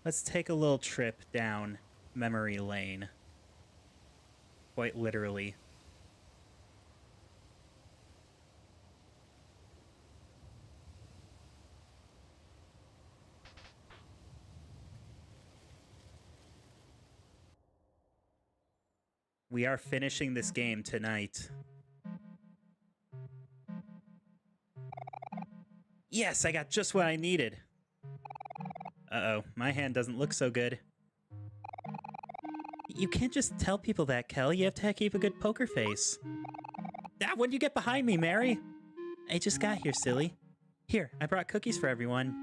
let's take a little trip down memory lane. Quite literally. We are finishing this game tonight. Yes, I got just what I needed. Uh-oh, my hand doesn't look so good. You can't just tell people that, Kel. You have to keep a good poker face. Ah, when'd you get behind me, Mary? I just got here, silly. Here, I brought cookies for everyone.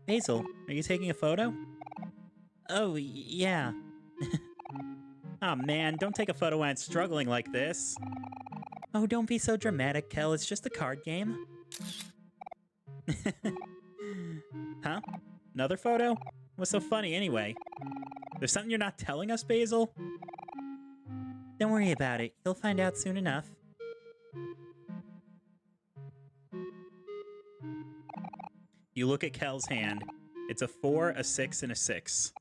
Basil, are you taking a photo? Oh, yeah. Aw, man, don't take a photo when I'm struggling like this. Oh, don't be so dramatic, Kel. It's just a card game. Huh? Another photo? What's so funny, anyway? There's something you're not telling us, Basil? Don't worry about it. You'll find out soon enough. You look at Kel's hand. It's a 4, a 6, and a 6.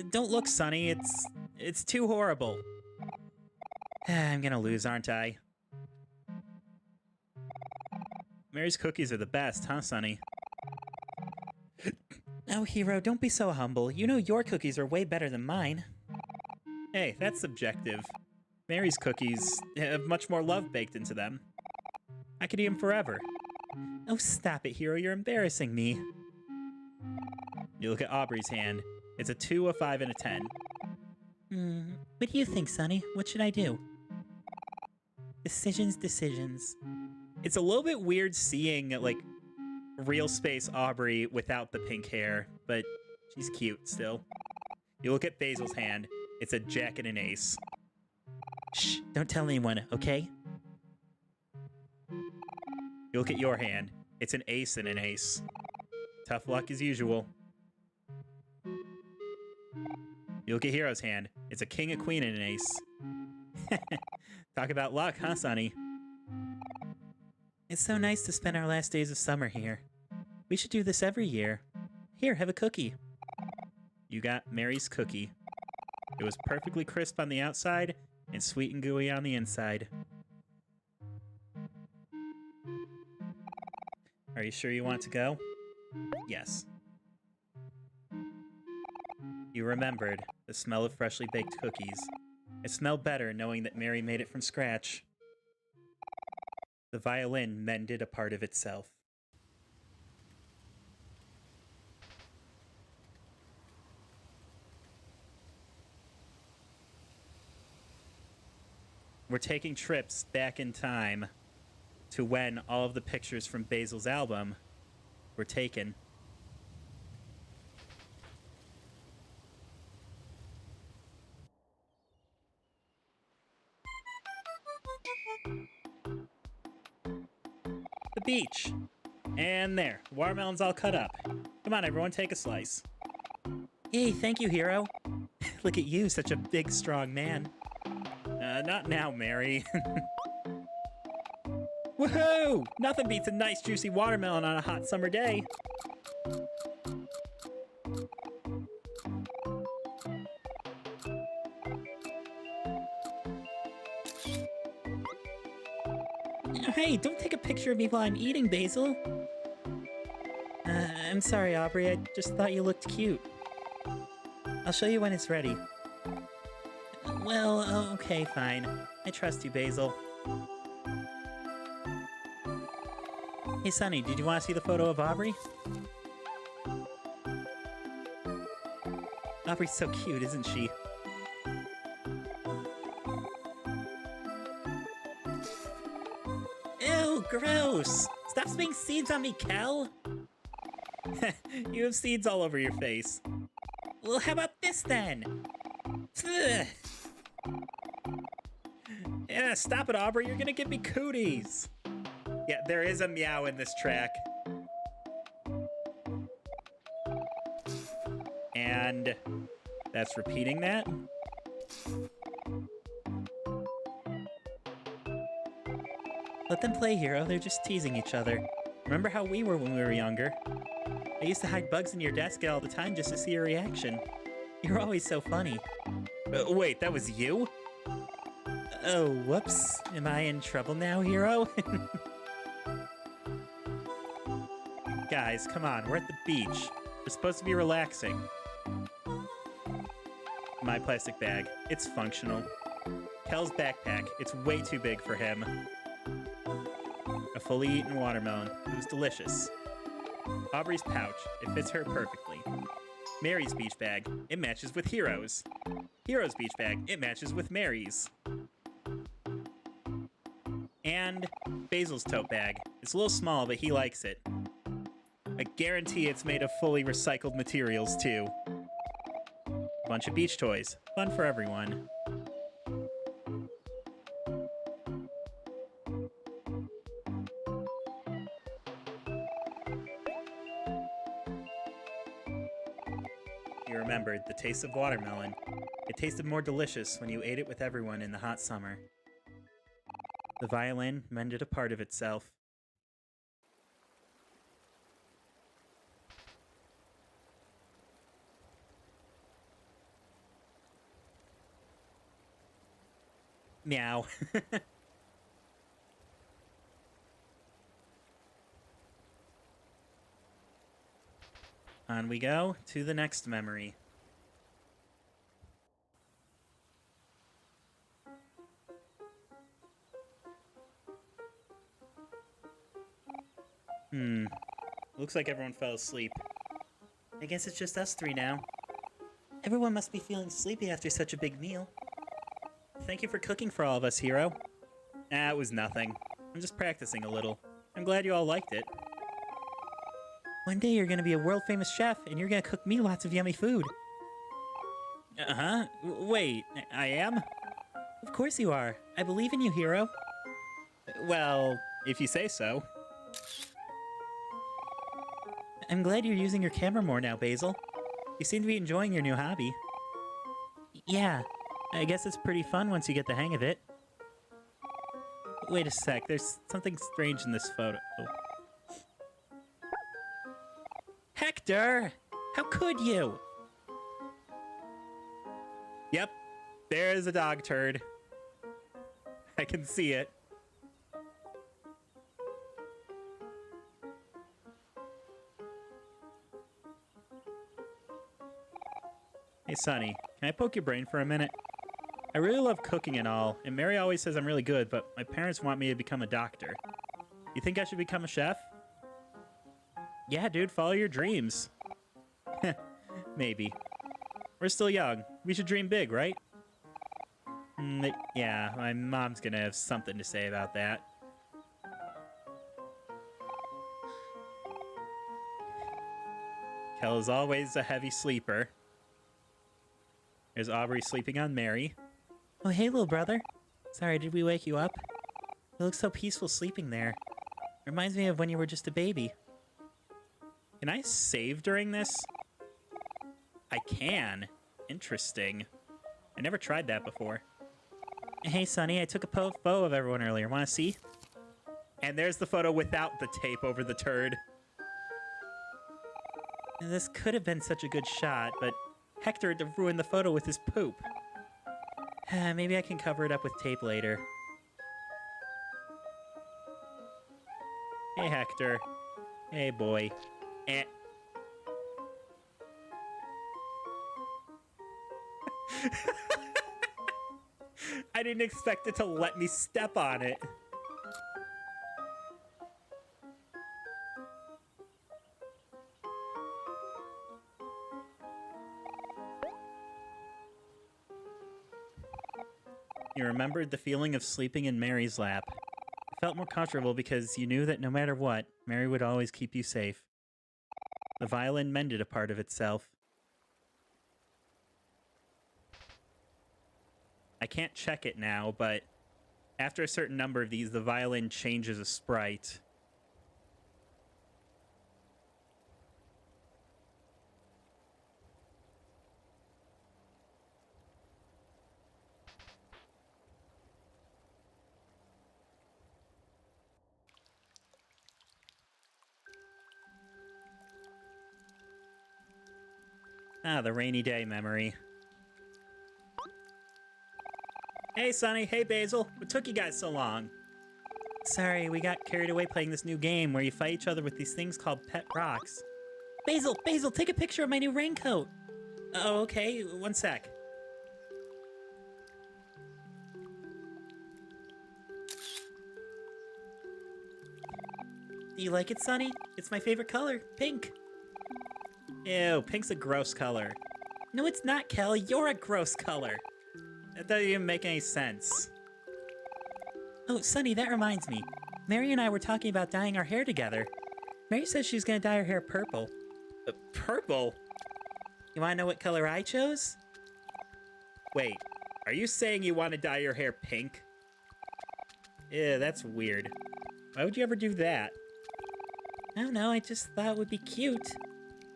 Don't look, Sonny. It's too horrible. I'm gonna lose, aren't I? Mary's cookies are the best, huh, Sonny? Oh, Hero, don't be so humble. You know your cookies are way better than mine. Hey, that's subjective. Mary's cookies have much more love baked into them. I could eat them forever. Oh, stop it, Hero. You're embarrassing me. You look at Aubrey's hand. It's a 2, a 5, and a 10. What do you think, Sonny? What should I do? Decisions. It's a little bit weird seeing, like, real space Aubrey without the pink hair, but she's cute still. You look at Basil's hand. It's a jack and an ace. Shh, don't tell anyone, okay? You look at your hand. It's an ace and an ace. Tough luck as usual. You look at Hero's hand. It's a king, a queen, and an ace. Talk about luck, huh, Sonny? It's so nice to spend our last days of summer here. We should do this every year. Here, have a cookie. You got Mary's cookie. It was perfectly crisp on the outside and sweet and gooey on the inside. Are you sure you want to go? Yes. You remembered the smell of freshly baked cookies. It smelled better knowing that Mary made it from scratch. The violin mended a part of itself. We're taking trips back in time to when all of the pictures from Basil's album were taken. The beach. And there, watermelon's all cut up. Come on, everyone, take a slice. Hey, thank you, Hero. Look at you, such a big, strong man. Not now, Mary. Woohoo! Nothing beats a nice, juicy watermelon on a hot summer day. Hey, don't take a picture of me while I'm eating, Basil. I'm sorry, Aubrey. I just thought you looked cute. I'll show you when it's ready. Well, okay, fine. I trust you, Basil. Hey, Sonny, did you want to see the photo of Aubrey? Aubrey's so cute, isn't she? Ew, gross! Stop spitting seeds on me, Kel! You have seeds all over your face. Well, how about this, then? Ugh. Yeah, stop it, Aubrey. You're gonna give me cooties. Yeah, there is a meow in this track. And that's repeating that. Let them play, Hero. They're just teasing each other. Remember how we were when we were younger? I used to hide bugs in your desk all the time just to see your reaction. You're always so funny. Wait, that was you? Oh, whoops. Am I in trouble now, Hero? Guys, come on. We're at the beach. We're supposed to be relaxing. My plastic bag. It's functional. Kel's backpack. It's way too big for him. A fully eaten watermelon. It was delicious. Aubrey's pouch. It fits her perfectly. Mary's beach bag. It matches with Hero's. Hero's beach bag. It matches with Mary's. And Basil's tote bag. It's a little small, but he likes it. I guarantee it's made of fully recycled materials, too. A bunch of beach toys. Fun for everyone. You remembered the taste of watermelon. It tasted more delicious when you ate it with everyone in the hot summer. The violin mended a part of itself. Meow. On we go to the next memory. Looks like everyone fell asleep. I guess it's just us three now. Everyone must be feeling sleepy after such a big meal. Thank you for cooking for all of us, Hero. It was nothing. I'm just practicing a little. I'm glad you all liked it. One day you're gonna be a world-famous chef, and you're gonna cook me lots of yummy food. Uh-huh. Wait, I am? Of course you are. I believe in you, Hero. Well, if you say so. I'm glad you're using your camera more now, Basil. You seem to be enjoying your new hobby. Yeah, I guess it's pretty fun once you get the hang of it. Wait a sec, there's something strange in this photo. Oh. Hector! How could you? Yep, there's a dog turd. I can see it. Hey, Sonny, can I poke your brain for a minute? I really love cooking and all, and Mary always says I'm really good, but my parents want me to become a doctor. You think I should become a chef? Yeah, dude, follow your dreams. Maybe. We're still young. We should dream big, right? Yeah, my mom's gonna have something to say about that. Kel is always a heavy sleeper. There's Aubrey sleeping on Mary. Oh, hey, little brother. Sorry, did we wake you up? You look so peaceful sleeping there. Reminds me of when you were just a baby. Can I save during this? I can. Interesting. I never tried that before. Hey, Sonny, I took a photo of everyone earlier. Want to see? And there's the photo without the tape over the turd. This could have been such a good shot, but Hector had to ruin the photo with his poop. Maybe I can cover it up with tape later. Hey, Hector. Hey, boy. Eh. I didn't expect it to let me step on it. You remembered the feeling of sleeping in Mary's lap. You felt more comfortable because you knew that no matter what, Mary would always keep you safe. The violin mended a part of itself. I can't check it now, but after a certain number of these, the violin changes a sprite. Ah, the rainy day memory. Hey, Sonny. Hey, Basil. What took you guys so long? Sorry, we got carried away playing this new game where you fight each other with these things called pet rocks. Basil, take a picture of my new raincoat. Oh, okay. One sec. Do you like it, Sonny? It's my favorite color, pink. Ew, pink's a gross color. No, it's not, Kel. You're a gross color. That doesn't even make any sense. Oh, Sonny, that reminds me. Mary and I were talking about dyeing our hair together. Mary says she's gonna dye her hair purple. Purple? You wanna know what color I chose? Wait, are you saying you want to dye your hair pink? Yeah, that's weird. Why would you ever do that? I don't know, I just thought it would be cute.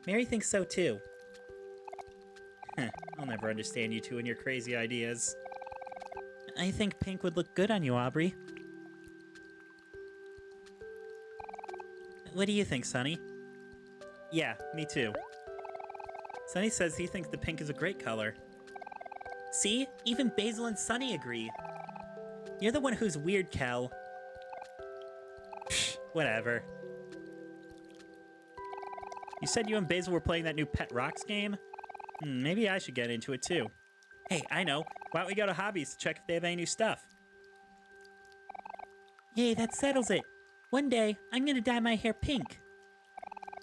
Mary thinks so too. I'll never understand you two and your crazy ideas. I think pink would look good on you, Aubrey. What do you think, Sonny? Yeah, me too. Sonny says he thinks the pink is a great color. See? Even Basil and Sonny agree. You're the one who's weird, Kel. Psh, whatever. You said you and Basil were playing that new Pet Rocks game? Maybe I should get into it too. Hey, I know. Why don't we go to Hobbies to check if they have any new stuff? Yay, that settles it. One day, I'm gonna dye my hair pink.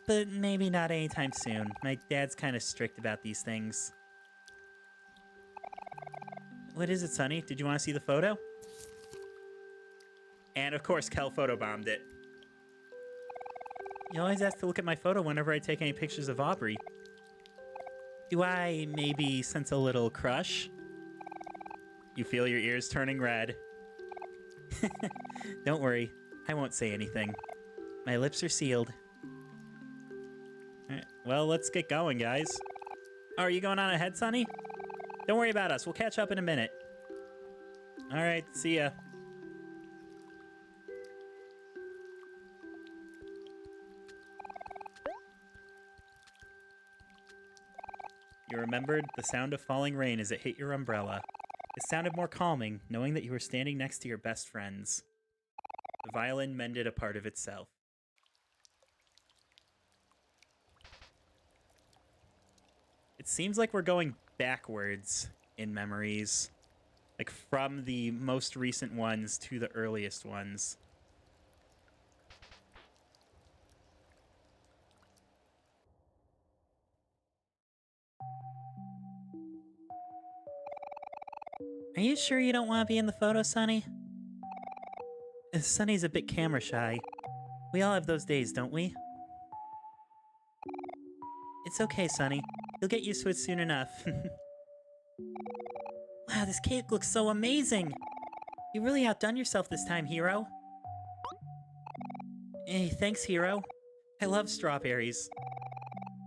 But maybe not anytime soon. My dad's kind of strict about these things. What is it, Sonny? Did you want to see the photo? And of course, Kel photobombed it. You always ask to look at my photo whenever I take any pictures of Aubrey. Do I maybe sense a little crush? You feel your ears turning red. Don't worry, I won't say anything. My lips are sealed. All right, well, let's get going, guys. Oh, are you going on ahead, Sonny? Don't worry about us. We'll catch up in a minute. All right, see ya. You remembered the sound of falling rain as it hit your umbrella. It sounded more calming, knowing that you were standing next to your best friends. The violin mended a part of itself. It seems like we're going backwards in memories. Like from the most recent ones to the earliest ones. Are you sure you don't want to be in the photo, Sonny? Sonny's a bit camera shy. We all have those days, don't we? It's okay, Sonny. You'll get used to it soon enough. Wow, this cake looks so amazing! You really outdone yourself this time, Hero. Hey, thanks, Hero. I love strawberries.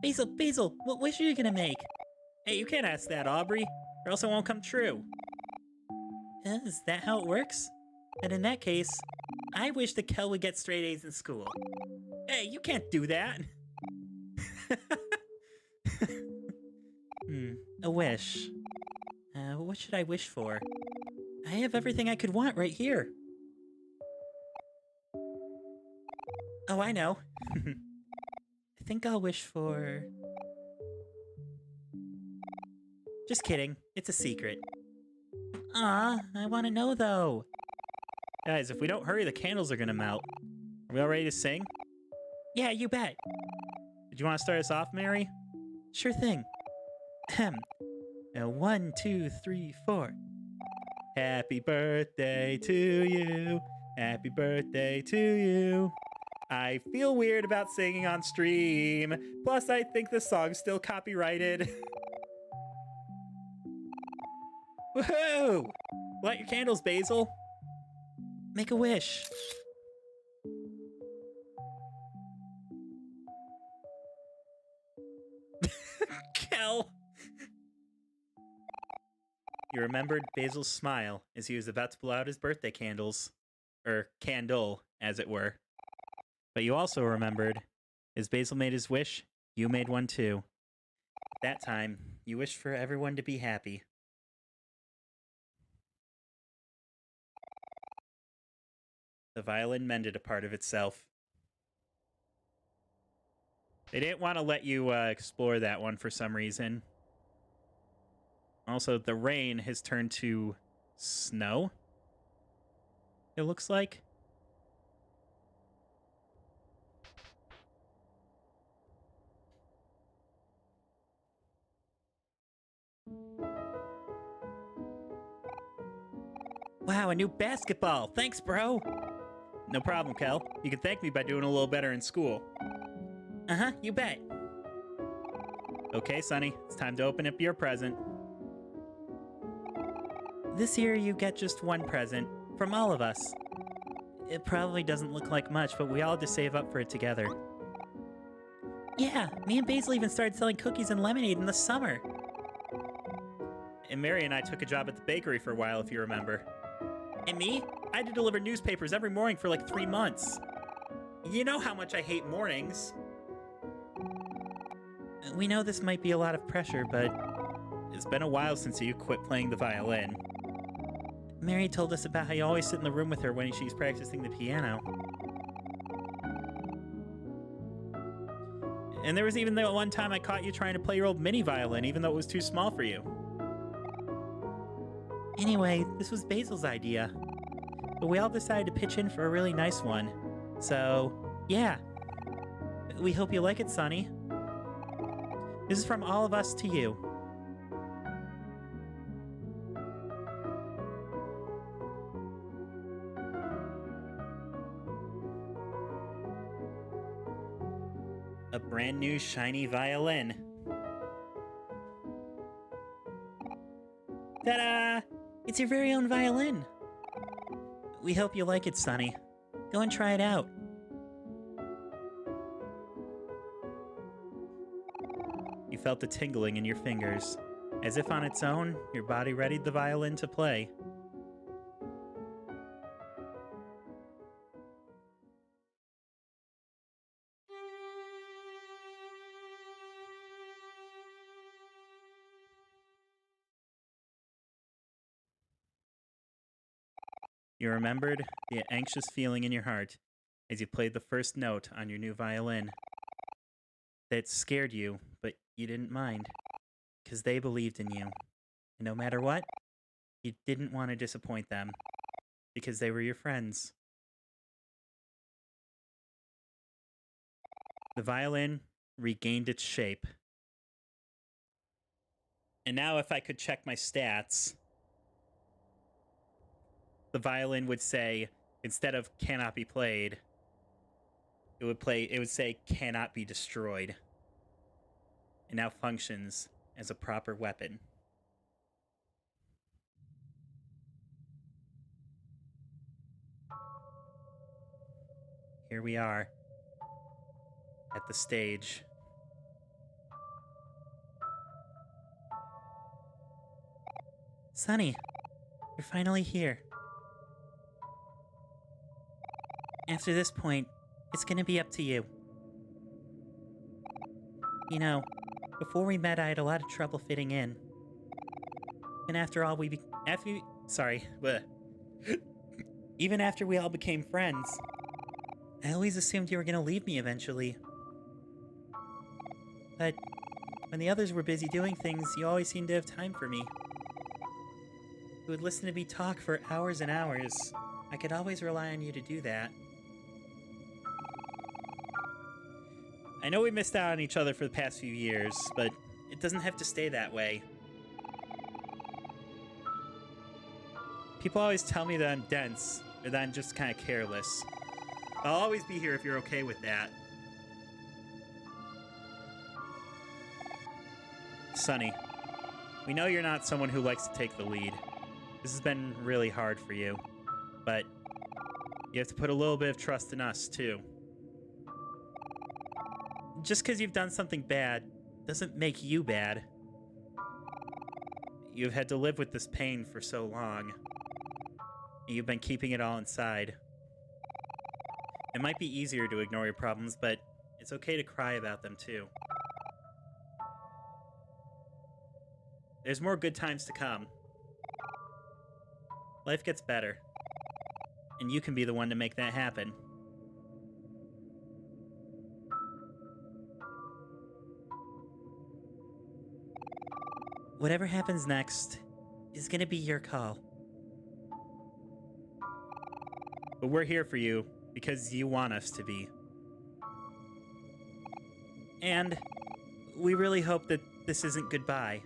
Basil, what wish are you gonna make? Hey, you can't ask that, Aubrey, or else it won't come true. Is that how it works? And in that case, I wish that Kel would get straight A's in school. Hey, you can't do that! A wish. What should I wish for? I have everything I could want right here. Oh, I know. I think I'll wish for... Just kidding. It's a secret. Aw, I want to know, though. Guys, if we don't hurry, the candles are gonna melt. Are we all ready to sing? Yeah, you bet. Did you want to start us off, Mary? Sure thing. Ahem. 1, 2, 3, 4. Happy birthday to you. Happy birthday to you. I feel weird about singing on stream. Plus, I think the song's still copyrighted. Woohoo! Light your candles, Basil. Make a wish. Kel! You remembered Basil's smile as he was about to blow out his birthday candles. Or candle, as it were. But you also remembered, as Basil made his wish, you made one too. At that time, you wished for everyone to be happy. The violin mended a part of itself. They didn't want to let you explore that one for some reason. Also, the rain has turned to snow, it looks like. Wow, a new basketball. Thanks, bro. No problem, Kel. You can thank me by doing a little better in school. Uh-huh, you bet. Okay, Sonny, it's time to open up your present. This year you get just one present, from all of us. It probably doesn't look like much, but we all had to save up for it together. Yeah, me and Basil even started selling cookies and lemonade in the summer. And Mary and I took a job at the bakery for a while, if you remember. And me? I had to deliver newspapers every morning for like 3 months. You know how much I hate mornings. We know this might be a lot of pressure, but it's been a while since you quit playing the violin. Mary told us about how you always sit in the room with her when she's practicing the piano. And there was even that one time I caught you trying to play your old mini violin, even though it was too small for you. Anyway, this was Basil's idea. But we all decided to pitch in for a really nice one. So, yeah. We hope you like it, Sonny. This is from all of us to you. A brand new shiny violin. Ta-da! It's your very own violin. We hope you like it, Sonny. Go and try it out. You felt the tingling in your fingers. As if on its own, your body readied the violin to play. You remembered the anxious feeling in your heart as you played the first note on your new violin. That scared you, but you didn't mind, because they believed in you. And no matter what, you didn't want to disappoint them, because they were your friends. The violin regained its shape. And now if I could check my stats, the violin would say, instead of cannot be played, it would say cannot be destroyed. It now functions as a proper weapon. Here we are at the stage. Sonny, you're finally here. After this point, it's gonna be up to you. You know, before we met, I had a lot of trouble fitting in. And after all, even after we all became friends, I always assumed you were gonna leave me eventually. But when the others were busy doing things, you always seemed to have time for me. You would listen to me talk for hours and hours. I could always rely on you to do that. I know we missed out on each other for the past few years, but it doesn't have to stay that way. People always tell me that I'm dense, or that I'm just kind of careless. I'll always be here if you're okay with that. Sonny, we know you're not someone who likes to take the lead. This has been really hard for you, but you have to put a little bit of trust in us, too. Just because you've done something bad doesn't make you bad. You've had to live with this pain for so long. And you've been keeping it all inside. It might be easier to ignore your problems, but it's okay to cry about them too. There's more good times to come. Life gets better. And you can be the one to make that happen. Whatever happens next is gonna be your call. But we're here for you because you want us to be. And we really hope that this isn't goodbye.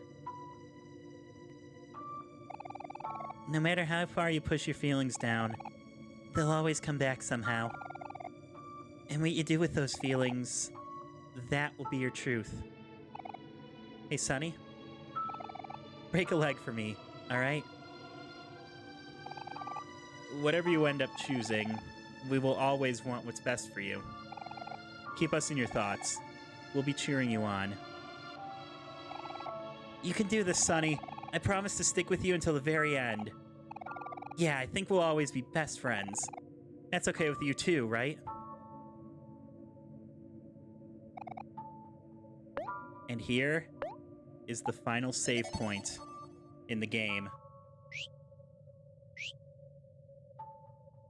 No matter how far you push your feelings down, they'll always come back somehow. And what you do with those feelings, that will be your truth. Hey, Sonny? Break a leg for me, alright? Whatever you end up choosing, we will always want what's best for you. Keep us in your thoughts. We'll be cheering you on. You can do this, Sonny. I promise to stick with you until the very end. Yeah, I think we'll always be best friends. That's okay with you too, right? And here is the final save point in the game.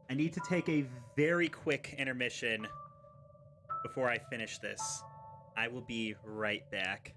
I need to take a very quick intermission before I finish this. I will be right back.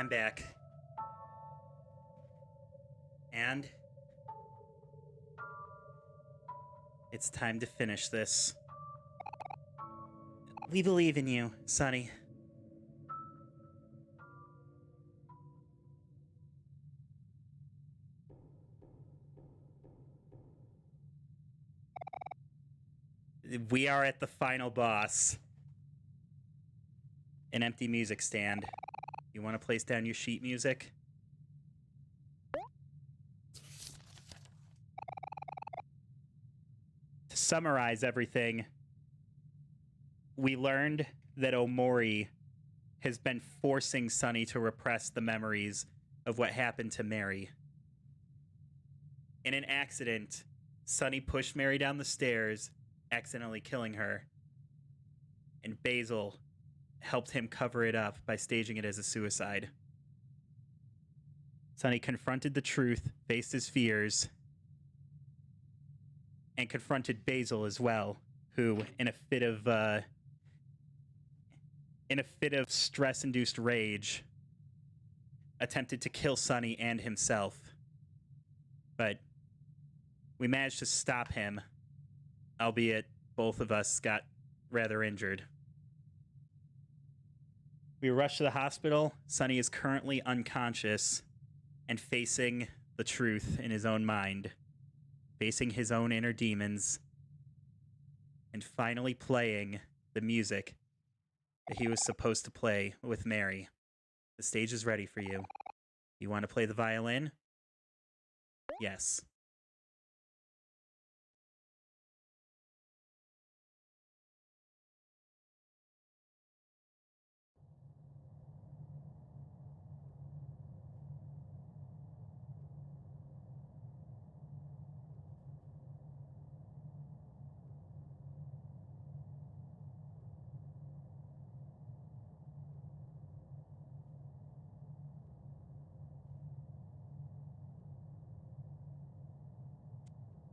I'm back. And it's time to finish this. We believe in you, Sonny. We are at the final boss. An empty music stand. You want to place down your sheet music? To summarize everything, we learned that OMORI has been forcing Sonny to repress the memories of what happened to Mary. In an accident, Sonny pushed Mary down the stairs, accidentally killing her. And Basil helped him cover it up by staging it as a suicide. Sonny confronted the truth, faced his fears, and confronted Basil as well, who, in a fit of stress-induced rage, attempted to kill Sonny and himself. But we managed to stop him, albeit both of us got rather injured. We were rushed to the hospital. Sonny is currently unconscious and facing the truth in his own mind, facing his own inner demons, and finally playing the music that he was supposed to play with Mary. The stage is ready for you. You want to play the violin? Yes.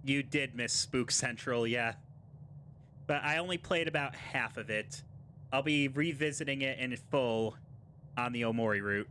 You did miss Spook Central, yeah. But I only played about half of it. I'll be revisiting it in full on the OMORI route.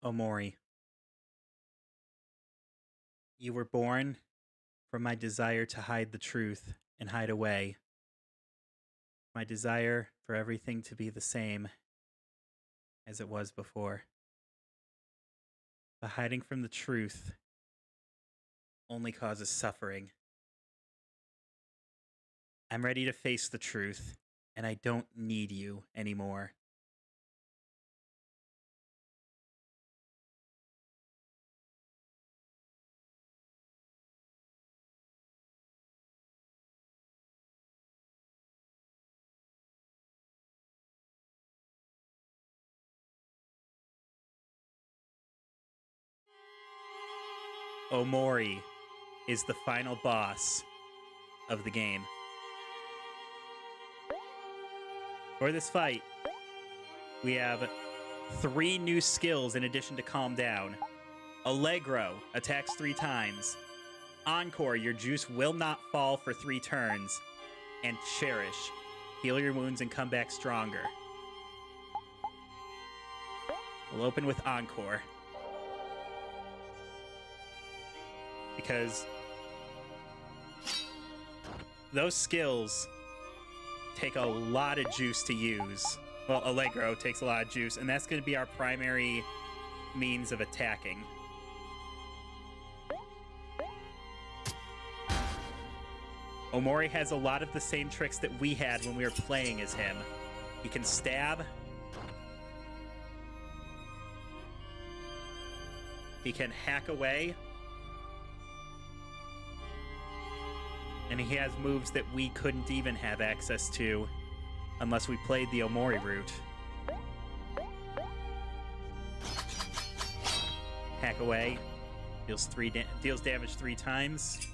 OMORI. You were born from my desire to hide the truth and hide away. My desire for everything to be the same as it was before. But hiding from the truth only causes suffering. I'm ready to face the truth, and I don't need you anymore. OMORI is the final boss of the game. For this fight, we have 3 new skills in addition to Calm Down. Allegro attacks 3 times. Encore, your juice will not fall for 3 turns. And Cherish, heal your wounds and come back stronger. We'll open with Encore. because those skills take a lot of juice to use. Well, Allegro takes a lot of juice, and that's going to be our primary means of attacking. Omori has a lot of the same tricks that we had when we were playing as him. He can stab. He can hack away. And he has moves that we couldn't even have access to unless we played the Omori route. Hack away. Deals damage 3 times.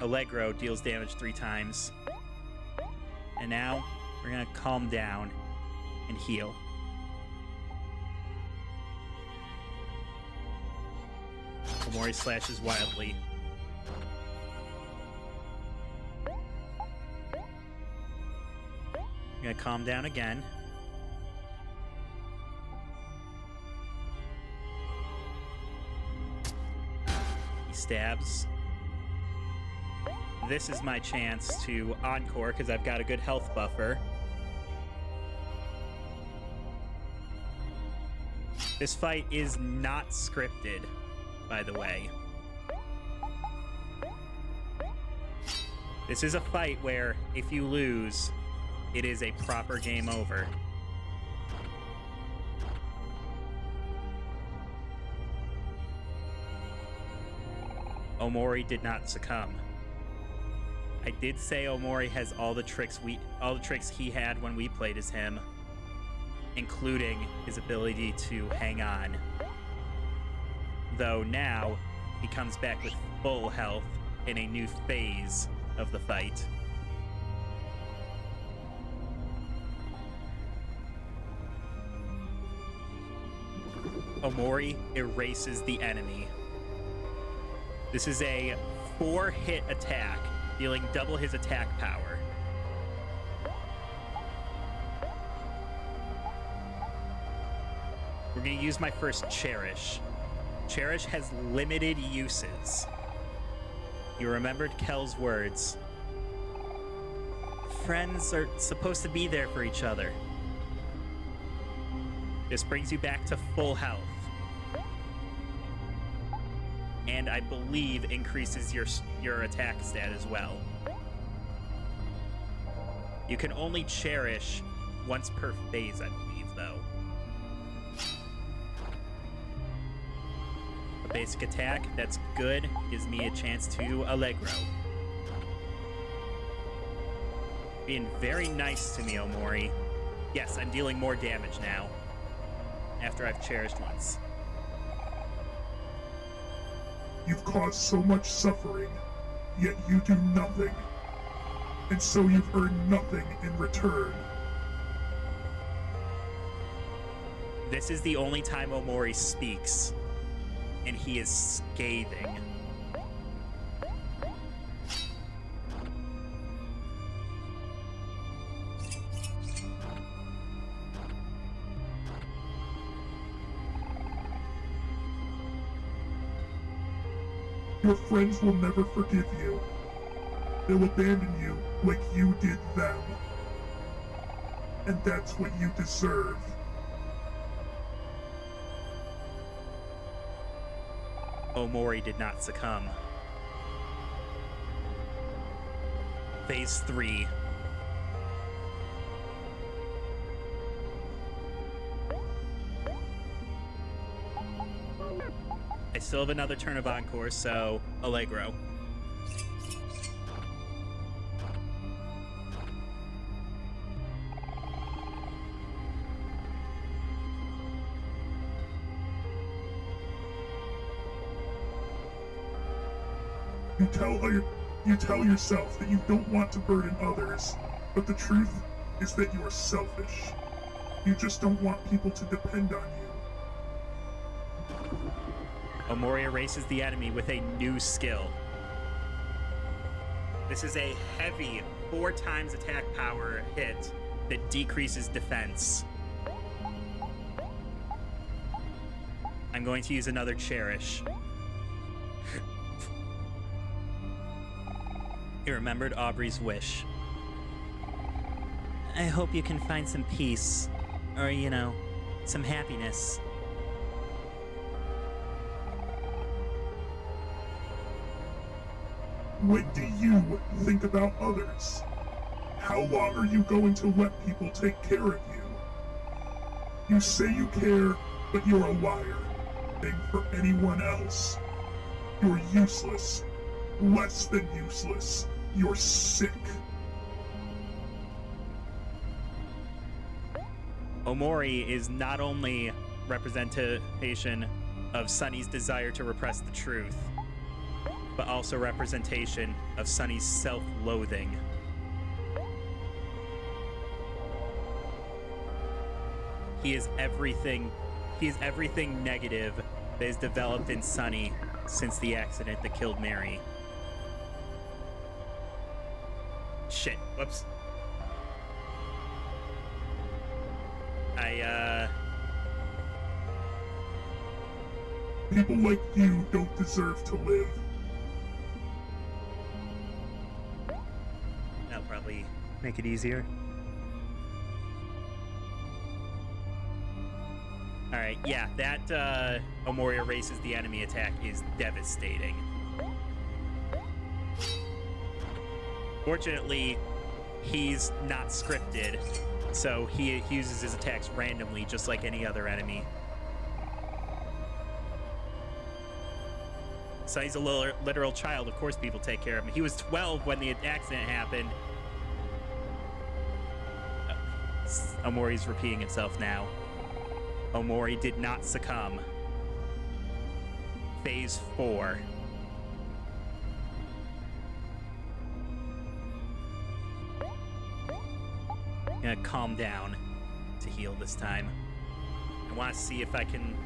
Allegro deals damage 3 times. And now we're gonna calm down and heal. Omori slashes wildly. I'm gonna calm down again. He stabs. This is my chance to encore because I've got a good health buffer. This fight is not scripted, by the way. This is a fight where if you lose, it is a proper game over. Omori did not succumb. I did say Omori has all the tricks he had when we played as him, including his ability to hang on. Though now he comes back with full health in a new phase of the fight. Omori erases the enemy. This is a 4-hit attack, dealing double his attack power. We're going to use my first Cherish. Cherish has limited uses. You remembered Kel's words. Friends are supposed to be there for each other. This brings you back to full health. And I believe increases your attack stat as well. You can only Cherish once per phase, I believe, though. A basic attack, that's good. Gives me a chance to Allegro. Being very nice to me, Omori. Yes, I'm dealing more damage now, after I've cherished once. You've caused so much suffering, yet you do nothing. And so you've earned nothing in return. This is the only time Omori speaks, and he is scathing. Your friends will never forgive you. They'll abandon you like you did them. And that's what you deserve. Omori did not succumb. Phase 3. I still have another turn of Encore, so Allegro. You tell yourself that you don't want to burden others, but the truth is that you are selfish. You just don't want people to depend on you. Omori erases the enemy with a new skill. This is a heavy 4 times attack power hit that decreases defense. I'm going to use another cherish. You remembered Aubrey's wish. I hope you can find some peace, or, you know, some happiness. What do you think about others? How long are you going to let people take care of you? You say you care, but you're a liar. Thing for anyone else. You're useless. Less than useless. You're sick. Omori is not only representation of Sunny's desire to repress the truth, but also representation of Sunny's self-loathing. He is everything negative that has developed in Sunny since the accident that killed Mary. Shit, whoops. People like you don't deserve to live. That'll probably make it easier. Alright, yeah, that Omori erases the enemy attack is devastating. Fortunately, he's not scripted, so he uses his attacks randomly, just like any other enemy. So he's a literal child. Of course people take care of him. He was 12 when the accident happened. Omori's repeating itself now. Omori did not succumb. Phase 4. I'm gonna calm down to heal this time. I want to see if I can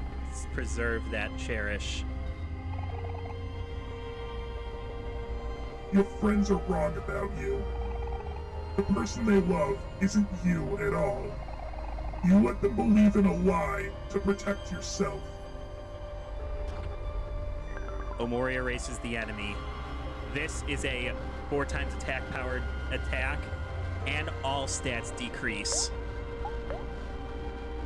preserve that cherish. Your friends are wrong about you. The person they love isn't you at all. You let them believe in a lie to protect yourself. Omori erases the enemy. This is a 4 times attack powered attack, and all stats decrease.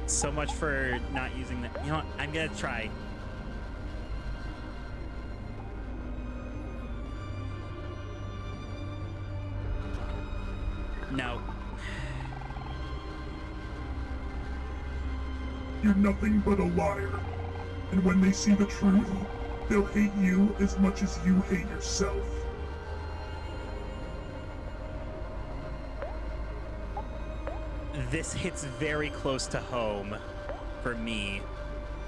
So much for not using that. You know what? I'm gonna try. No. You're nothing but a liar. And when they see the truth, they'll hate you as much as you hate yourself. This hits very close to home for me,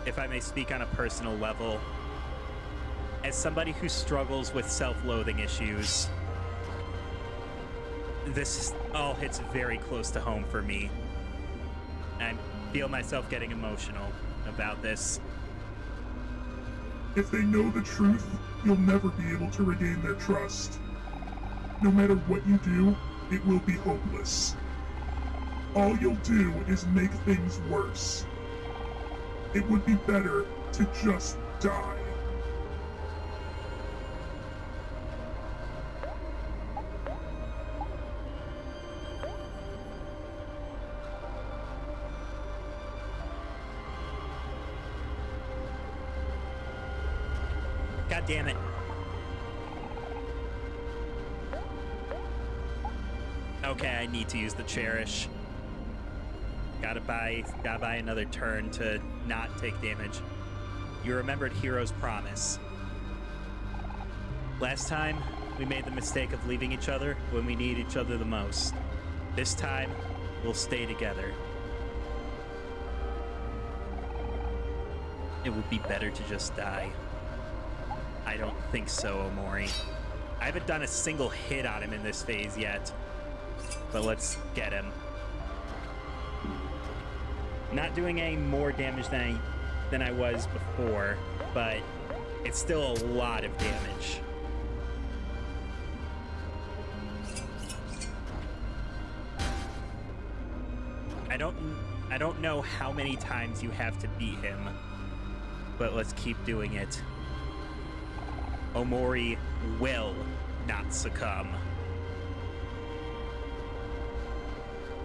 if I may speak on a personal level. As somebody who struggles with self-loathing issues, this all hits very close to home for me. I feel myself getting emotional about this. If they know the truth, you'll never be able to regain their trust. No matter what you do, it will be hopeless. All you'll do is make things worse. It would be better to just die. God damn it. Okay, I need to use the cherish. Gotta buy another turn to not take damage. You remembered Hero's promise. Last time, we made the mistake of leaving each other when we need each other the most. This time, we'll stay together. It would be better to just die. I don't think so, Omori. I haven't done a single hit on him in this phase yet, but let's get him. Not doing any more damage than I was before, but it's still a lot of damage. I don't know how many times you have to beat him but let's keep doing it. Omori will not succumb.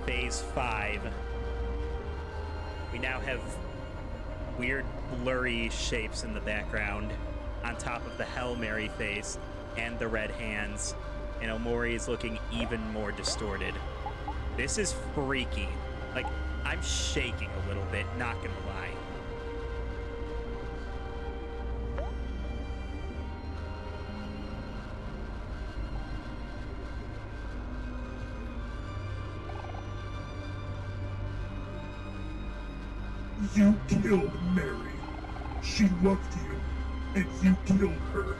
Phase 5. We now have weird blurry shapes in the background on top of the Hail Mary face and the red hands, and Omori is looking even more distorted. This is freaky. Like, I'm shaking a little bit, not gonna lie. You killed Mary. She loved you, and you killed her.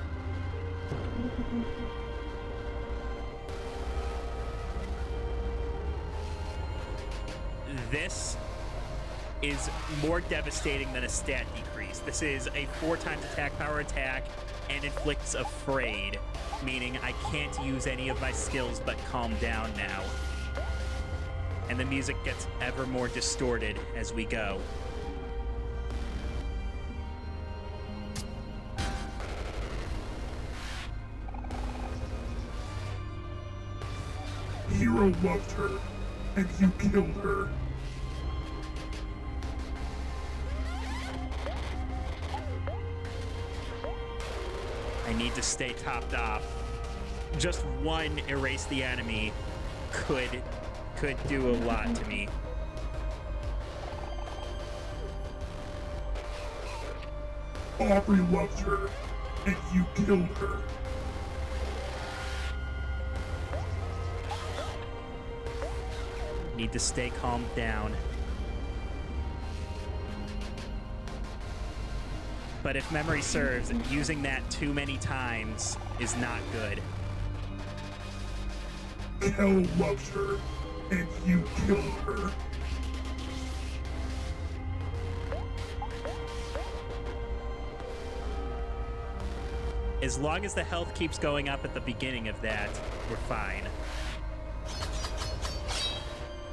This is more devastating than a stat decrease. This is a 4 times attack power attack and inflicts afraid, meaning I can't use any of my skills but calm down now. And the music gets ever more distorted as we go. Hero loved her, and you killed her. I need to stay topped off. Just one erase the enemy could do a lot to me. Aubrey loved her, and you killed her. Need to stay calmed down. But if memory serves, using that too many times is not good. Kel loved her, and you killed her. As long as the health keeps going up at the beginning of that, we're fine.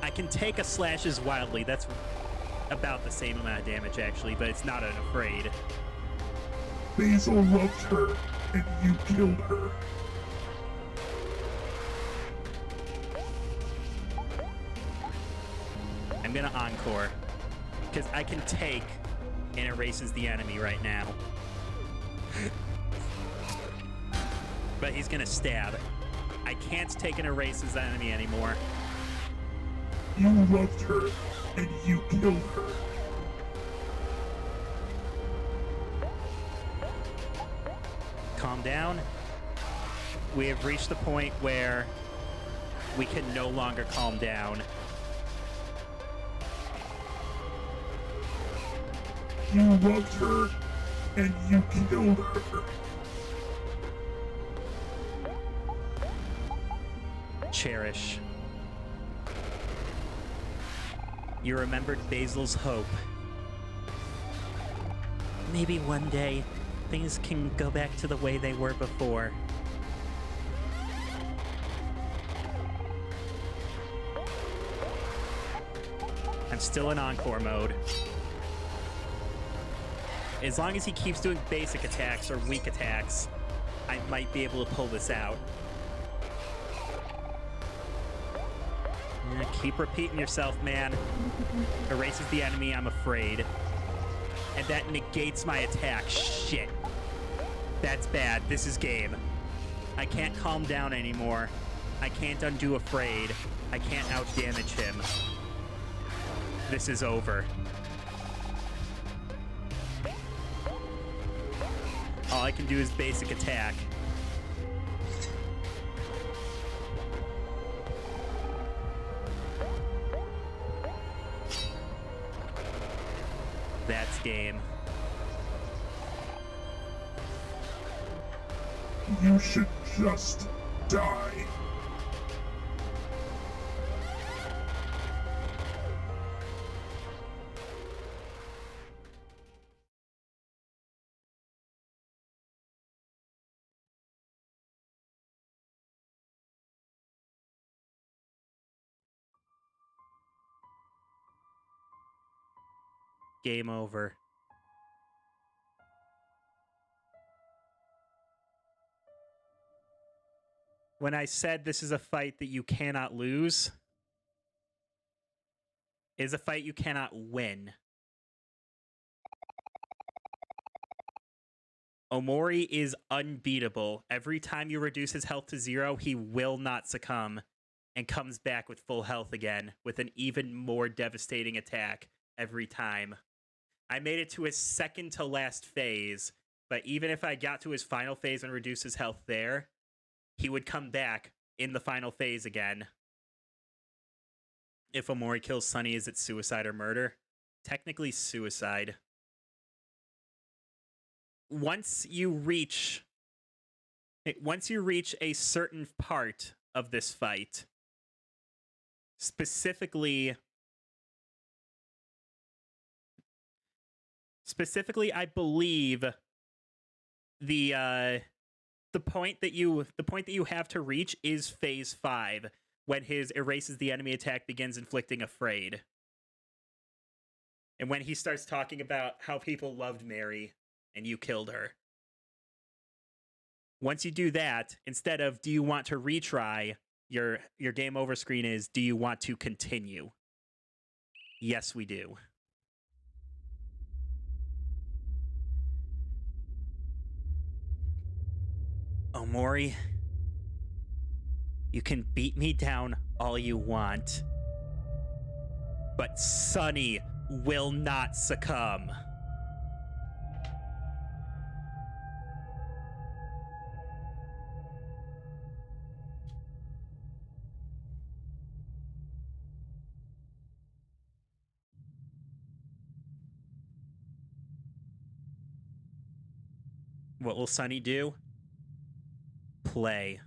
I can take a slashes wildly. That's about the same amount of damage, actually, but it's not an afraid. Basil loved her, and you killed her. I'm gonna encore, because I can take and erases the enemy right now. But he's gonna stab. I can't take and erases the enemy anymore. You loved her, and you killed her. Calm down. We have reached the point where we can no longer calm down. You loved her, and you killed her. Cherish. You remembered Basil's hope. Maybe one day things can go back to the way they were before. I'm still in encore mode. As long as he keeps doing basic attacks or weak attacks, I might be able to pull this out. Yeah, keep repeating yourself, man. Erases the enemy, I'm afraid. And that negates my attack. Shit. That's bad. This is game. I can't calm down anymore. I can't undo afraid. I can't outdamage him. This is over. All I can do is basic attack. That's game. You should just die. Game over. when I said this is a fight that you cannot lose, it is a fight you cannot win. Omori is unbeatable. Every time you reduce his health to 0, he will not succumb and comes back with full health again with an even more devastating attack every time. I made it to his second to last phase, but even if I got to his final phase and reduced his health there, he would come back in the final phase again. If Omori kills Sunny, is it suicide or murder? Technically suicide. Once you reach a certain part of this fight, specifically I believe the point that you have to reach is phase 5, when his erases the enemy attack begins inflicting afraid. And when he starts talking about how people loved Mary and you killed her. Once you do that, instead of do you want to retry, your game over screen is do you want to continue? Yes, we do. Omori, you can beat me down all you want, but Sunny will not succumb. What will Sunny do? Play.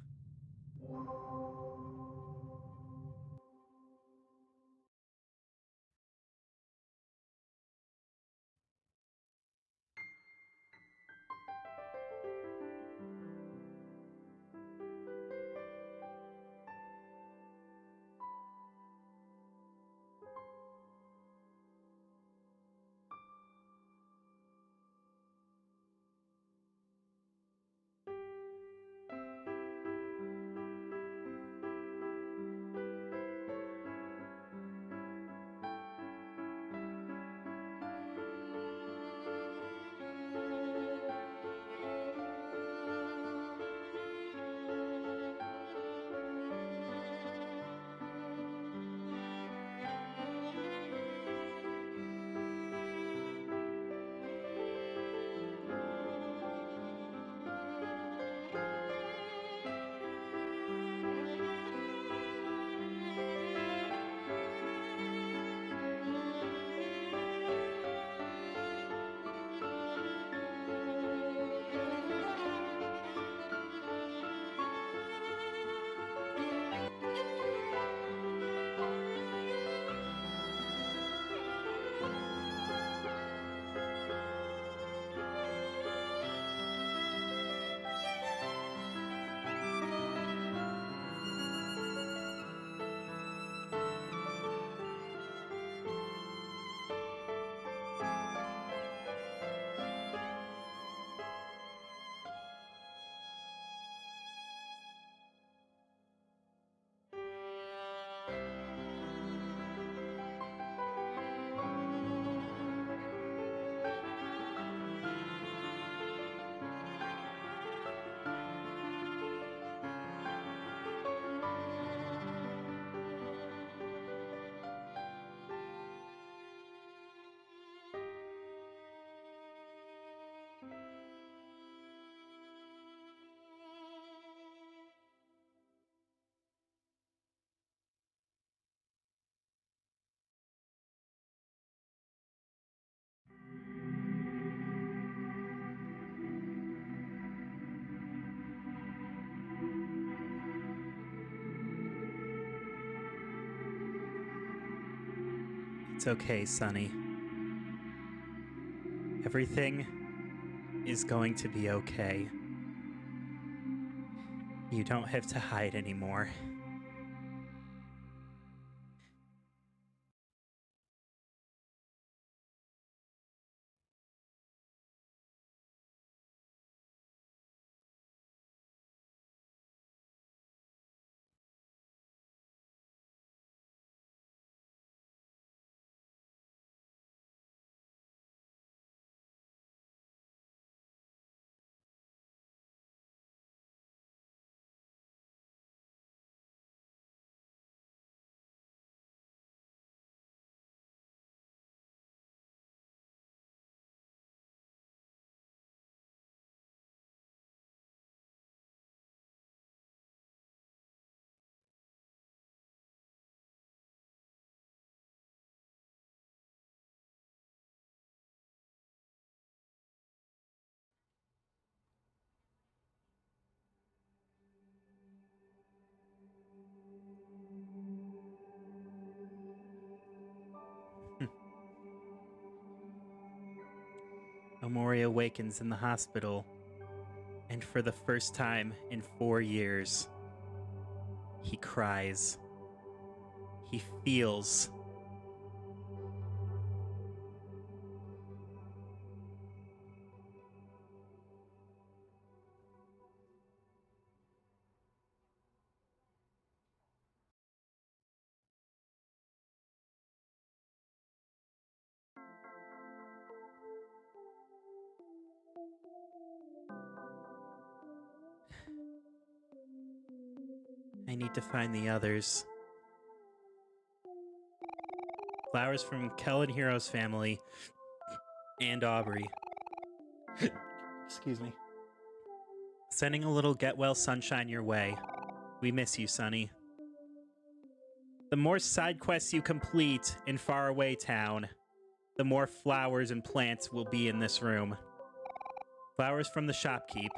It's okay, Sunny. Everything is going to be okay. You don't have to hide anymore. Omori awakens in the hospital, and for the first time in 4 years, he cries. He feels. I need to find the others. Flowers from Kel and Hero's family and Aubrey. Excuse me. Sending a little get well sunshine your way. We miss you, Sonny. The more side quests you complete in Faraway Town, the more flowers and plants will be in this room. Flowers from the shopkeep.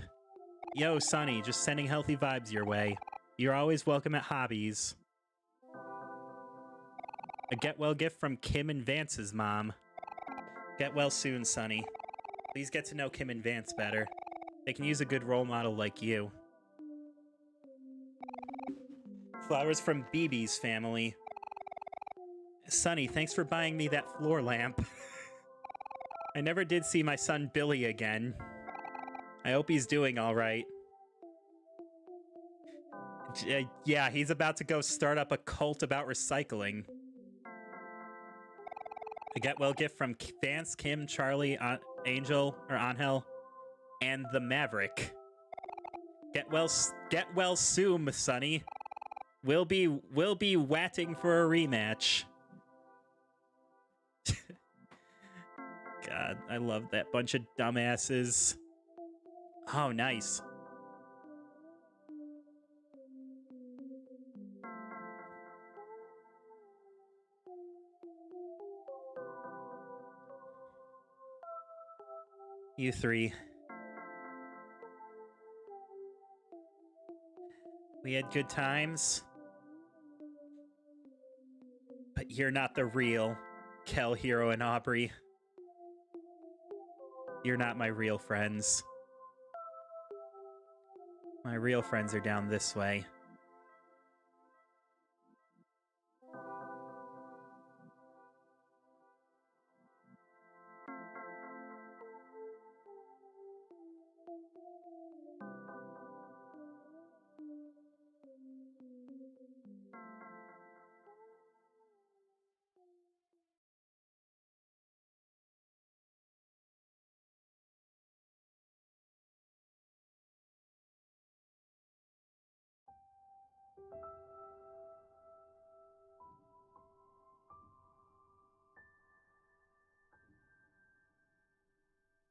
Yo, Sonny, just sending healthy vibes your way. You're always welcome at Hobbies. A get well gift from Kim and Vance's mom. Get well soon, Sonny. Please get to know Kim and Vance better. They can use a good role model like you. Flowers from BB's family. Sonny, thanks for buying me that floor lamp. I never did see my son Billy again. I hope he's doing all right. Yeah, he's about to go start up a cult about recycling. A get well gift from Vance, Kim, Charlie, Angel, and the Maverick. Get well soon, Sonny. We'll be watting for a rematch. God, I love that bunch of dumbasses. Oh, nice. You three. We had good times. But you're not the real Kel, Hero, and Aubrey. You're not my real friends. My real friends are down this way.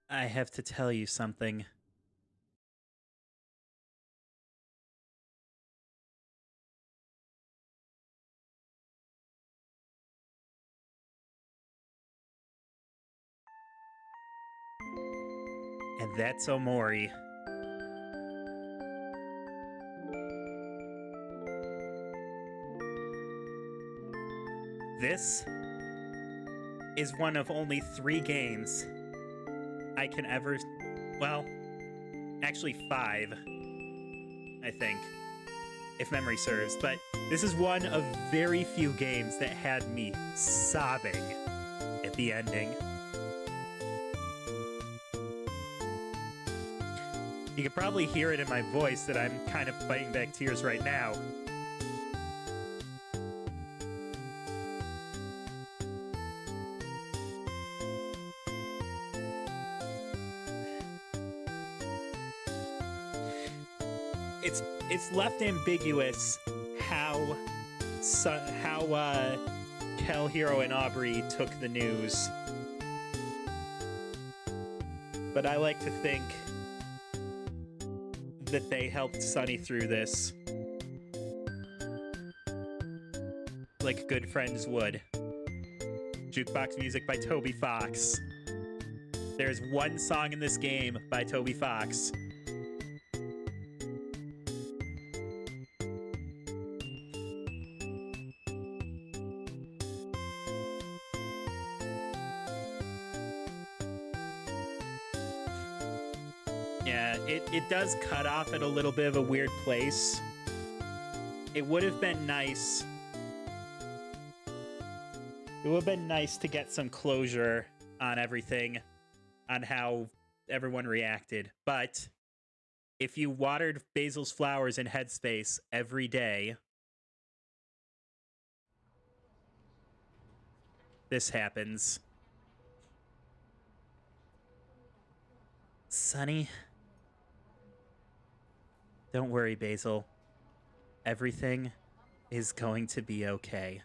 I have to tell you something. And that's Omori. This is one of only 3 games I can ever... Well, actually 5, I think, if memory serves. But this is one of very few games that had me sobbing at the ending. You can probably hear it in my voice that I'm kind of fighting back tears right now. It's left ambiguous how Kel, Hero, and Aubrey took the news. But I like to think that they helped Sonny through this. Like good friends would. Jukebox music by Toby Fox. There's one song in this game by Toby Fox. Yeah, it does cut off at a little bit of a weird place. It would have been nice. It would have been nice to get some closure on everything, on how everyone reacted. But if you watered Basil's flowers in Headspace every day, this happens. Sunny, don't worry, Basil. Everything is going to be okay.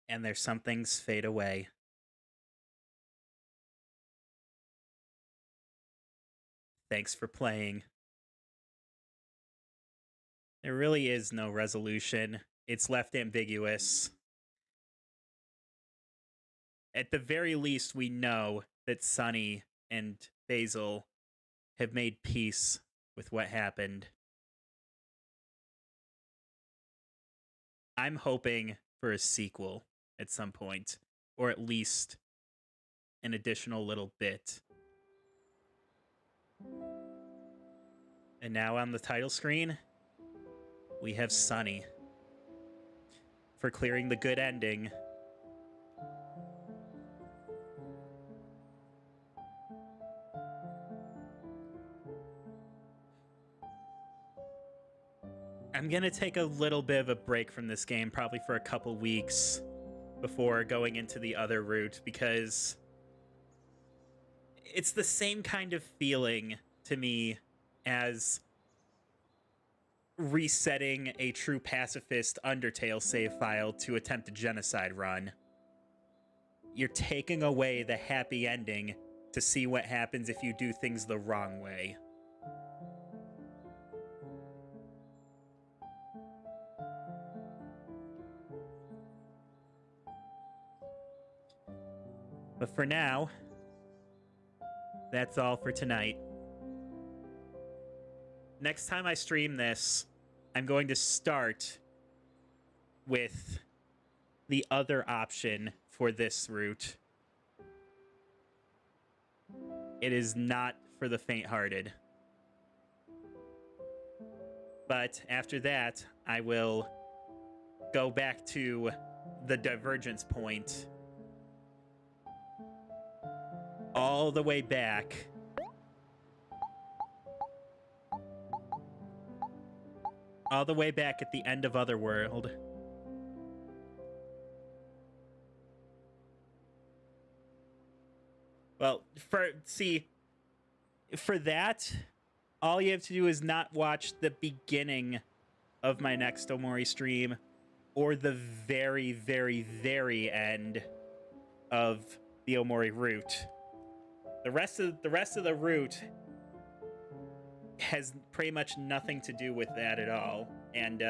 And there's some things fade away. Thanks for playing. There really is no resolution. It's left ambiguous. At the very least, we know that Sunny and Basil have made peace with what happened. I'm hoping for a sequel at some point, or at least an additional little bit. And now on the title screen, we have Sunny for clearing the good ending. I'm gonna take a little bit of a break from this game, probably for a couple weeks before going into the other route, because it's the same kind of feeling to me as resetting a true pacifist Undertale save file to attempt a genocide run. You're taking away the happy ending to see what happens if you do things the wrong way. But for now, that's all for tonight. Next time I stream this, I'm going to start with the other option for this route. It is not for the faint-hearted. But after that, I will go back to the divergence point all the way back at the end of Otherworld. Well, for that, all you have to do is not watch the beginning of my next Omori stream or the very, very, very end of the Omori route. The rest of the route has pretty much nothing to do with that at all. And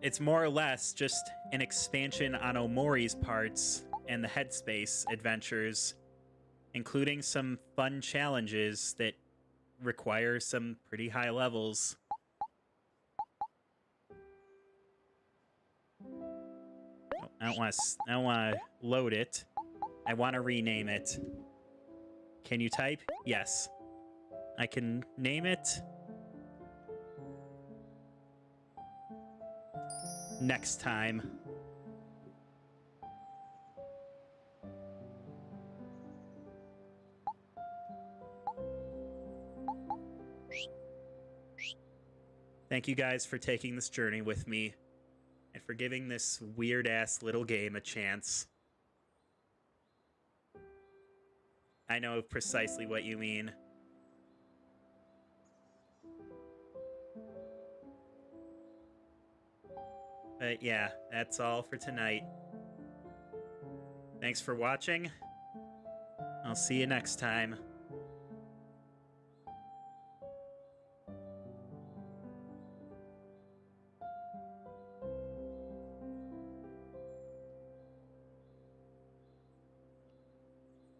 it's more or less just an expansion on Omori's parts and the Headspace adventures, including some fun challenges that require some pretty high levels. I don't want to load it. I want to rename it. Can you type? Yes. I can name it. Next time. Thank you guys for taking this journey with me and for giving this weird-ass little game a chance. I know precisely what you mean. But yeah, that's all for tonight. Thanks for watching. I'll see you next time.